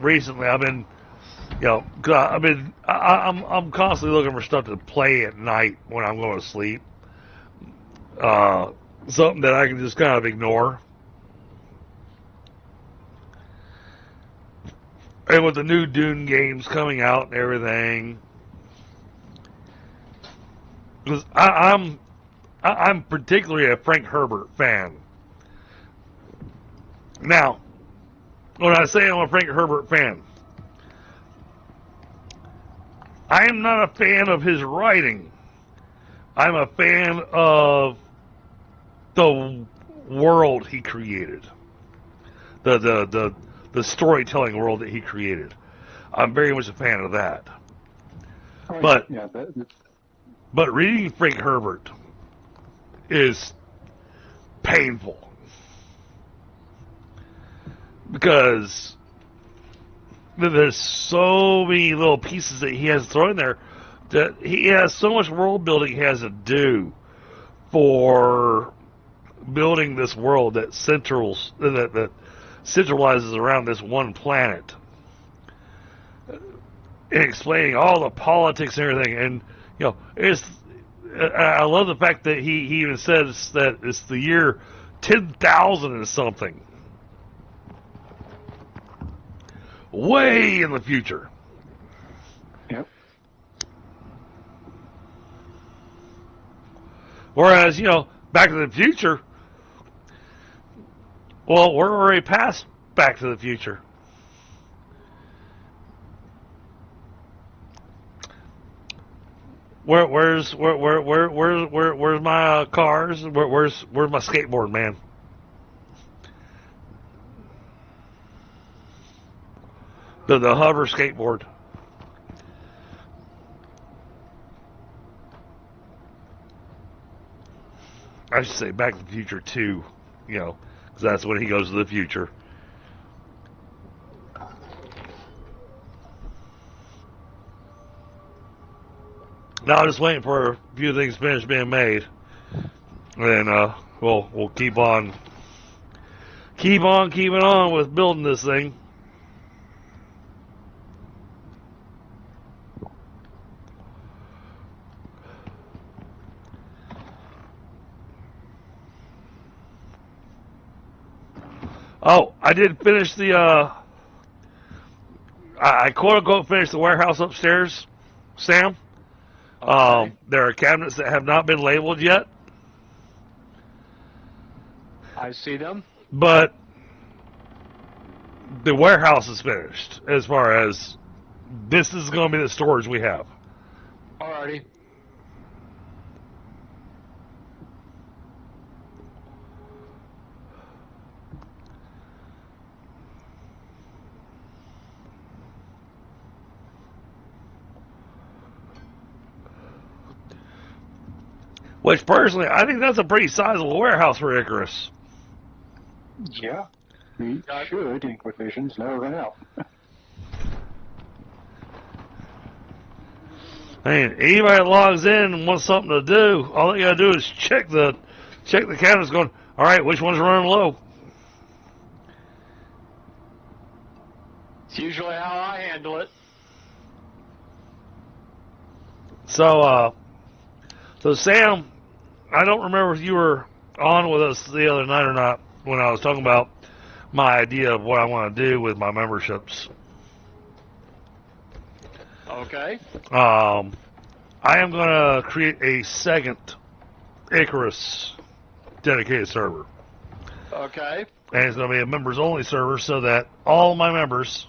S1: recently, I've been, I'm constantly looking for stuff to play at night when I'm going to sleep. Something that I can just kind of ignore. And with the new Dune games coming out and everything, because I'm particularly a Frank Herbert fan. Now, when I say I'm a Frank Herbert fan, I am not a fan of his writing. I'm a fan of the world he created, the storytelling world that he created. I'm very much a fan of that.
S2: Oh,
S1: But
S2: yeah,
S1: but reading Frank Herbert is painful because there's so many little pieces that he has thrown in there that he has so much world building he has to do for building this world that centralizes around this one planet, and explaining all the politics and everything. And I love the fact that he even says that it's the year 10,000 and something, way in the future.
S2: Yep.
S1: Whereas, Back to the Future, well, we're already past Back to the Future. Where's my cars? Where's my skateboard, man? The hover skateboard. I should say Back to the Future 2, because that's when he goes to the future. Now I'm just waiting for a few things to finish being made, and we'll keep on keeping on with building this thing. Oh, I did finish I quote unquote finished the warehouse upstairs, Sam.
S4: Okay.
S1: There are cabinets that have not been labeled yet,
S4: I see them.
S1: but the warehouse is finished as far as this is going to be the storage we have.
S4: Alrighty.
S1: Which, personally, I think that's a pretty sizable warehouse for Icarus.
S2: Yeah. We should, in quotations, never run out.
S1: I mean, anybody that logs in and wants something to do, all they got to do is check the cabinets going, all right, which one's running low?
S4: It's usually how I handle it.
S1: So Sam, I don't remember if you were on with us the other night or not when I was talking about my idea of what I want to do with my memberships.
S4: Okay.
S1: I am going to create a second Icarus dedicated server.
S4: Okay.
S1: And it's going to be a members-only server so that all my members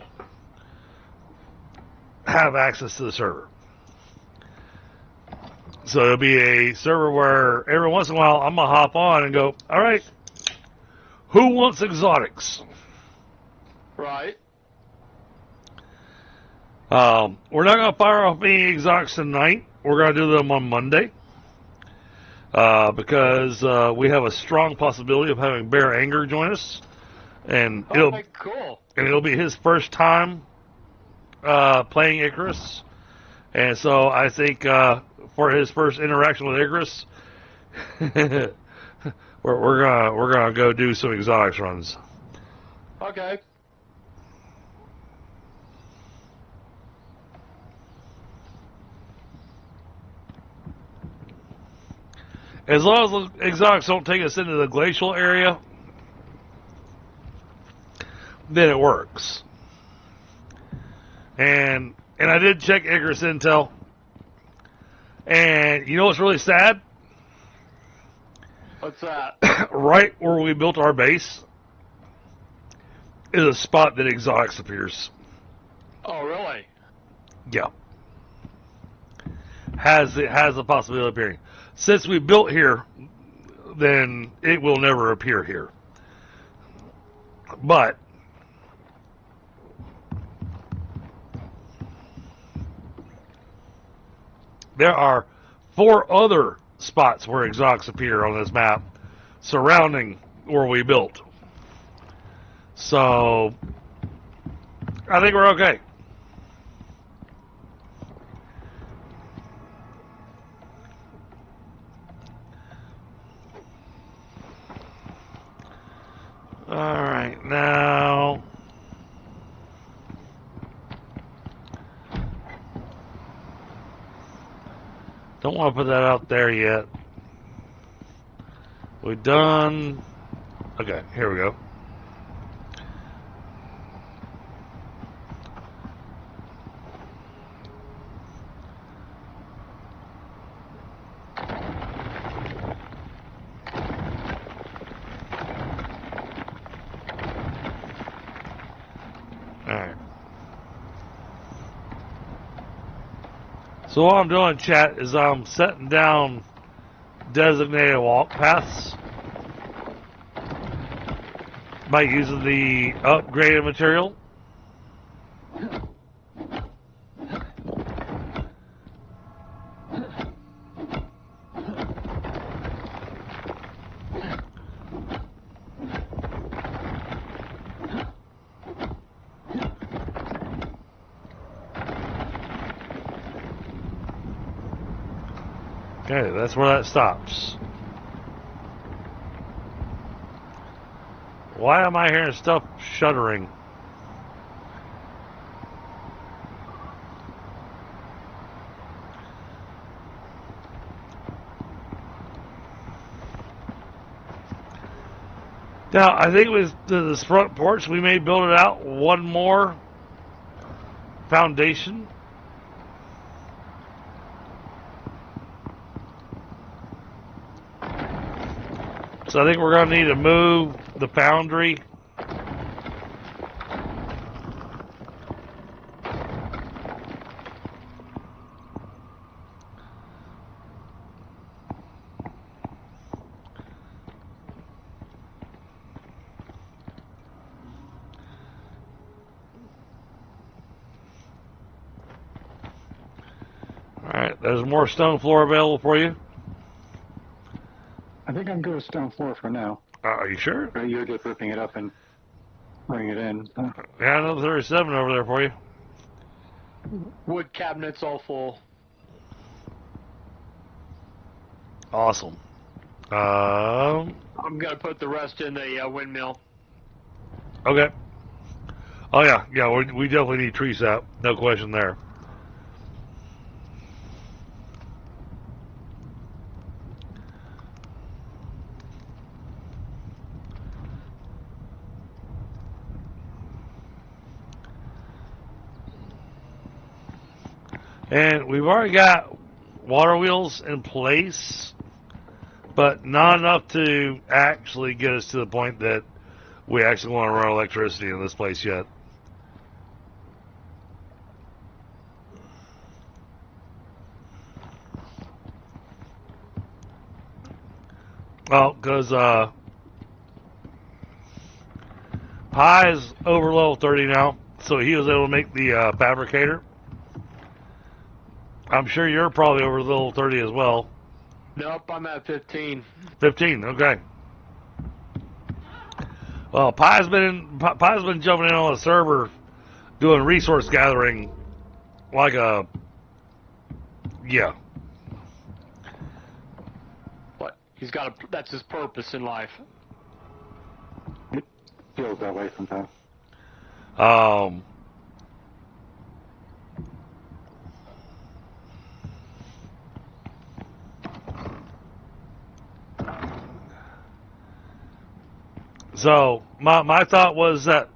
S1: have access to the server. So it'll be a server where every once in a while I'm going to hop on and go, all right, who wants exotics?
S4: Right.
S1: We're not going to fire off any exotics tonight. We're going to do them on Monday. Because we have a strong possibility of having Bear Anger join us. And
S4: Cool.
S1: it'll be his first time playing Icarus. And so I think for his first interaction with Icarus, we're gonna go do some exotics runs.
S4: Okay.
S1: As long as the exotics don't take us into the glacial area, then it works. And I did check Icarus Intel, and you know what's really sad?
S4: What's that?
S1: Right where we built our base is a spot that exotics appears.
S4: Oh, really?
S1: Yeah. Has the possibility of appearing. Since we built here, then it will never appear here. But there are 4 other spots where exotics appear on this map surrounding where we built. So I think we're okay. Alright, now don't want to put that out there yet. We're done. Okay, here we go. Alright. So what I'm doing, chat, is I'm setting down designated walk paths by using the upgraded material. Okay, that's where that stops. Why am I hearing stuff shuddering? Now, I think with this front porch, we may build it out one more foundation. So I think we're going to need to move the foundry. Alright, there's more stone floor available for you.
S2: I think I'm good with stone floor for now.
S1: Are you sure?
S2: Or you're just ripping it up and bringing it in.
S1: Yeah, another 37 over there for you.
S4: Wood cabinets all full.
S1: Awesome.
S4: I'm gonna put the rest in the windmill.
S1: Okay. Oh yeah, we definitely need tree sap. No question there. And we've already got water wheels in place, but not enough to actually get us to the point that we actually want to run electricity in this place yet. Well, because Pi is over level 30 now, so he was able to make the fabricator. I'm sure you're probably over level 30 as well.
S4: Nope, I'm at 15.
S1: 15, okay. Well, Pi's been jumping in on the server doing resource gathering like a, yeah.
S4: What? He's got that's his purpose in life.
S2: It feels that way sometimes.
S1: So my thought was that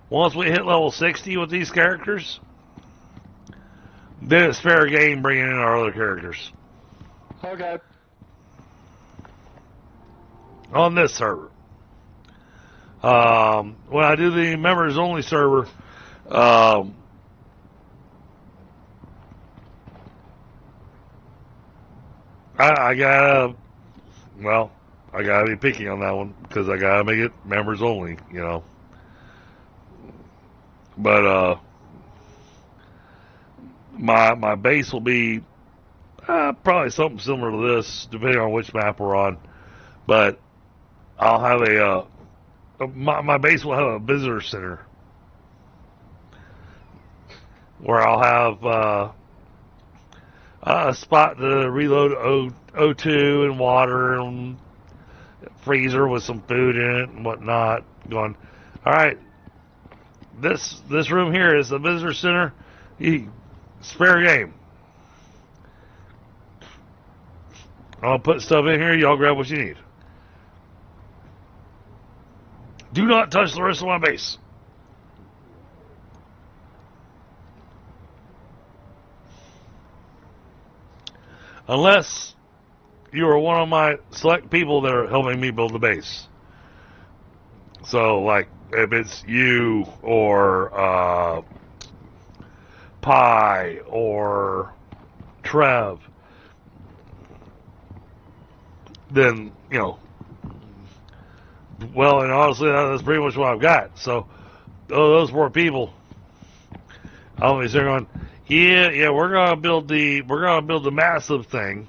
S1: once we hit level 60 with these characters, then it's fair game bringing in our other characters
S4: Okay.
S1: on this server. When I do the members only server, I gotta be picky on that one because I gotta make it members only, you know. But my base will be probably something similar to this, depending on which map we're on. But I'll have my base will have a visitor center where I'll have a spot to reload O2 and water and freezer with some food in it and whatnot. Going, all right, this room here is the visitor center. Spare game. I'll put stuff in here. Y'all grab what you need. Do not touch the rest of my base. Unless you are one of my select people that are helping me build the base. So, like, if it's you or Pi or Trev, then, you know, well, and honestly, that's pretty much what I've got. So, those 4 people, I'll be sitting going, yeah, we're gonna build the massive thing.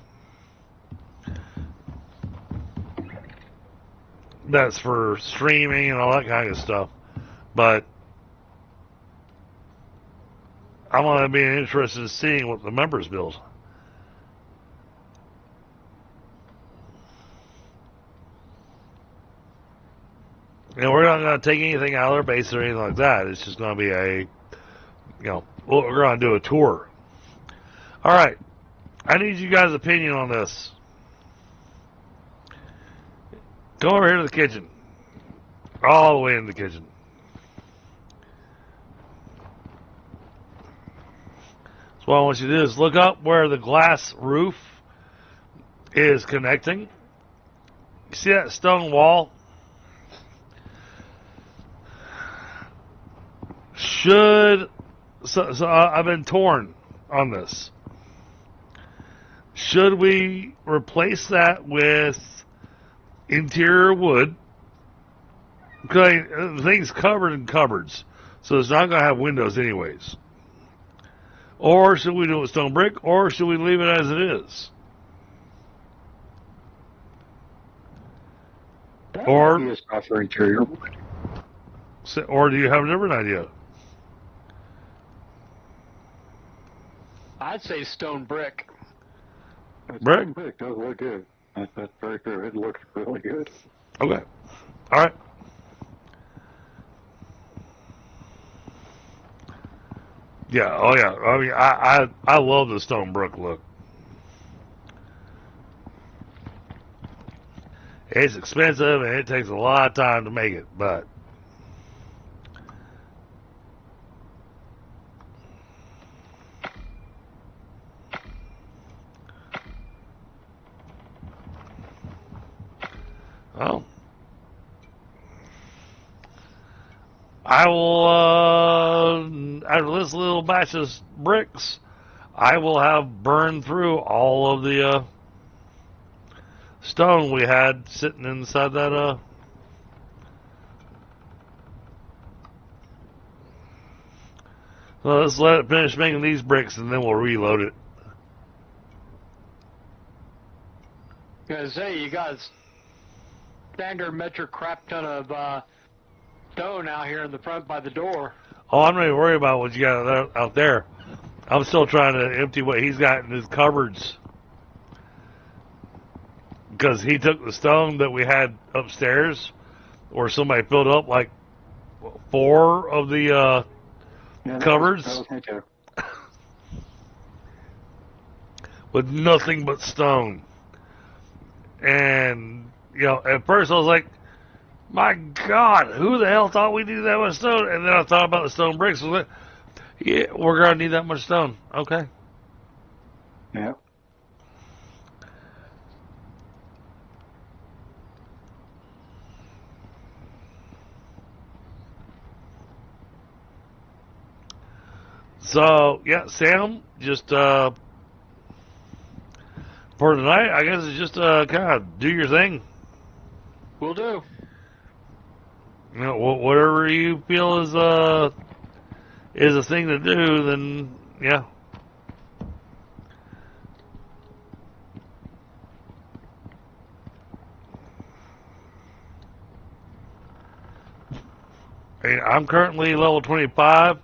S1: That's for streaming and all that kind of stuff. But I'm gonna be interested in seeing what the members build. And we're not going to take anything out of their base or anything like that. It's just going to be we're going to do a tour. All right. I need you guys' opinion on this. Go over here to the kitchen. All the way in the kitchen. So what I want you to do is look up where the glass roof is connecting. You see that stone wall? So I've been torn on this. Should we replace that with interior wood? Okay, the thing's covered in cupboards, so it's not going to have windows anyways. Or should we do it with stone brick, or should we leave it as it is?
S2: Or is for interior wood.
S1: Or do you have a different idea?
S4: I'd say stone brick.
S1: Brick?
S2: Stone brick does look good. That's very true. It looks really good.
S1: Okay. All right. Yeah. Oh, yeah. I mean, I love the stone brick look. It's expensive and it takes a lot of time to make it, but Oh. I will, after this little batch of bricks, I will have burned through all of the stone we had sitting inside that. So let's let it finish making these bricks and then we'll reload it.
S4: Gonna say you got a standard metric crap ton of stone out here in the front by the door.
S1: Oh, I'm not even worried about what you got out there. I'm still trying to empty what he's got in his cupboards. Because he took the stone that we had upstairs, or somebody filled up like 4 of the
S2: Yeah,
S1: cupboards
S2: that was me too.
S1: with nothing but stone. And, you know, at first I was like, my God, who the hell thought we needed that much stone? And then I thought about the stone bricks. I was like, yeah, we're going to need that much stone. Okay.
S2: Yeah.
S1: So, yeah, Sam, just for tonight, I guess it's just kind of do your thing.
S4: Will do.
S1: You know, whatever you feel is a thing to do, then yeah. I mean, I'm currently level 25.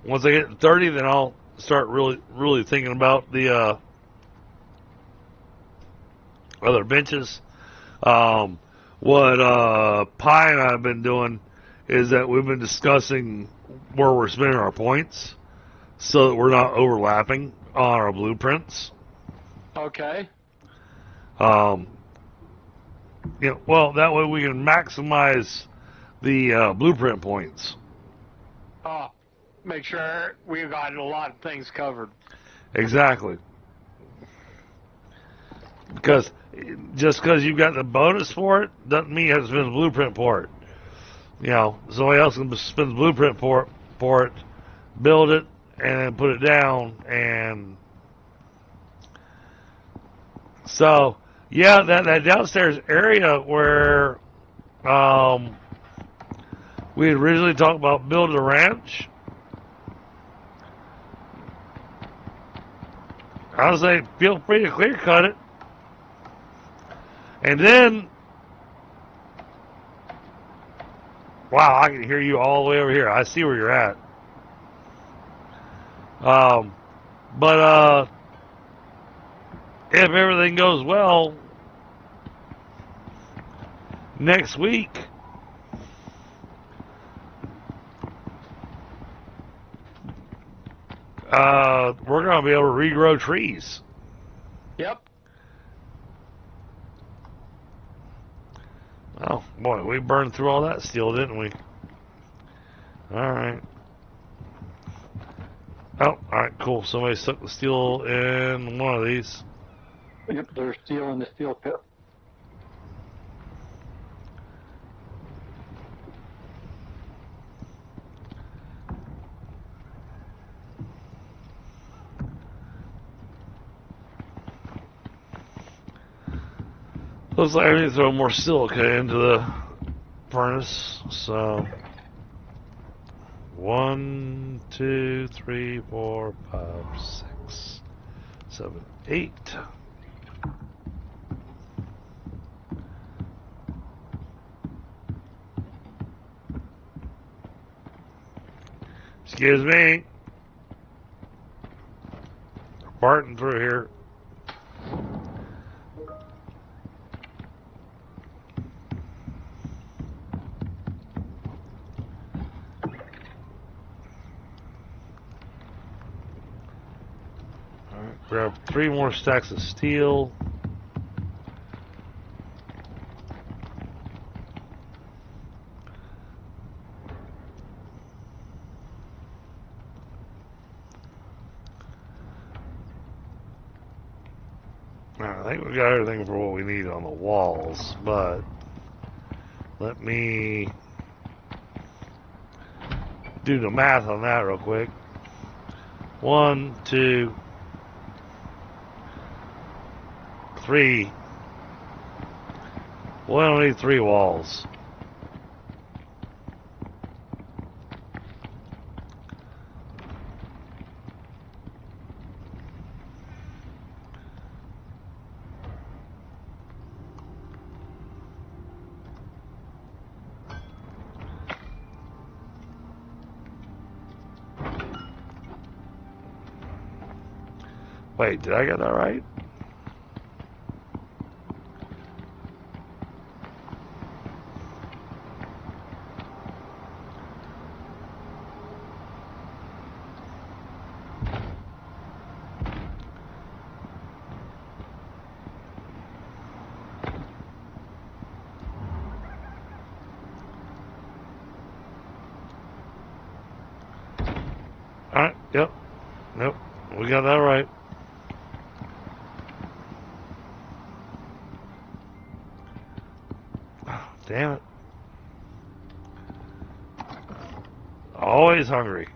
S1: Once I get to 30, then I'll start really thinking about the other benches. What Pi and I have been doing is that we've been discussing where we're spending our points so that we're not overlapping on our blueprints.
S4: Okay.
S1: You know, well, that way we can maximize the blueprint points.
S4: Oh, make sure we've got a lot of things covered.
S1: Exactly. Because just because you've got the bonus for it doesn't mean you have to spend the blueprint for it. You know, somebody else can spend the blueprint for it, build it, and then put it down. And so, yeah, that downstairs area where we had originally talked about building a ranch, I would say feel free to clear cut it. And then, wow, I can hear you all the way over here. I see where you're at. But if everything goes well, next week, we're going to be able to regrow trees.
S4: Yep.
S1: Oh, boy, we burned through all that steel, didn't we? All right. Oh, all right, cool. Somebody stuck the steel in one of these.
S2: Yep, there's steel in the steel pit.
S1: Looks like I need to throw more silica into the furnace. So, 1, 2, 3, 4, 5, 6, 7, 8. Excuse me. Farting through here. Alright, grab 3 more stacks of steel. I think we got everything for what we need on the walls, but let me do the math on that real quick. 1, 2, 3. We only need 3 walls. Wait, did I get that right? Alright, yep. Nope. We got that right. Damn it. Always hungry.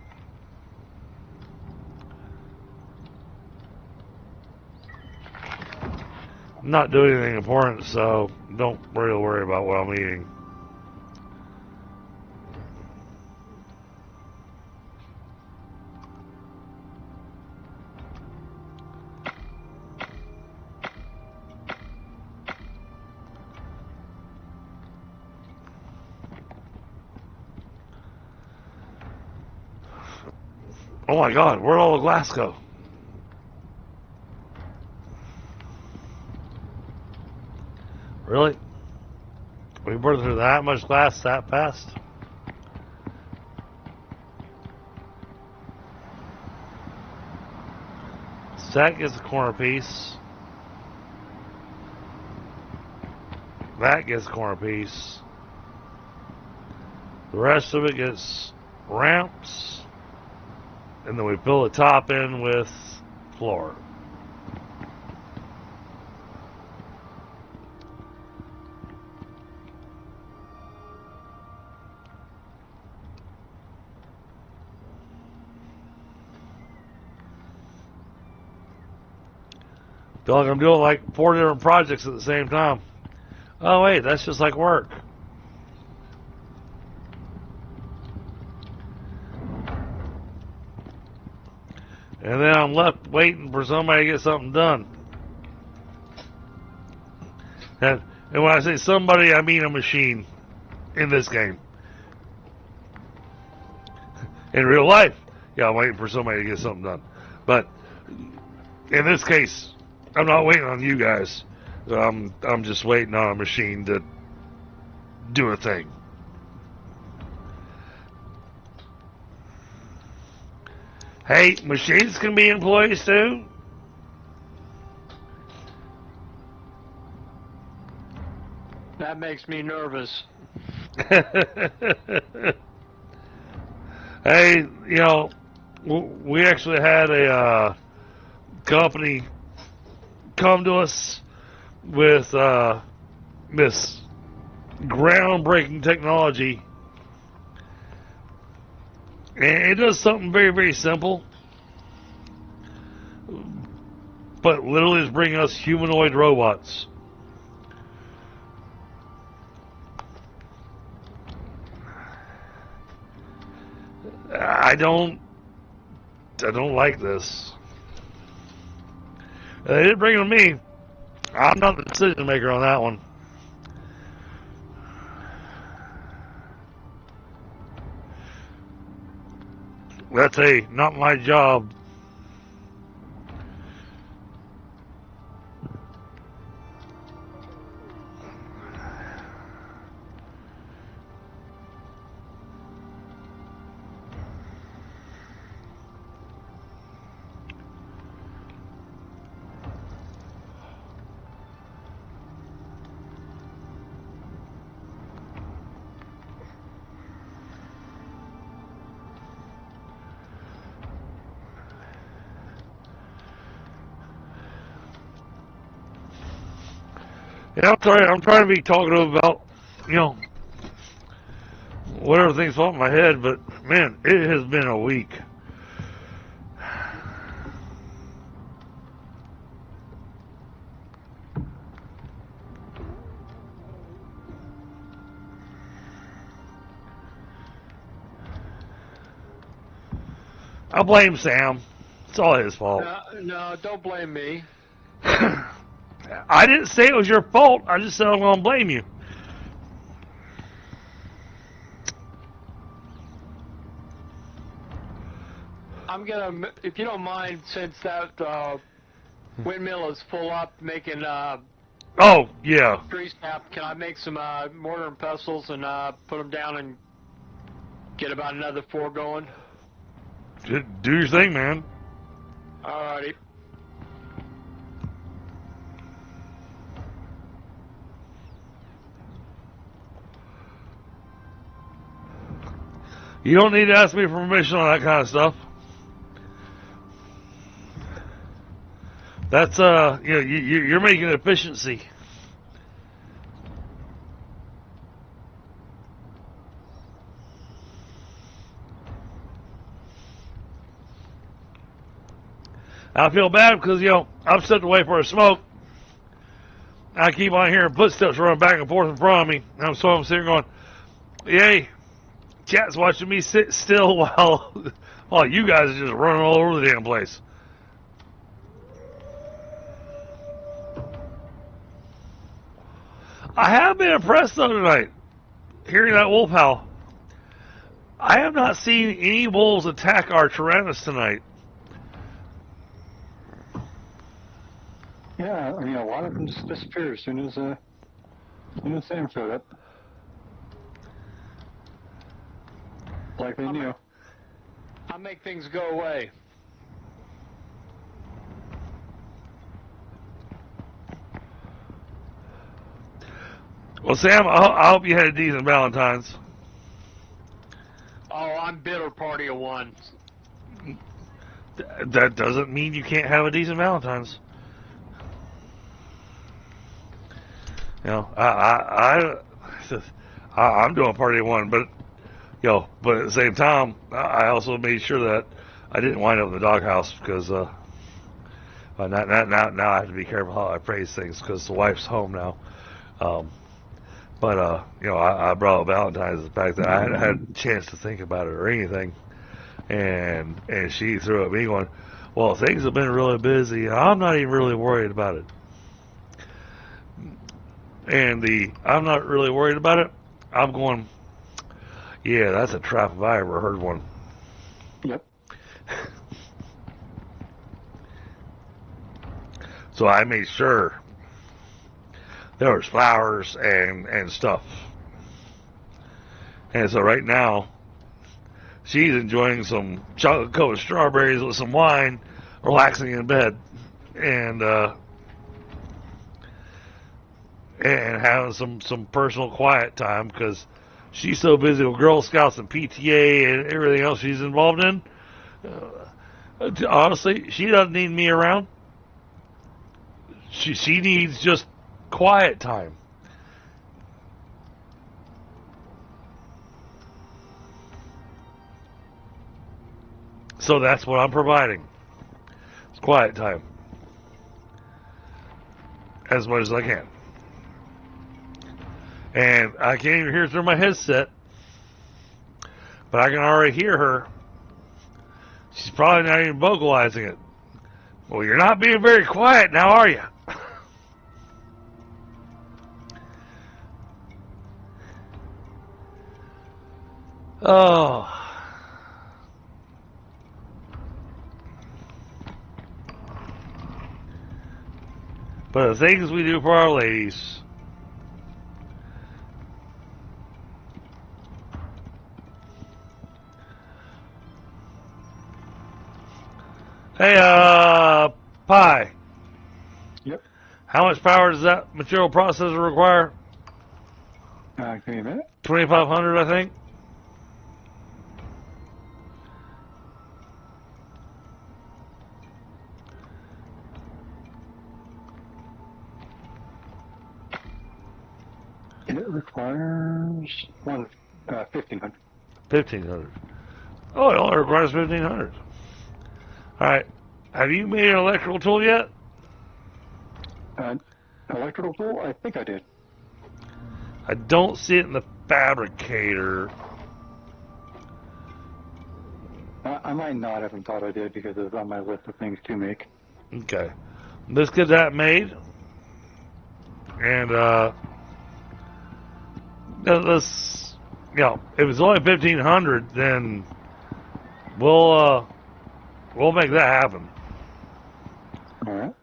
S1: I'm not doing anything important, so don't really worry about what I'm eating. Oh my god, where'd all the glass go? Really? We burned through that much glass that fast? So that gets a corner piece. That gets a corner piece. The rest of it gets ramps. And then we fill the top in with floor. Feel like I'm doing like 4 different projects at the same time. Oh wait, that's just like work. And then I'm left waiting for somebody to get something done. And when I say somebody, I mean a machine in this game. In real life, yeah, I'm waiting for somebody to get something done. But in this case, I'm not waiting on you guys. I'm just waiting on a machine to do a thing. Hey, machines can be employees too.
S4: That makes me nervous.
S1: Hey, you know, we actually had a company come to us with this groundbreaking technology, and it does something very, very simple, but literally is bringing us humanoid robots. I don't like this. They didn't bring it to me. I'm not the decision maker on that one. That's not my job. Yeah, I'm trying to be talkative about, you know, whatever things fall in my head, but man, it has been a week. I blame Sam. It's all his fault.
S4: No, don't blame me.
S1: I didn't say it was your fault. I just said I'm going to blame you.
S4: I'm gonna, if you don't mind, since that windmill is full up, making
S1: Oh, yeah.
S4: tree snap. Can I make some mortar and pestles and put them down and get about another 4 going?
S1: Do your thing, man.
S4: Alrighty.
S1: You don't need to ask me for permission on that kind of stuff. That's you know, you're making efficiency. I feel bad because, you know, I'm stepped away for a smoke. I keep on hearing footsteps running back and forth in front of me. I'm sitting going, yay, chat's watching me sit still while you guys are just running all over the damn place. I have been impressed though tonight, hearing that wolf howl. I have not seen any wolves attack our Tyrannus tonight.
S2: Yeah, I mean, a lot of them just disappear as soon as Sam showed up. Like they knew.
S4: I'll make things go away.
S1: Well, Sam, I hope you had a decent Valentine's.
S4: Oh, I'm bitter party of 1.
S1: That doesn't mean you can't have a decent Valentine's. You know, I'm doing party of 1, but but at the same time, I also made sure that I didn't wind up in the doghouse because now I have to be careful how I phrase things because the wife's home now. But I brought up Valentine's, the fact that I hadn't had a chance to think about it or anything, and she threw at me going, "Well, things have been really busy. I'm not even really worried about it." And I'm not really worried about it. I'm going, yeah, that's a trap if I ever heard one.
S2: Yep.
S1: So I made sure there was flowers and stuff. And so right now, she's enjoying some chocolate covered strawberries with some wine, relaxing in bed, and having some personal quiet time because she's so busy with Girl Scouts and PTA and everything else she's involved in. Honestly, she doesn't need me around. She needs just quiet time. So that's what I'm providing. It's quiet time. As much as I can. And I can't even hear through my headset. But I can already hear her. She's probably not even vocalizing it. Well, you're not being very quiet now, are you? Oh. But the things we do for our ladies. Hey, Pi.
S2: Yep.
S1: How much power does that material processor require?
S2: Give me a minute.
S1: 2,500, I think.
S2: It requires 1,500.
S1: 1,500. Oh, it only requires 1,500. All right. Have you made an electrical tool yet?
S2: Electrical tool? I think I did.
S1: I don't see it in the fabricator.
S2: I might not have thought I did because it's on my list of things to make.
S1: Okay. Let's get that made. And, let's, if it's only 1,500, then we'll make that happen.
S2: All right.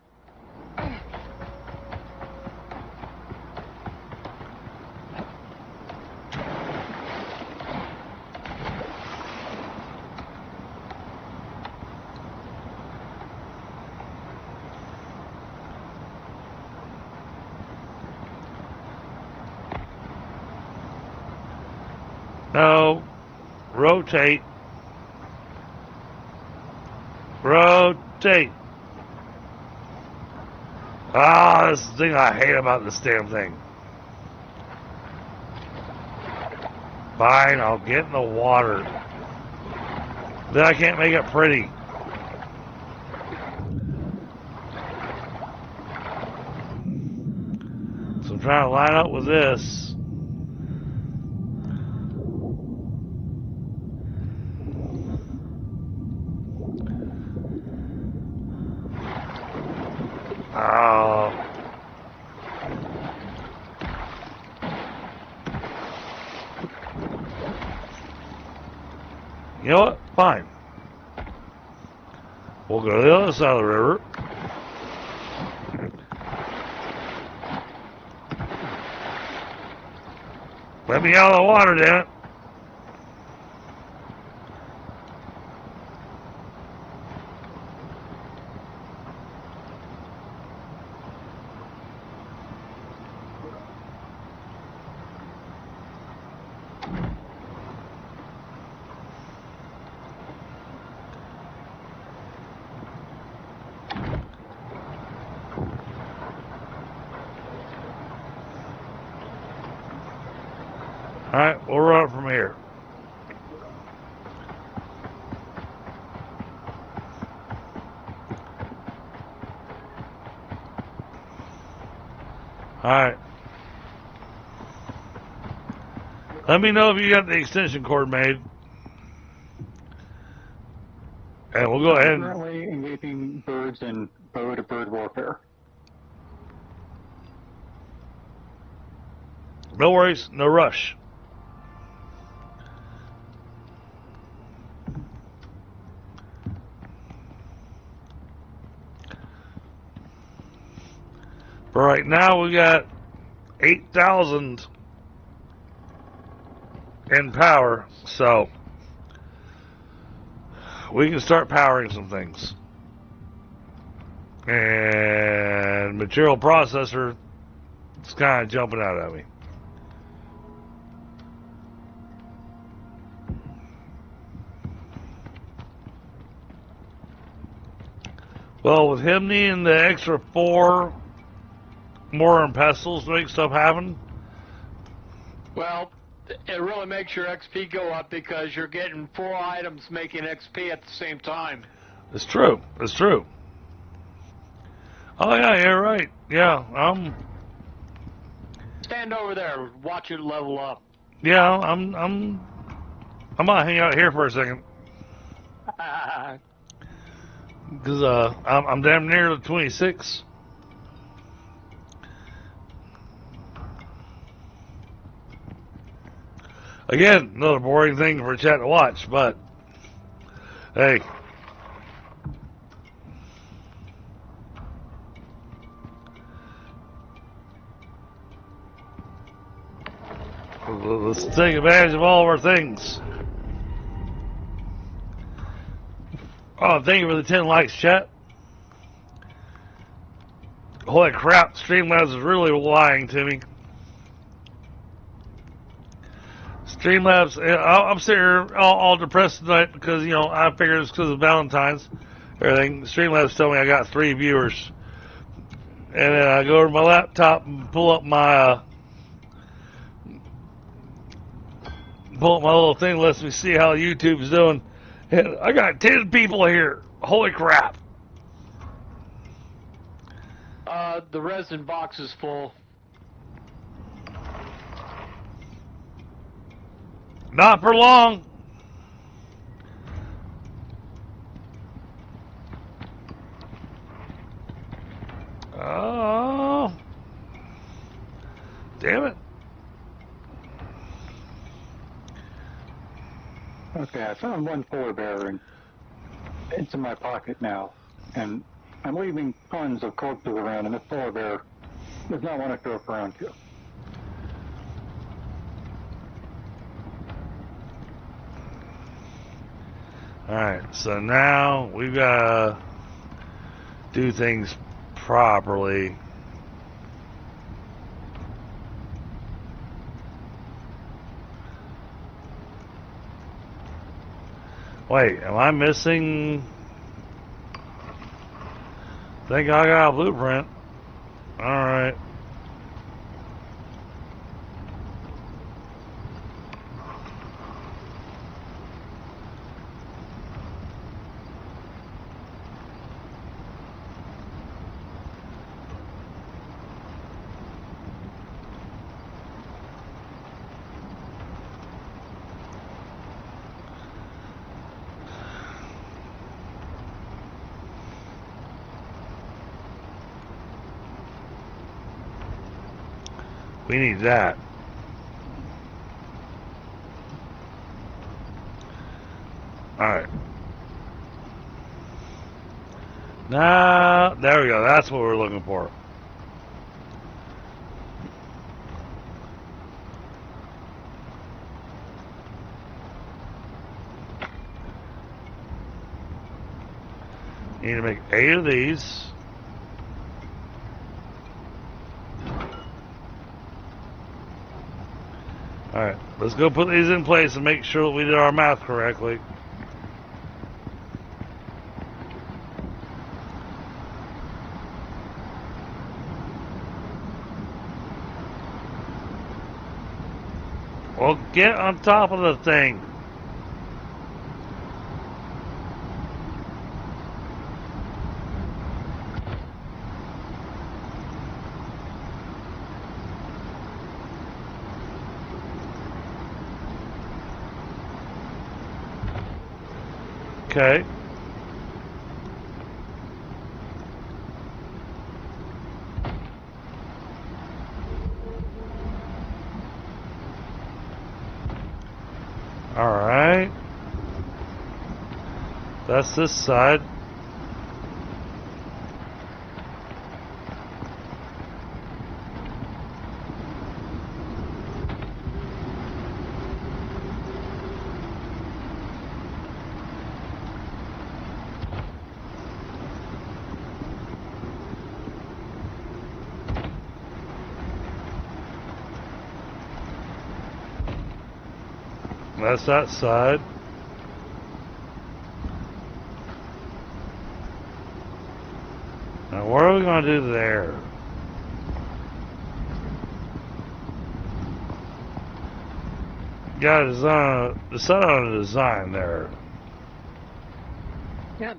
S1: No. Rotate. Rotate. Ah, this is the thing I hate about this damn thing. Fine, I'll get in the water. Then I can't make it pretty. So I'm trying to line up with this. You know what? Fine. We'll go to the other side of the river. Let me out of the water, damn it. Alright, we'll run it from here. Alright. Let me know if you got the extension cord made. And we'll go ahead and...
S2: Currently engaging birds in bow-to-bird warfare.
S1: No worries, no rush. For right now, we got 8,000 in power, so we can start powering some things. And material processor is kind of jumping out at me. Well, with him needing the extra 4 more and pestles to make stuff happen.
S4: Well, it really makes your XP go up because you're getting 4 items making XP at the same time.
S1: It's true. It's true. Oh yeah, you're right. Yeah,
S4: Stand over there, watch it level up.
S1: yeah, I'm gonna hang out here for a second because I'm damn near the 26. Again, another boring thing for a chat to watch, but hey. Let's take advantage of all of our things. Oh, thank you for the 10 likes, chat. Holy crap, Streamlabs is really lying to me. Streamlabs, I'm sitting here all depressed tonight because, I figured it's because of Valentine's. Everything. Streamlabs told me I got 3 viewers. And then I go to my laptop and pull up my pull up my little thing, lets me see how YouTube's doing. And I got 10 people here. Holy crap.
S4: The resin box is full.
S1: Not for long. Oh. Damn it.
S2: Okay, I found one polar bear, and it's in my pocket now. And I'm leaving tons of corpses around, and this polar bear does not want to show up around here.
S1: Alright, so now we've got to do things properly. Wait, am I missing? Think I got a blueprint. Alright. We need that. Alright. Now, there we go. That's what we're looking for. Need to make 8 of these. Alright, let's go put these in place and make sure that we did our math correctly. Well, get on top of the thing. Okay. All right. That's this side. That's that side. Now, what are we going to do there? Got to decide on a design there.
S4: Yeah.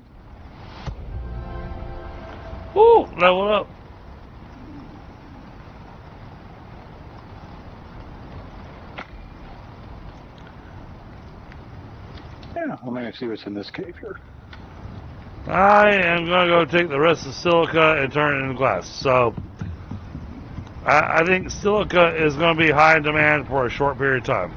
S1: Woo! Level up.
S2: Yeah, I'm going to see what's in this cave here.
S1: I am going to go take the rest of the silica and turn it into glass. So, I think silica is going to be high in demand for a short period of time.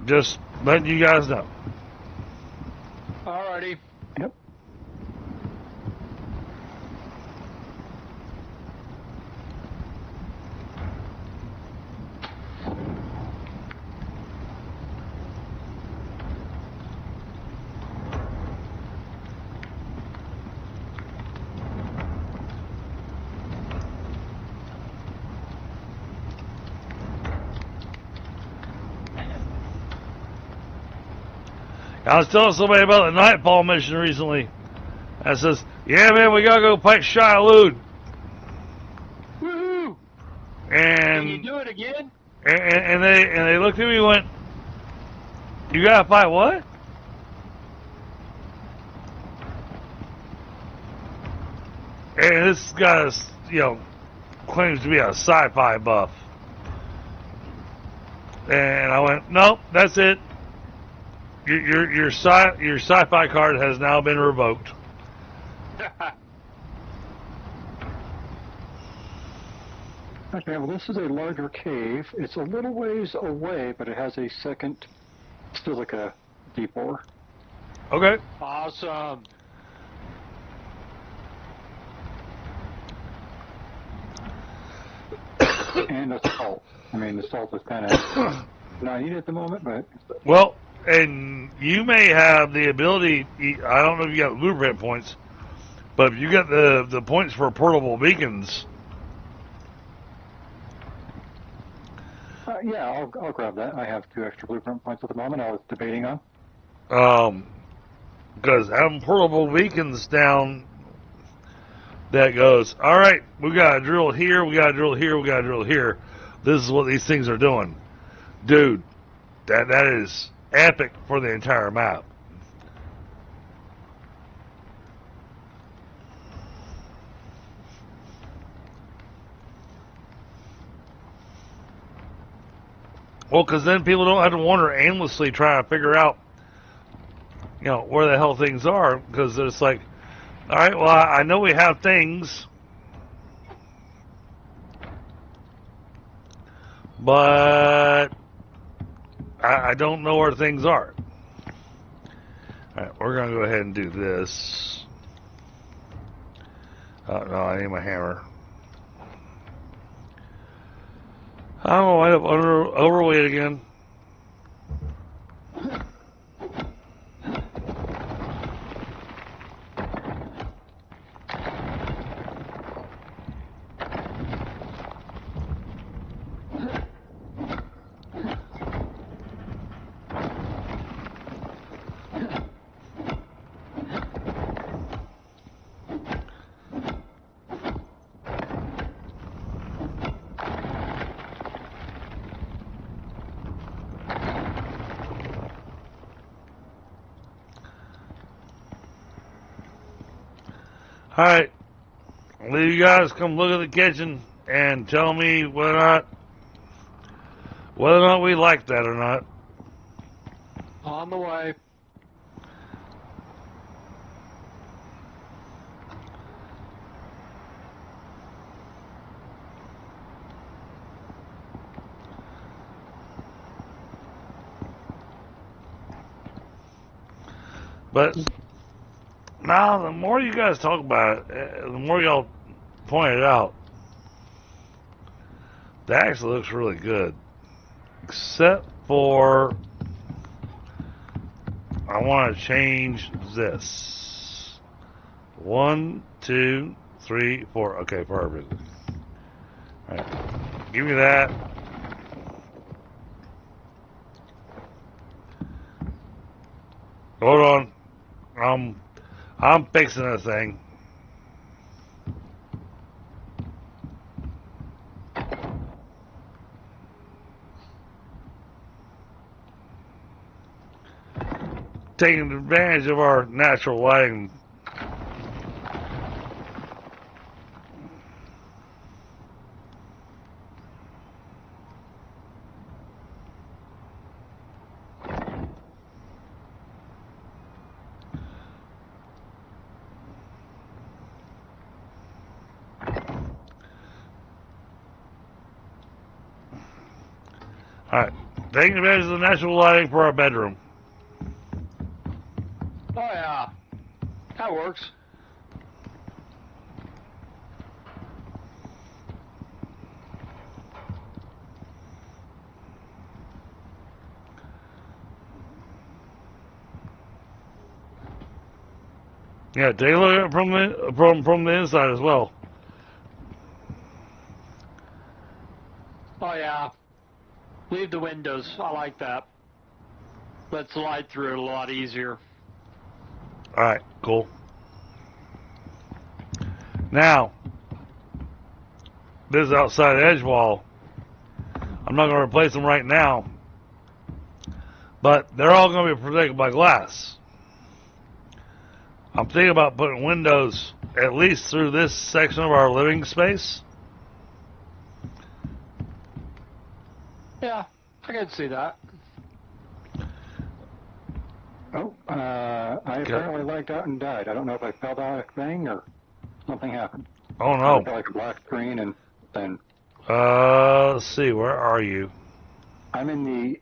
S1: Just letting you guys know.
S4: Alrighty.
S2: Yep.
S1: I was telling somebody about the Nightfall mission recently. That says, yeah, man, we gotta go fight Shia
S4: Woohoo! Can you
S1: And
S4: do it again?
S1: and they looked at me and went, you gotta fight what? And this guy is, claims to be a sci-fi buff. And I went, nope, that's it. Your sci-fi card has now been revoked.
S2: Okay, well, this is a larger cave. It's a little ways away, but it has a second silica depot.
S1: Okay.
S4: Awesome.
S2: And a salt. I mean, the salt is kind of not needed at the moment, but...
S1: Well, and you may have the ability, I don't know if you got blueprint points, but if you got the points for portable beacons...
S2: yeah, I'll grab that. I have 2 extra blueprint points at the moment I was debating on.
S1: Because having portable beacons down that goes, all right, we got to drill here, we got to drill here, we got to drill here. This is what these things are doing. Dude, that is epic for the entire map. Well, because then people don't have to wander aimlessly trying to figure out, where the hell things are. Because it's like, all right, well, I know we have things, but I don't know where things are. All right, we're going to go ahead and do this. No, I need my hammer. I don't know, I end up overweight again. Alright, I'll leave you guys come look at the kitchen and tell me whether or not we like that or not.
S4: On the way.
S1: But now, the more you guys talk about it, the more y'all point it out, that actually looks really good. Except for, I want to change this. 1, 2, 3, 4. Okay, perfect. All right, give me that. Hold on. I'm fixing this thing. Taking advantage of our natural lighting. Alright, taking advantage of the natural lighting for our bedroom.
S4: Oh yeah, that works.
S1: Yeah, take a look at it from the inside as well.
S4: Oh yeah. Leave the windows. I like that. Let's slide through it a lot easier.
S1: Alright, cool. Now, this outside edge wall, I'm not going to replace them right now, but they're all going to be protected by glass. I'm thinking about putting windows at least through this section of our living space.
S4: Yeah, I can see that.
S2: Oh, I apparently lagged out and died. I don't know if I fell down a thing or something happened.
S1: Oh
S2: I
S1: no.
S2: felt like a black screen, and then
S1: Let's see, where are you?
S2: I'm in the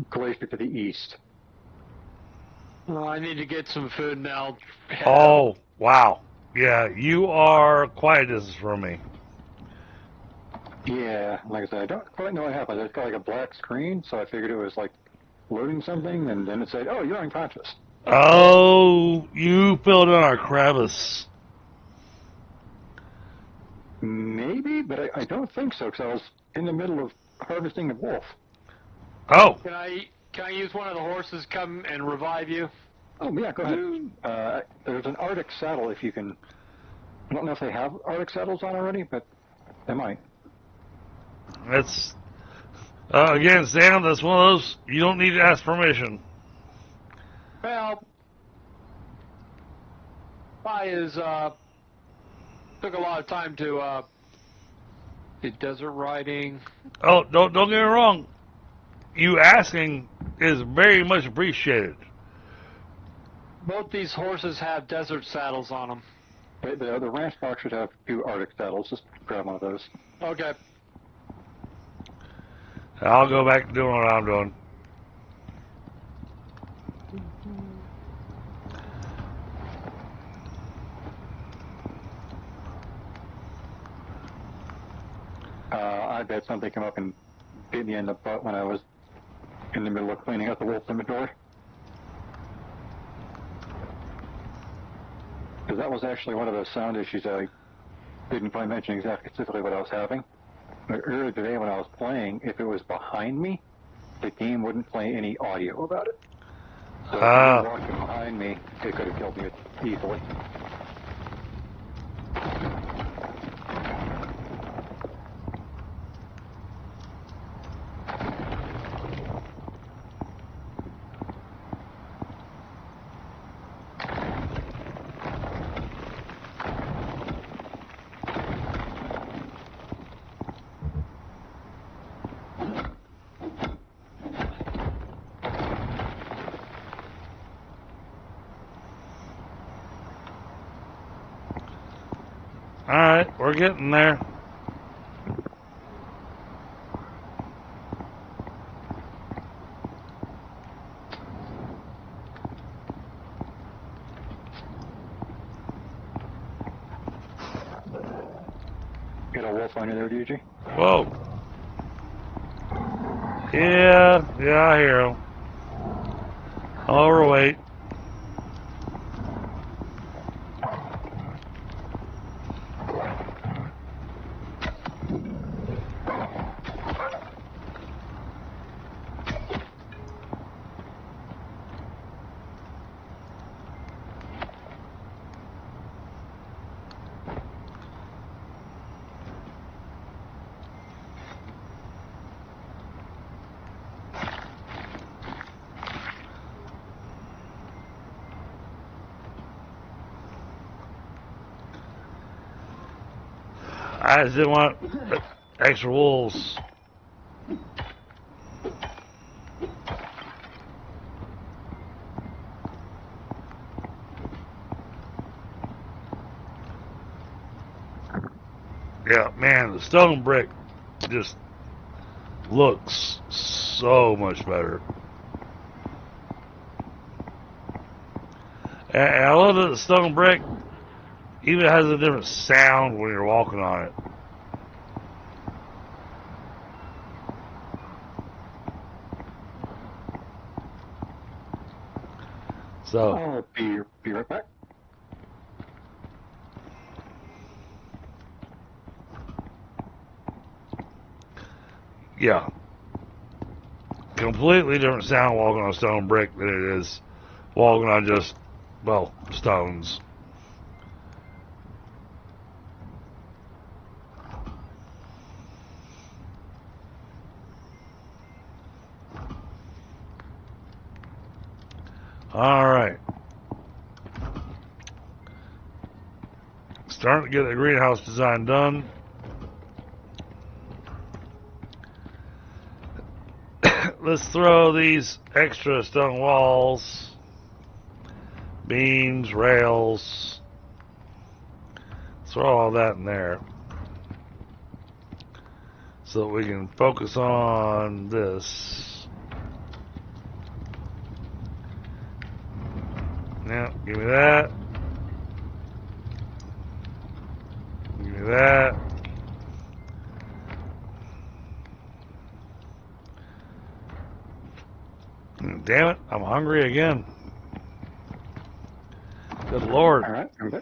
S2: glacier to the east.
S4: Well, I need to get some food now.
S1: Oh, wow. Yeah, you are quite a distance from me.
S2: Yeah, like I said, I don't quite know what happened. It's got like a black screen, so I figured it was like loading something, and then it said, "Oh, you're unconscious."
S1: Oh, you fell down our crevice.
S2: Maybe, but I don't think so, because I was in the middle of harvesting a wolf.
S1: Oh,
S4: Can I use one of the horses come and revive you?
S2: Oh, yeah, go ahead. There's an Arctic saddle if you can. I don't know if they have Arctic saddles on already, but they might.
S1: it's again, Sam. That's one of those you don't need to ask permission.
S4: Well, took a lot of time to did desert riding.
S1: Oh, don't get me wrong. You asking is very much appreciated.
S4: Both these horses have desert saddles on them.
S2: The ranch box should have 2 Arctic saddles. Just grab one of those.
S4: Okay.
S1: I'll go back to doing what I'm doing.
S2: I bet something came up and bit me in the butt when I was in the middle of cleaning out the wolf's inventory. Because that was actually one of the sound issues I didn't quite mention exactly specifically what I was having. But earlier today when I was playing, if it was behind me, the game wouldn't play any audio about it. So if you walked behind me, it could have killed me easily.
S1: Alright, we're getting there.
S2: Get a wolf on you there, DJ?
S1: Whoa. Yeah, I hear him. Overweight. I just didn't want extra wolves. Yeah, man, the stone brick just looks so much better. And I love that the stone brick even has a different sound when you're walking on it. So,
S2: I'll be right back.
S1: yeah. completely different sound walking on stone brick than it is walking on just, well, stones. Alright. Starting to get the greenhouse design done. Let's throw these extra stone walls, beams, rails, throw all that in there so that we can focus on this. Now, give me that. Give me that. Damn it, I'm hungry again. Good Lord.
S2: All right. Okay.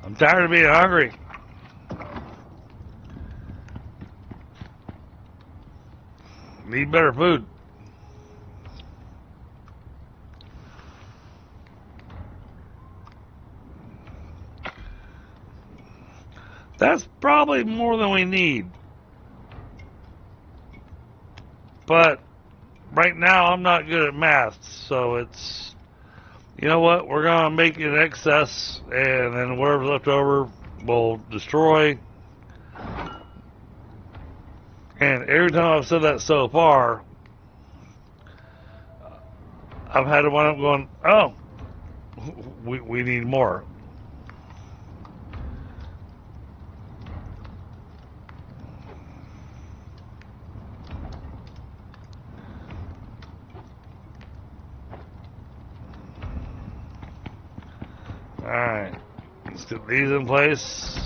S1: I'm tired of being hungry. Need better food. That's probably more than we need. But right now I'm not good at math, so it's, you know what, we're gonna make it excess, and then whatever's left over we'll destroy. And every time I've said that so far, I've had to wind up going, oh, we need more. Alright, let's get these in place.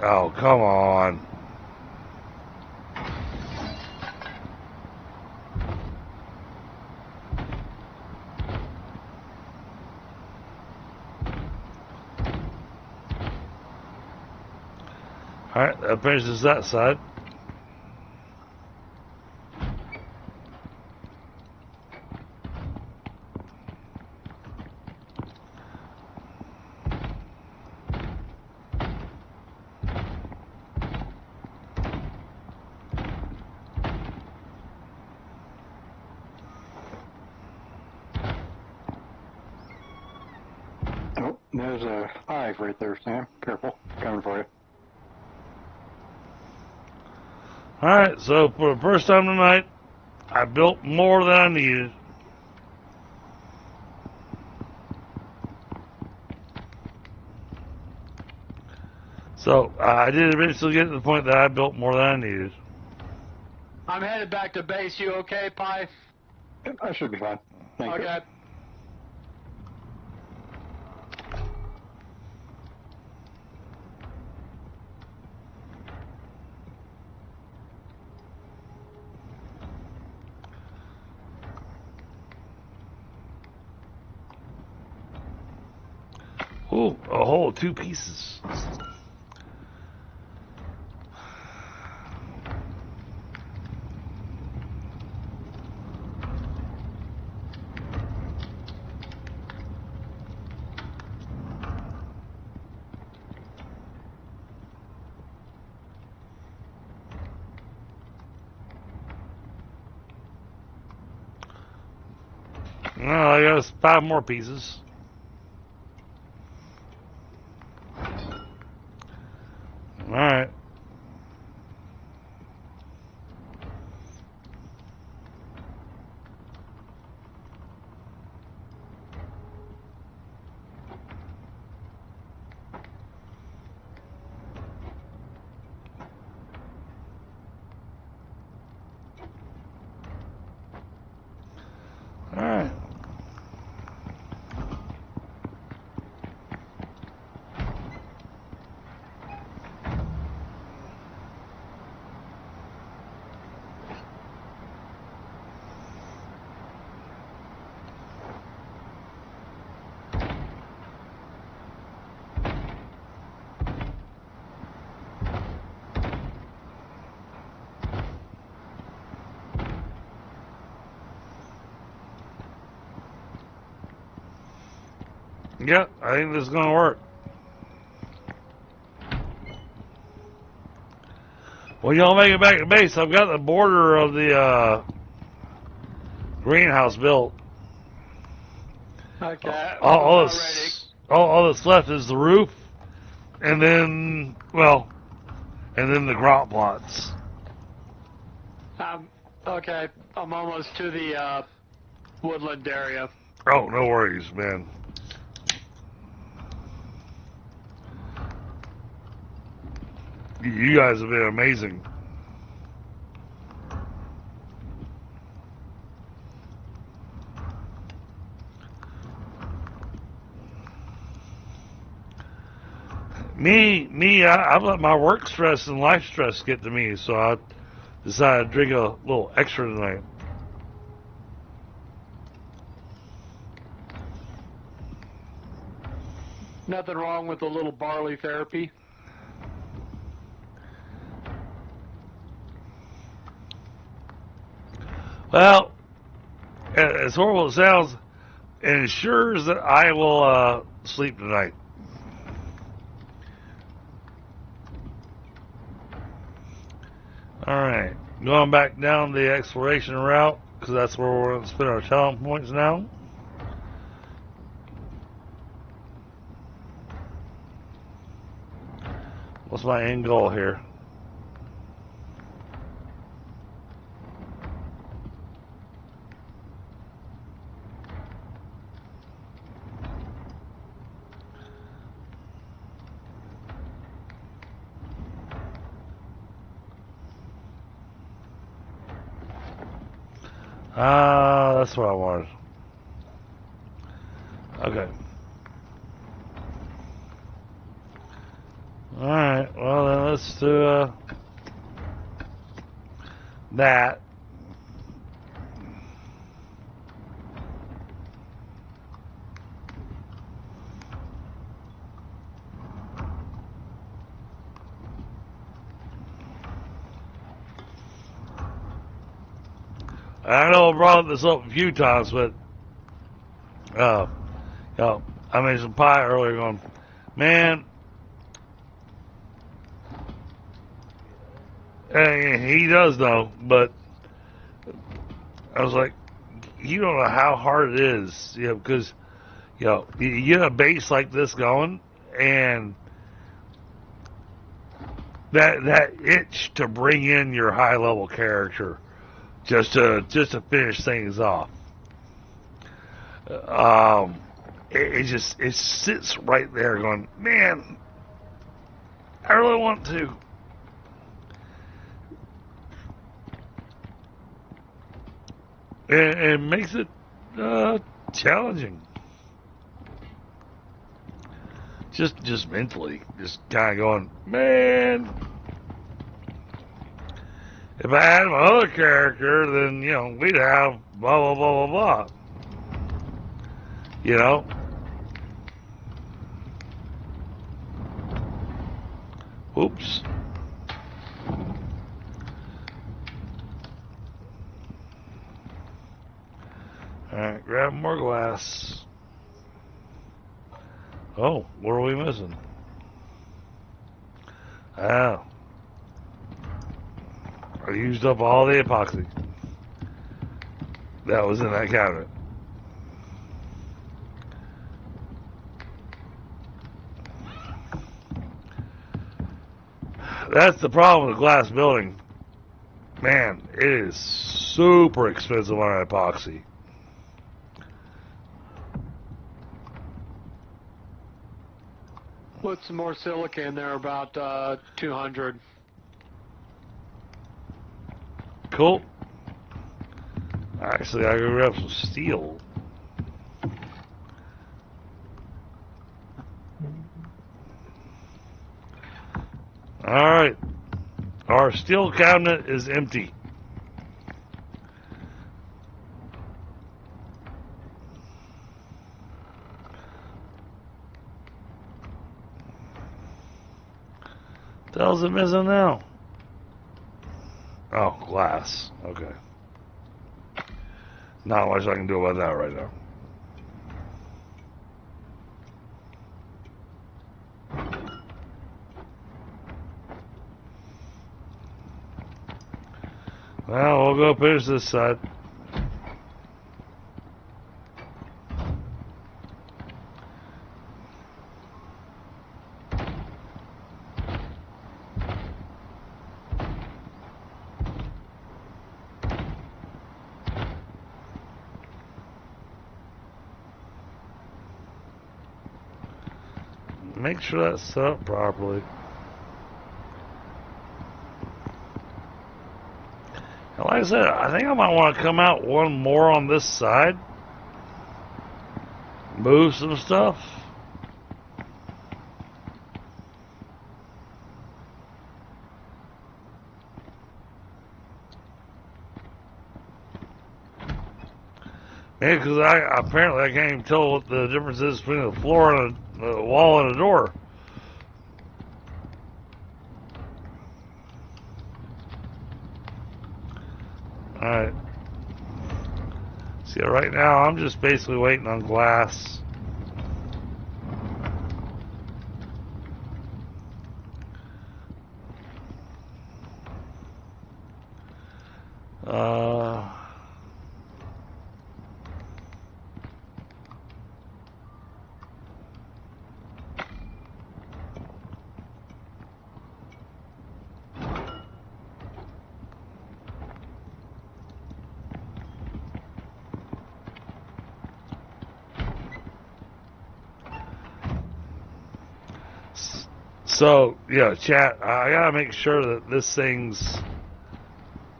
S1: Oh, come on. Alright, that finishes that side.
S2: Oh, there's a hive right there, Sam. Careful. Coming for you.
S1: Alright, so for the first time tonight, I built more than I needed. So I did eventually get to the point that I built more than I needed.
S4: I'm headed back to base. You okay, Pi?
S2: I should be fine. Thank you.
S4: Okay.
S1: Ooh, a whole 2 pieces. Well, I got 5 more pieces. Alright. Alright. Yeah, I think this is gonna work. Well, y'all make it back to base. I've got the border of the greenhouse built.
S4: Okay.
S1: All
S4: I'm ready.
S1: all that's left is the roof, and then the grout plots.
S4: Okay. I'm almost to the woodland area.
S1: Oh, no worries, man. You guys have been amazing. I've let my work stress and life stress get to me, so I decided to drink a little extra tonight.
S4: Nothing wrong with a little barley therapy.
S1: Well, as horrible as it sounds, it ensures that I will sleep tonight. Alright, going back down the exploration route, because that's where we're going to spend our talent points now. What's my end goal here? That's what I wanted. Okay. Alright, well then let's do that. I know I brought this up a few times, but I made some pie earlier going, man, he does know, but I was like, you don't know how hard it is, because, you get a base like this going, and that itch to bring in your high level character, just to finish things off. It sits right there going, man, I really want to. And it makes it challenging. Just mentally, just kind of going, man. If I had my other character, then we'd have blah blah blah blah blah. Oops. Alright, grab more glass. Oh, what are we missing? Oh. I used up all the epoxy that was in that cabinet. That's the problem with a glass building. Man, it is super expensive on epoxy.
S4: Put some more silica in there, about 200.
S1: Cool. Actually, I gotta grab some steel. Alright. Our steel cabinet is empty. What the hell's it missing now? Oh, glass. Okay. Not much I can do about that right now. Well, we'll go finish this side. Make sure that's set up properly. And like I said, I think I might want to come out one more on this side. Move some stuff. Yeah, because apparently I can't even tell what the difference is between the floor and the wall and a door. Alright. See, right now I'm just basically waiting on glass. So, yeah, chat, I gotta make sure that this thing's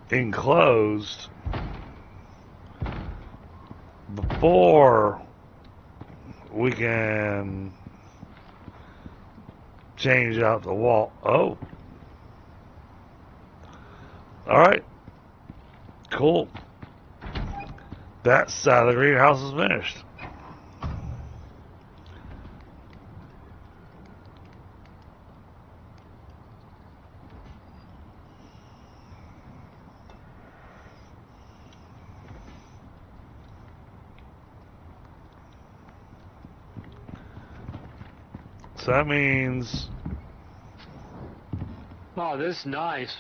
S1: enclosed before we can change out the wall. Oh. Alright. Cool. That side of the greenhouse is finished. So that means...
S4: Oh, this is nice.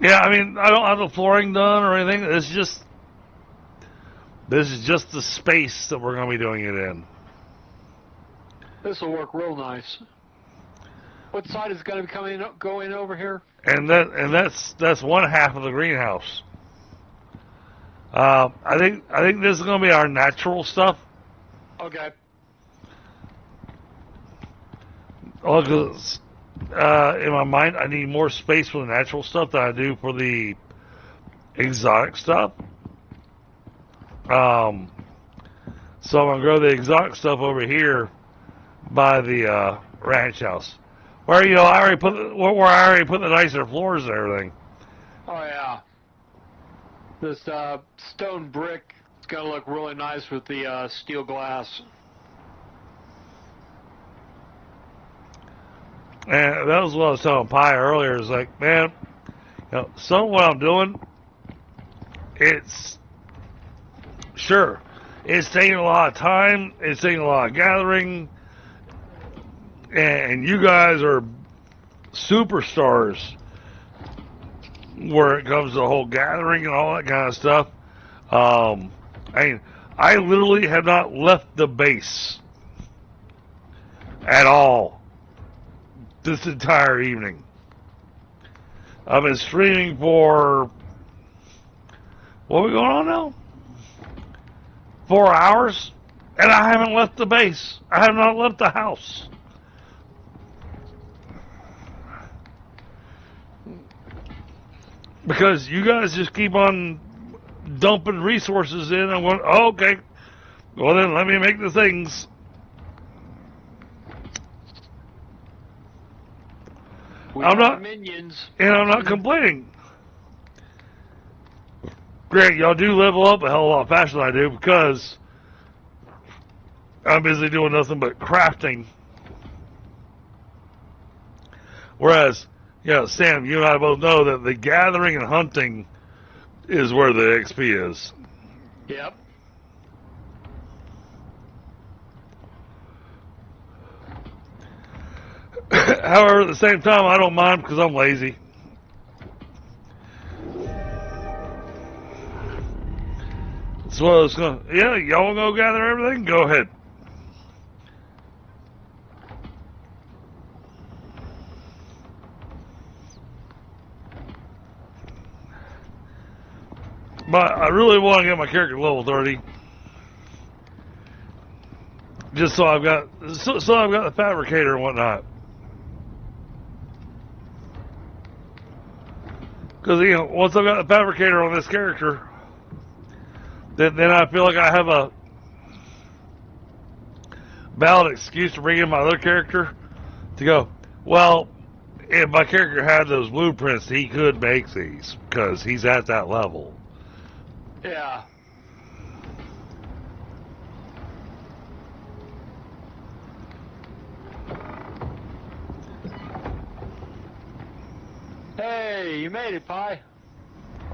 S1: Yeah, I mean, I don't have the flooring done or anything. This is just the space that we're going to be doing it in.
S4: This will work real nice. What side is going to go in over here?
S1: And that's one half of the greenhouse. I think this is going to be our natural stuff.
S4: Okay.
S1: Oh, 'cause, in my mind, I need more space for the natural stuff than I do for the exotic stuff. So I'm gonna grow the exotic stuff over here by the ranch house, where I already put the nicer floors and everything.
S4: Oh yeah. This stone brick is gonna look really nice with the steel glass.
S1: And that was what I was telling Pi earlier. Is like, man, some of what I'm doing, it's taking a lot of time. It's taking a lot of gathering, and you guys are superstars where it comes to the whole gathering and all that kind of stuff. I literally have not left the base at all this entire evening. I've been streaming for, what are we going on now? 4 hours, and I haven't left the base. I have not left the house. Because you guys just keep on dumping resources in and going, oh, okay, well then let me make the things. I'm not
S4: minions.
S1: And I'm not complaining. Great, y'all do level up a hell of a lot faster than I do because I'm busy doing nothing but crafting. Whereas, Sam, you and I both know that the gathering and hunting is where the XP is.
S4: Yep.
S1: However, at the same time, I don't mind because I'm lazy. So it's gonna, yeah, y'all go gather everything? Go ahead. But I really want to get my character level 30. Just so I've got the fabricator and whatnot. Because, you know, once I've got the fabricator on this character, then I feel like I have a valid excuse to bring in my other character to go, well, if my character had those blueprints, he could make these because he's at that level.
S4: Yeah. Hey, you made it, Pi.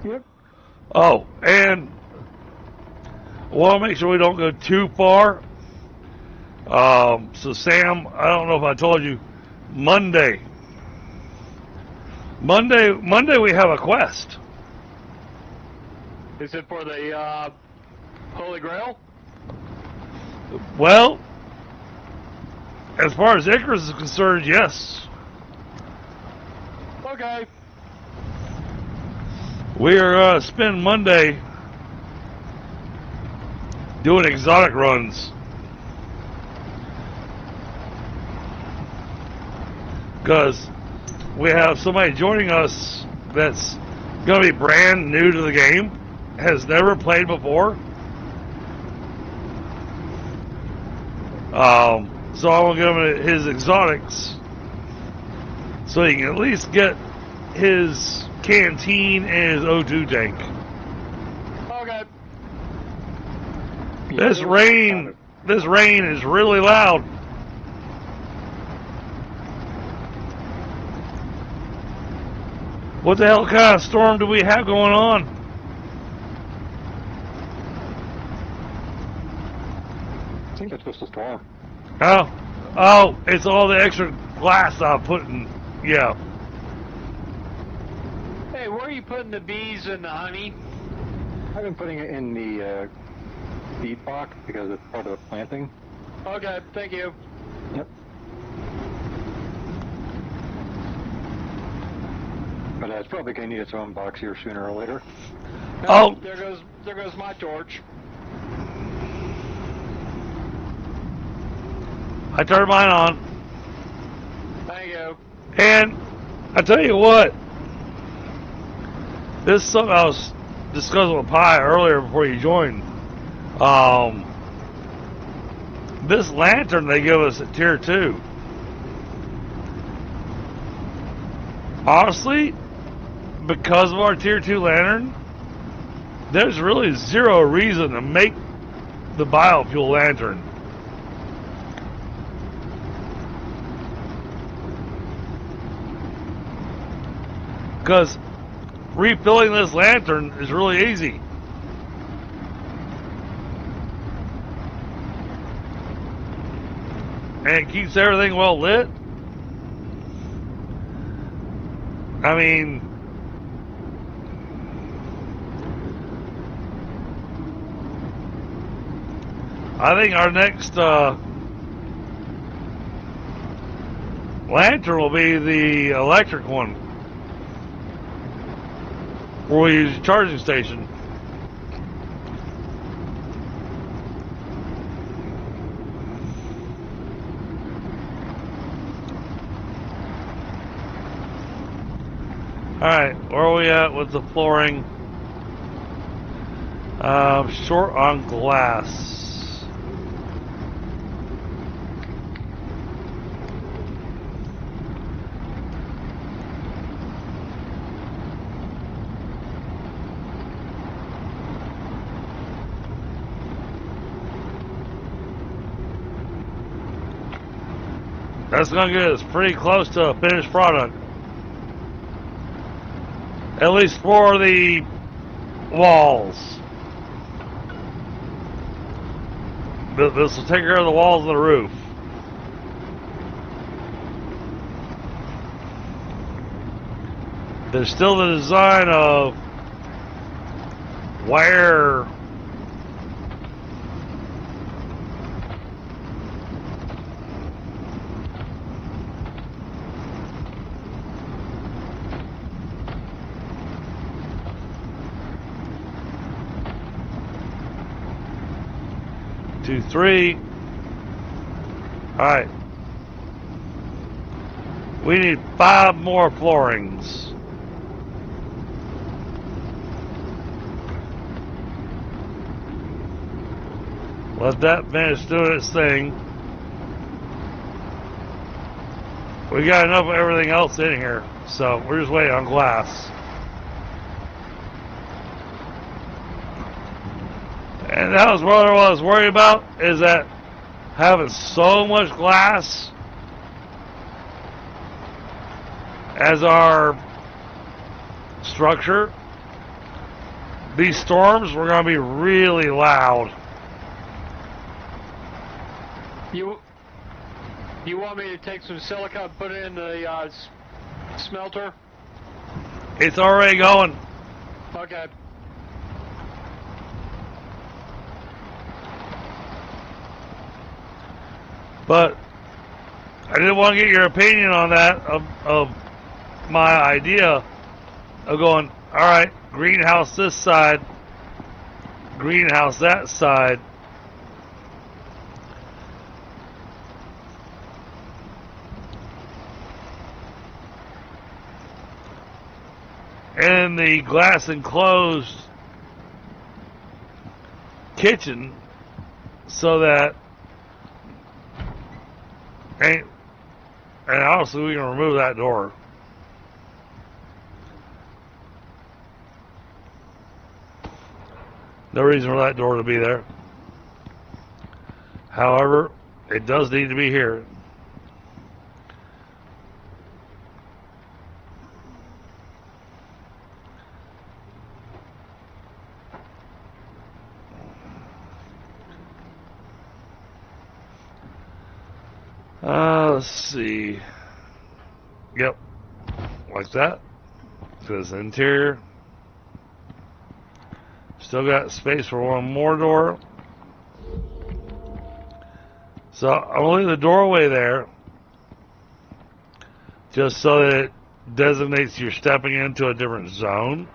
S2: Yep.
S1: Oh, and I want to make sure we don't go too far. So Sam, I don't know if I told you, Monday we have a quest.
S4: Is it for the Holy Grail?
S1: Well, as far as Icarus is concerned, yes.
S4: Okay.
S1: We are going to spend Monday doing exotic runs. Because we have somebody joining us that's going to be brand new to the game, has never played before. So I want to give him his exotics so he can at least get his canteen and his O2 tank.
S4: Okay.
S1: This rain is really loud. What the hell kind of storm do we have going on?
S2: I think it's just a storm.
S1: Oh, it's all the extra glass I put in. Yeah.
S4: Hey, where are you putting the bees and the honey?
S2: I've been putting it in the seed box because it's part of the planting.
S4: Okay, thank you.
S2: Yep. But it's probably going to need its own box here sooner or later.
S1: Oh.
S4: There goes my torch.
S1: I turned mine on.
S4: Thank you.
S1: And I tell you what, this is something I was discussing with Pi earlier before you joined. This lantern they give us at Tier 2. Honestly, because of our Tier 2 lantern, there's really zero reason to make the biofuel lantern. Because refilling this lantern is really easy. And it keeps everything well lit. I mean, I think our next lantern will be the electric one, where we use a charging station. Alright, where are we at with the flooring? Short on glass. That's gonna get us pretty close to a finished product. At least for the walls. This will take care of the walls and the roof. there's still the design of where two, three. All right. We need 5 more floorings. Let that finish doing its thing. We got enough of everything else in here, so we're just waiting on glass. And that was what I was worried about, is that having so much glass as our structure, these storms were going to be really loud.
S4: You want me to take some silica and put it in the smelter?
S1: It's already going.
S4: Okay.
S1: But I didn't want to get your opinion on that, of my idea of going, all right, greenhouse this side, greenhouse that side. And the glass enclosed kitchen, so that, and honestly, we can remove that door. No reason for that door to be there. However, it does need to be here. Let's see. Yep, like that. This interior. Still got space for one more door. So I'm gonna leave the doorway there, just so that it designates you're stepping into a different zone.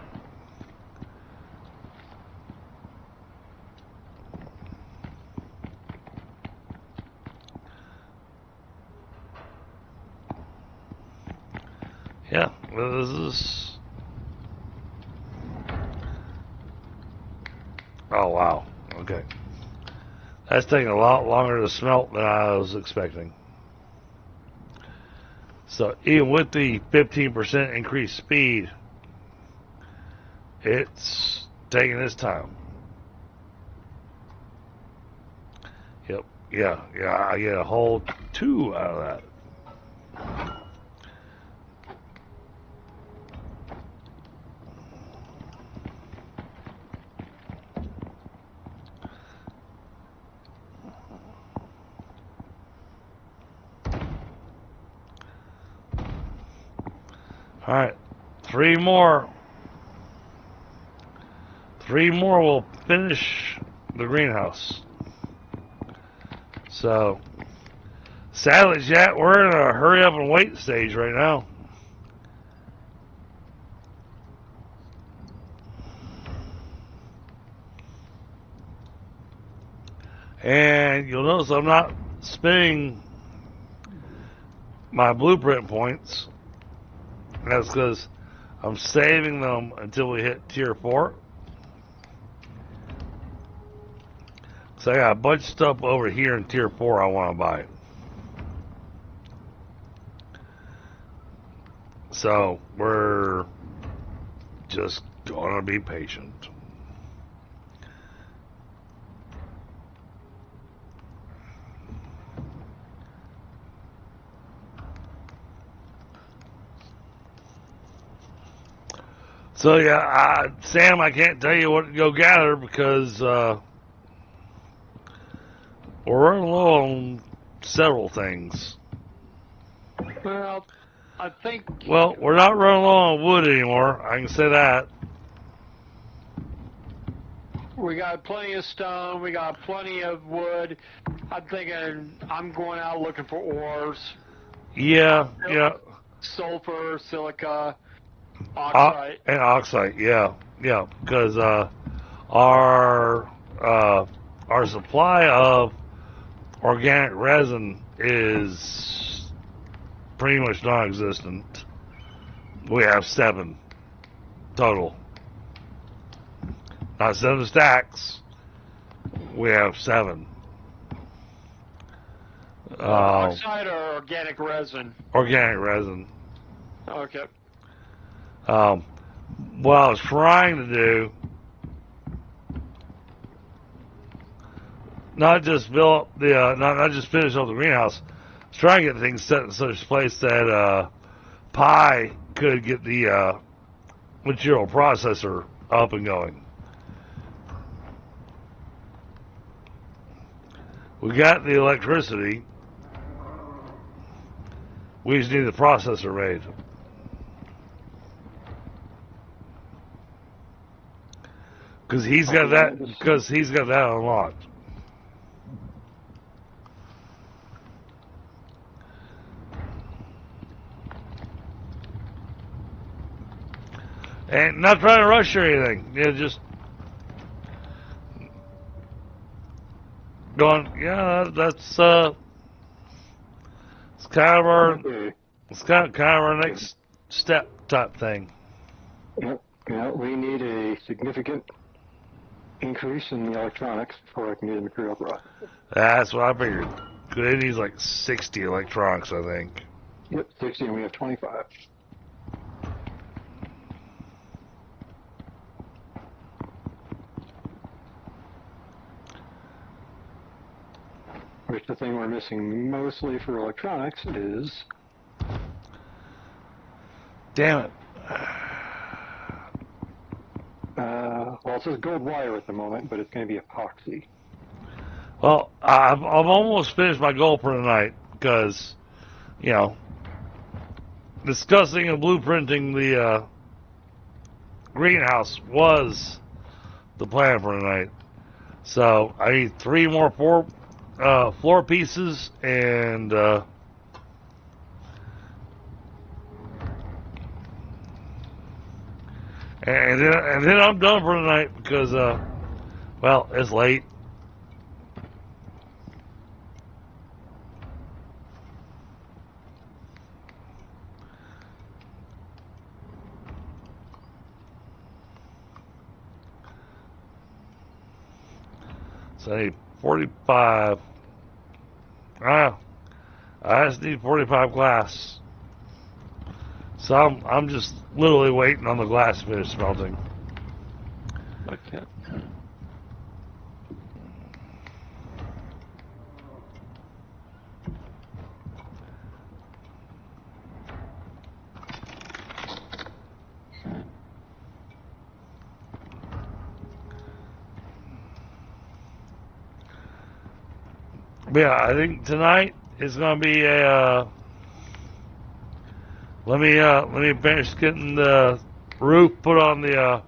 S1: Yeah, this is... Oh, wow. Okay. That's taking a lot longer to smelt than I was expecting. So, even with the 15% increased speed, it's taking its time. Yep. Yeah, I get a whole 2 out of that. Alright, 3 more. 3 more will finish the greenhouse. So, sadly, Jack, we're in a hurry up and wait stage right now. And you'll notice I'm not spinning my blueprint points. That's because I'm saving them until we hit tier 4. So I got a bunch of stuff over here in tier 4 I want to buy. So we're just gonna be patient. So yeah, Sam, I can't tell you what to go gather because we're running low on several things.
S4: Well, I think.
S1: Well, we're not running low on wood anymore. I can say that.
S4: We got plenty of stone. We got plenty of wood. I'm thinking I'm going out looking for ores.
S1: Yeah, yeah.
S4: Sulfur, silica, oxide.
S1: And oxide, yeah, yeah. Because our supply of organic resin is pretty much non-existent. We have 7 total. Not 7 stacks. We have 7.
S4: Oxide or organic resin?
S1: Organic resin.
S4: Okay.
S1: What I was trying to do, not just build the, not just finish up the greenhouse, I was trying to get things set in such a place that Pi could get the material processor up and going. We got the electricity. We just need the processor made. Because he's got that. Because he's got that unlocked. And not trying to rush or anything. Yeah, just going. Yeah, that's it's kind of our. It's kind of our next step type thing.
S2: Yep. Yeah, we need a significant increase in the electronics before I can do the material process.
S1: That's what I figured. Because it needs like 60 electronics, I think.
S2: Yep, 60 and we have 25. Which the thing we're missing mostly for electronics is...
S1: Damn it.
S2: Well, it says gold wire at the moment, but it's going to be epoxy.
S1: Well, I've almost finished my goal for tonight because, you know, discussing and blueprinting the greenhouse was the plan for tonight. So I need 3 more floor pieces and then I'm done for tonight because well, it's late. So I need 45. I just need 45 glass. So I'm just literally waiting on the glass to finish smelting.
S4: Okay.
S1: But yeah, I think tonight is gonna be a. Let me finish getting the roof put on the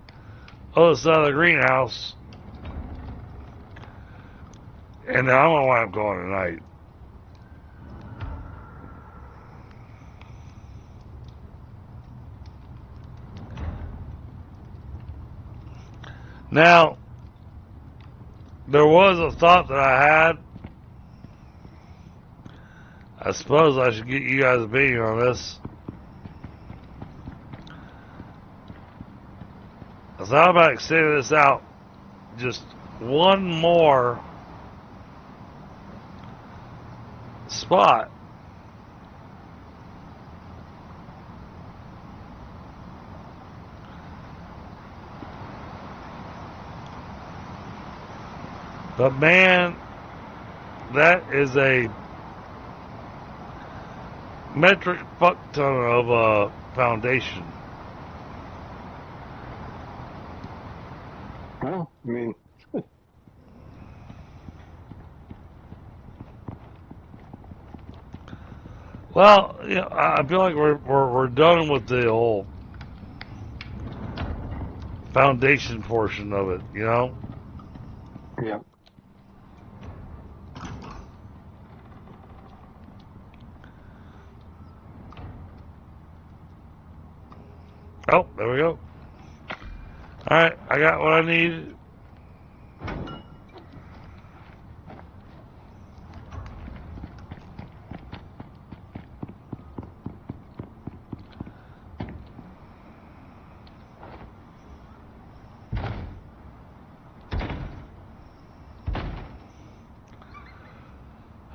S1: other side of the greenhouse, and then I don't know why I'm going tonight. Now, there was a thought that I had. I suppose I should get you guys' opinion on this. I thought about extending this out just one more spot. But man, that is a metric fuck ton of a foundation.
S2: Well, I mean...
S1: Well, you know, I feel like we're done with the whole foundation portion of it, you know?
S2: Yep.
S1: Oh, there we go. Alright, I got what I need.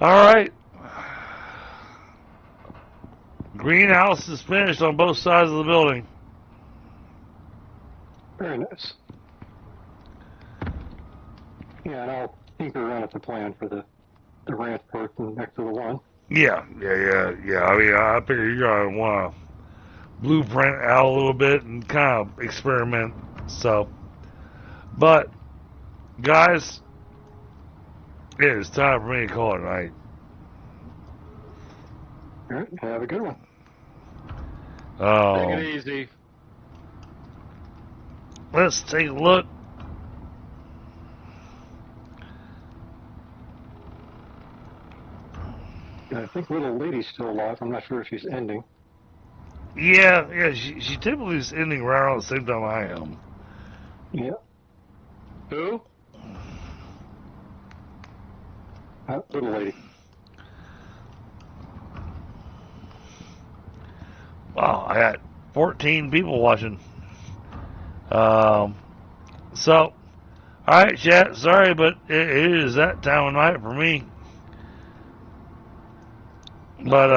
S1: Alright. Greenhouse is finished on both sides of the building.
S2: Very nice. Yeah, and I'll tinker around with the plan for the ranch person next to the one.
S1: Yeah. I mean, I figure you're gonna want to blueprint out a little bit and kind of experiment. So, but guys, it is time for me to call it a night.
S2: All right, have a good one.
S4: Take it easy.
S1: Let's take a look.
S2: I think little lady's still alive. I'm not sure if she's ending.
S1: Yeah, she typically is ending right around the same time I am.
S2: Yeah.
S4: Who?
S2: Little lady.
S1: Wow, I got 14 people watching. So, alright, chat, sorry, but it is that time of night for me. But,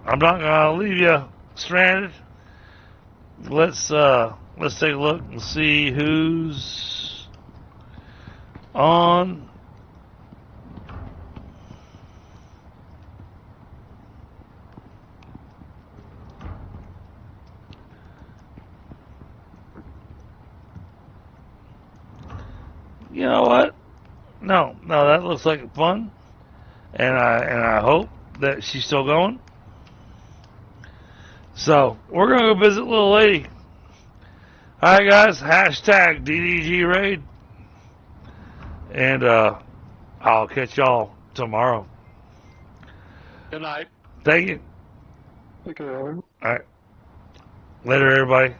S1: I'm not gonna leave you stranded. Let's take a look and see who's on. You know what? No, that looks like fun, and I hope that she's still going. So we're gonna go visit little lady. All right, guys. Hashtag DDG raid, and I'll catch y'all tomorrow.
S4: Good night.
S1: Thank you.
S2: Take care, Owen.
S1: All right. Later, everybody.